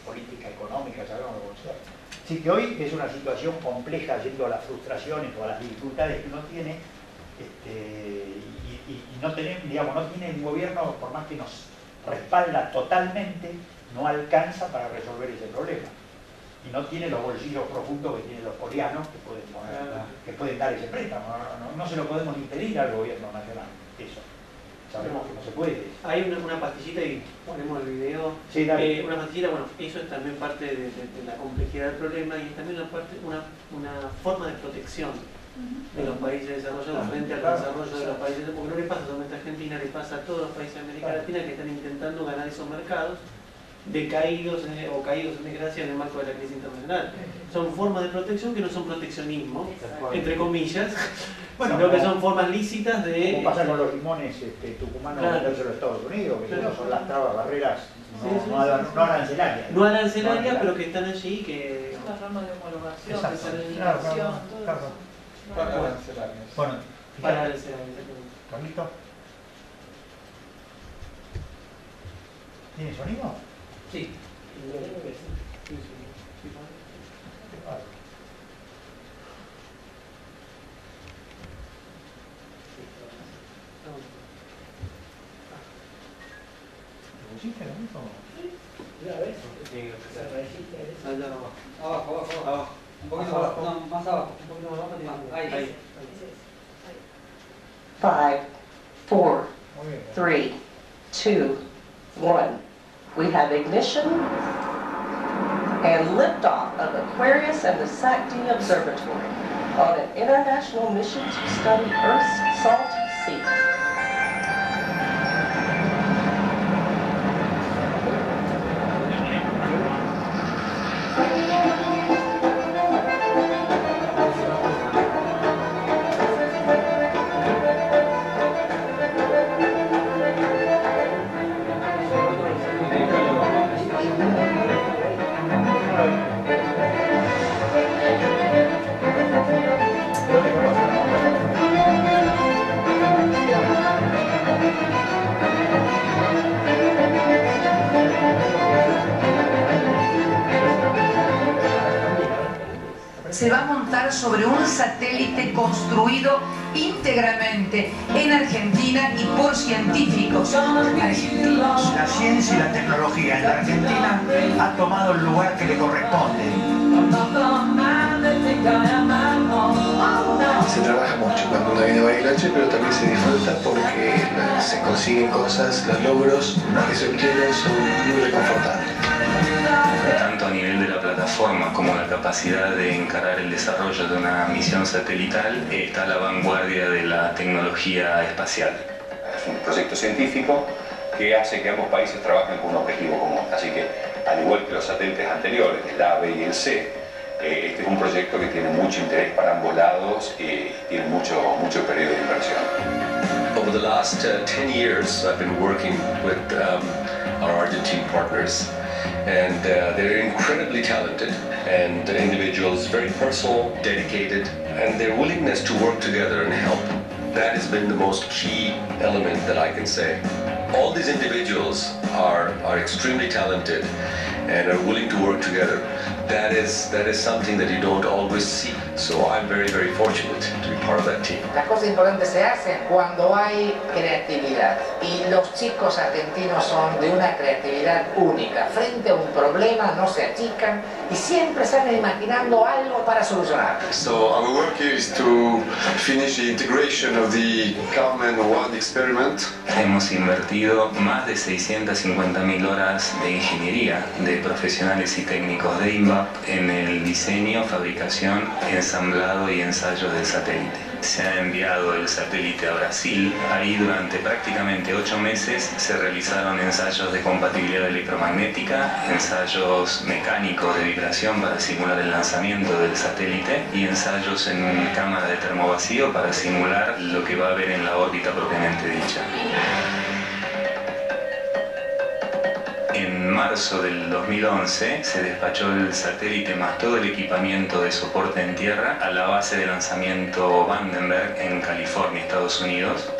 políticas, económicas, sabemos lo que sea. Así que hoy es una situación compleja, yendo a las frustraciones o a las dificultades que uno tiene, y no tenemos, digamos, no tiene un gobierno, por más que nos respalda totalmente, no alcanza para resolver ese problema. Y no tiene los bolsillos profundos que tienen los coreanos que pueden dar ese préstamo. No se lo podemos impedir al gobierno nacional, eso. Sabemos que no se puede. Hay una pastillita y ponemos el video. Sí, una pastillita, bueno, eso es también parte de la complejidad del problema y es también una forma de protección de los países desarrollados frente al desarrollo de los países, porque no le pasa solamente a Argentina, le pasa a todos los países de América Latina que están intentando ganar esos mercados decaídos o caídos en desgracia en el marco de la crisis internacional. Son formas de protección que no son proteccionismo, entre comillas, bueno, sino que son formas lícitas de... Como pasa con los limones tucumanos de los Estados Unidos, que son las trabas, barreras no arancelarias. No arancelarias, pero que están allí, que... Una forma de homologación, exacto, de certificación, claro. Para arancelarias. Bueno, para arancelarias. ¿Carlito? ¿Tiene sonido? Sí. ¿Te pusiste lo mismo? ¿Una vez? Abajo. Un poquito abajo. No, más abajo. Un poquito más abajo. Ahí. 5, 4, 3, 2, 1. We have ignition and liftoff of Aquarius and the SAC-D Observatory on an international mission to study Earth's salty seas. Se va a montar sobre un satélite construido íntegramente en Argentina y por científicos argentinos. La ciencia y la tecnología en la Argentina ha tomado el lugar que le corresponde. Se trabaja mucho cuando uno viene a Bariloche, pero también se disfruta porque se consiguen cosas, los logros que se obtienen son muy reconfortantes. Tanto a nivel de la plataforma como la capacidad de encarar el desarrollo de una misión satelital, está a la vanguardia de la tecnología espacial. Es un proyecto científico que hace que ambos países trabajen con un objetivo común. Así que, al igual que los satélites anteriores, el A, B y el C, este es un proyecto que tiene mucho interés para ambos lados y tiene mucho periodo de inversión. Over the last 10 years, I've been working with our Argentine partners And they're incredibly talented and individuals, very personal, dedicated, and their willingness to work together and help. That has been the most key element that I can say. All these individuals are extremely talented and are willing to work together. That is something that you don't always see. So I'm very, very fortunate to be part of that team. Las cosas importantes se hacen cuando hay creatividad. Y los chicos argentinos son de una creatividad única. Frente a un problema no se achican y siempre salen imaginando algo para solucionar. So our work here is to finish the integration of the Kalman One experiment. Hemos invertido más de 650.000 horas de ingeniería de profesionales y técnicos de INVAP en el diseño, fabricación, ensamblado y ensayo del satélite. Se ha enviado el satélite a Brasil. Ahí durante prácticamente 8 meses se realizaron ensayos de compatibilidad electromagnética, ensayos mecánicos de vibración para simular el lanzamiento del satélite y ensayos en cámara de termovacío para simular lo que va a haber en la órbita propiamente dicha. En marzo del 2011 se despachó el satélite más todo el equipamiento de soporte en tierra a la base de lanzamiento Vandenberg en California, Estados Unidos.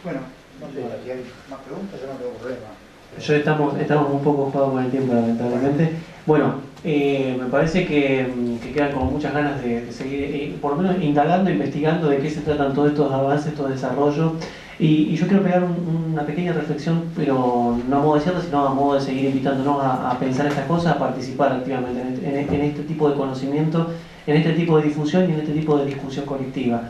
Bueno, no sé si hay más preguntas, yo no tengo problema. Estamos un poco jugados con el tiempo, lamentablemente. Bueno, me parece que quedan como muchas ganas de seguir, por lo menos indagando, investigando de qué se tratan todos estos avances, estos desarrollos. Y yo quiero pegar una pequeña reflexión, pero no a modo de cierre, sino a modo de seguir invitándonos a pensar estas cosas, a participar activamente en este tipo de conocimiento, en este tipo de difusión y en este tipo de discusión colectiva.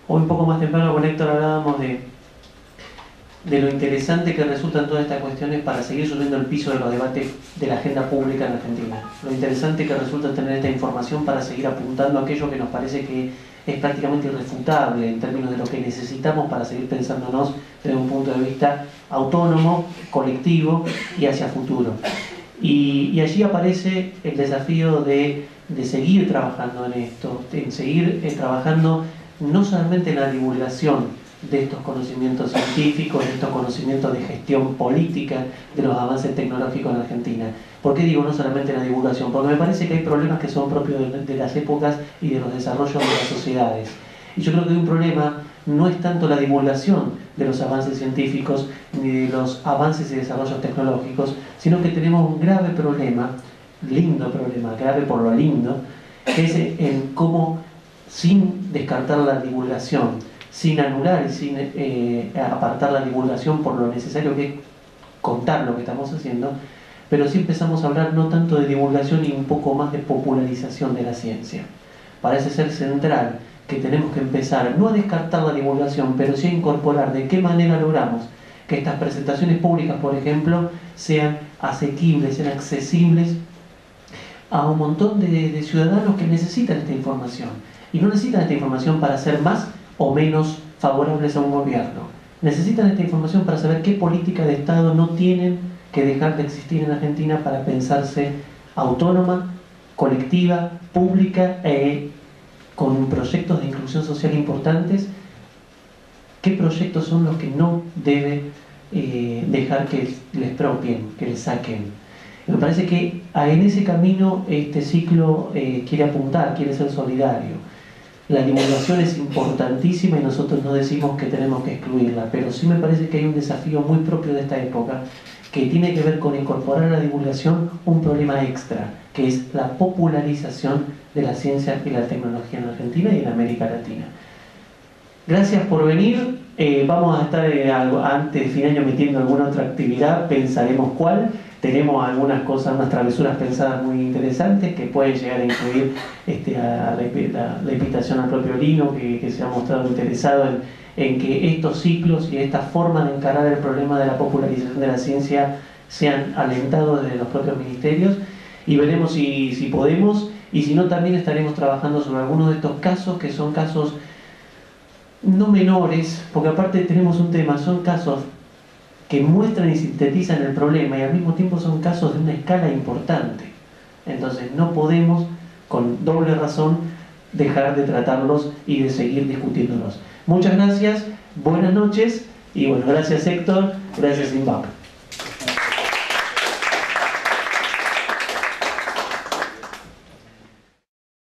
Hoy un poco más temprano con Héctor hablábamos de lo interesante que resultan todas estas cuestiones para seguir subiendo el piso de los debates de la agenda pública en Argentina. Lo interesante que resulta tener esta información para seguir apuntando a aquello que nos parece que es prácticamente irrefutable en términos de lo que necesitamos para seguir pensándonos desde un punto de vista autónomo, colectivo y hacia futuro. Y allí aparece el desafío de seguir trabajando en esto, en seguir trabajando no solamente en la divulgación de estos conocimientos científicos, de estos conocimientos de gestión política, de los avances tecnológicos en Argentina. ¿Por qué digo no solamente en la divulgación? Porque me parece que hay problemas que son propios de las épocas y de los desarrollos de las sociedades. Y yo creo que un problema no es tanto la divulgación de los avances científicos ni de los avances y desarrollos tecnológicos, sino que tenemos un grave problema, lindo problema, grave por lo lindo, que es en cómo, sin descartar la divulgación, sin anular y sin apartar la divulgación por lo necesario que es contar lo que estamos haciendo, pero sí empezamos a hablar no tanto de divulgación y un poco más de popularización de la ciencia. Parece ser central que tenemos que empezar no a descartar la divulgación, pero sí a incorporar de qué manera logramos que estas presentaciones públicas, por ejemplo, sean asequibles, sean accesibles a un montón de ciudadanos que necesitan esta información. Y no necesitan esta información para ser más o menos favorables a un gobierno. Necesitan esta información para saber qué política de Estado no tienen que dejar de existir en Argentina para pensarse autónoma, colectiva, pública con proyectos de inclusión social importantes. ¿Qué proyectos son los que no debe dejar que les propien, que les saquen? Me parece que en ese camino este ciclo quiere apuntar, quiere ser solidario. La divulgación es importantísima y nosotros no decimos que tenemos que excluirla, pero sí me parece que hay un desafío muy propio de esta época que tiene que ver con incorporar a la divulgación un problema extra, que es la popularización de la ciencia y la tecnología en Argentina y en América Latina. Gracias por venir. Vamos a estar antes de fin de año metiendo alguna otra actividad, pensaremos cuál. Tenemos algunas cosas, unas travesuras pensadas muy interesantes que pueden llegar a incluir la invitación al propio Lino, que se ha mostrado interesado en que estos ciclos y esta forma de encarar el problema de la popularización de la ciencia sean alentados desde los propios ministerios, y veremos si podemos, y si no también estaremos trabajando sobre algunos de estos casos, que son casos no menores, porque aparte tenemos un tema, son casos que muestran y sintetizan el problema y al mismo tiempo son casos de una escala importante. Entonces no podemos, con doble razón, dejar de tratarlos y de seguir discutiéndolos. Muchas gracias, buenas noches y bueno, gracias Héctor, gracias Zimbabue.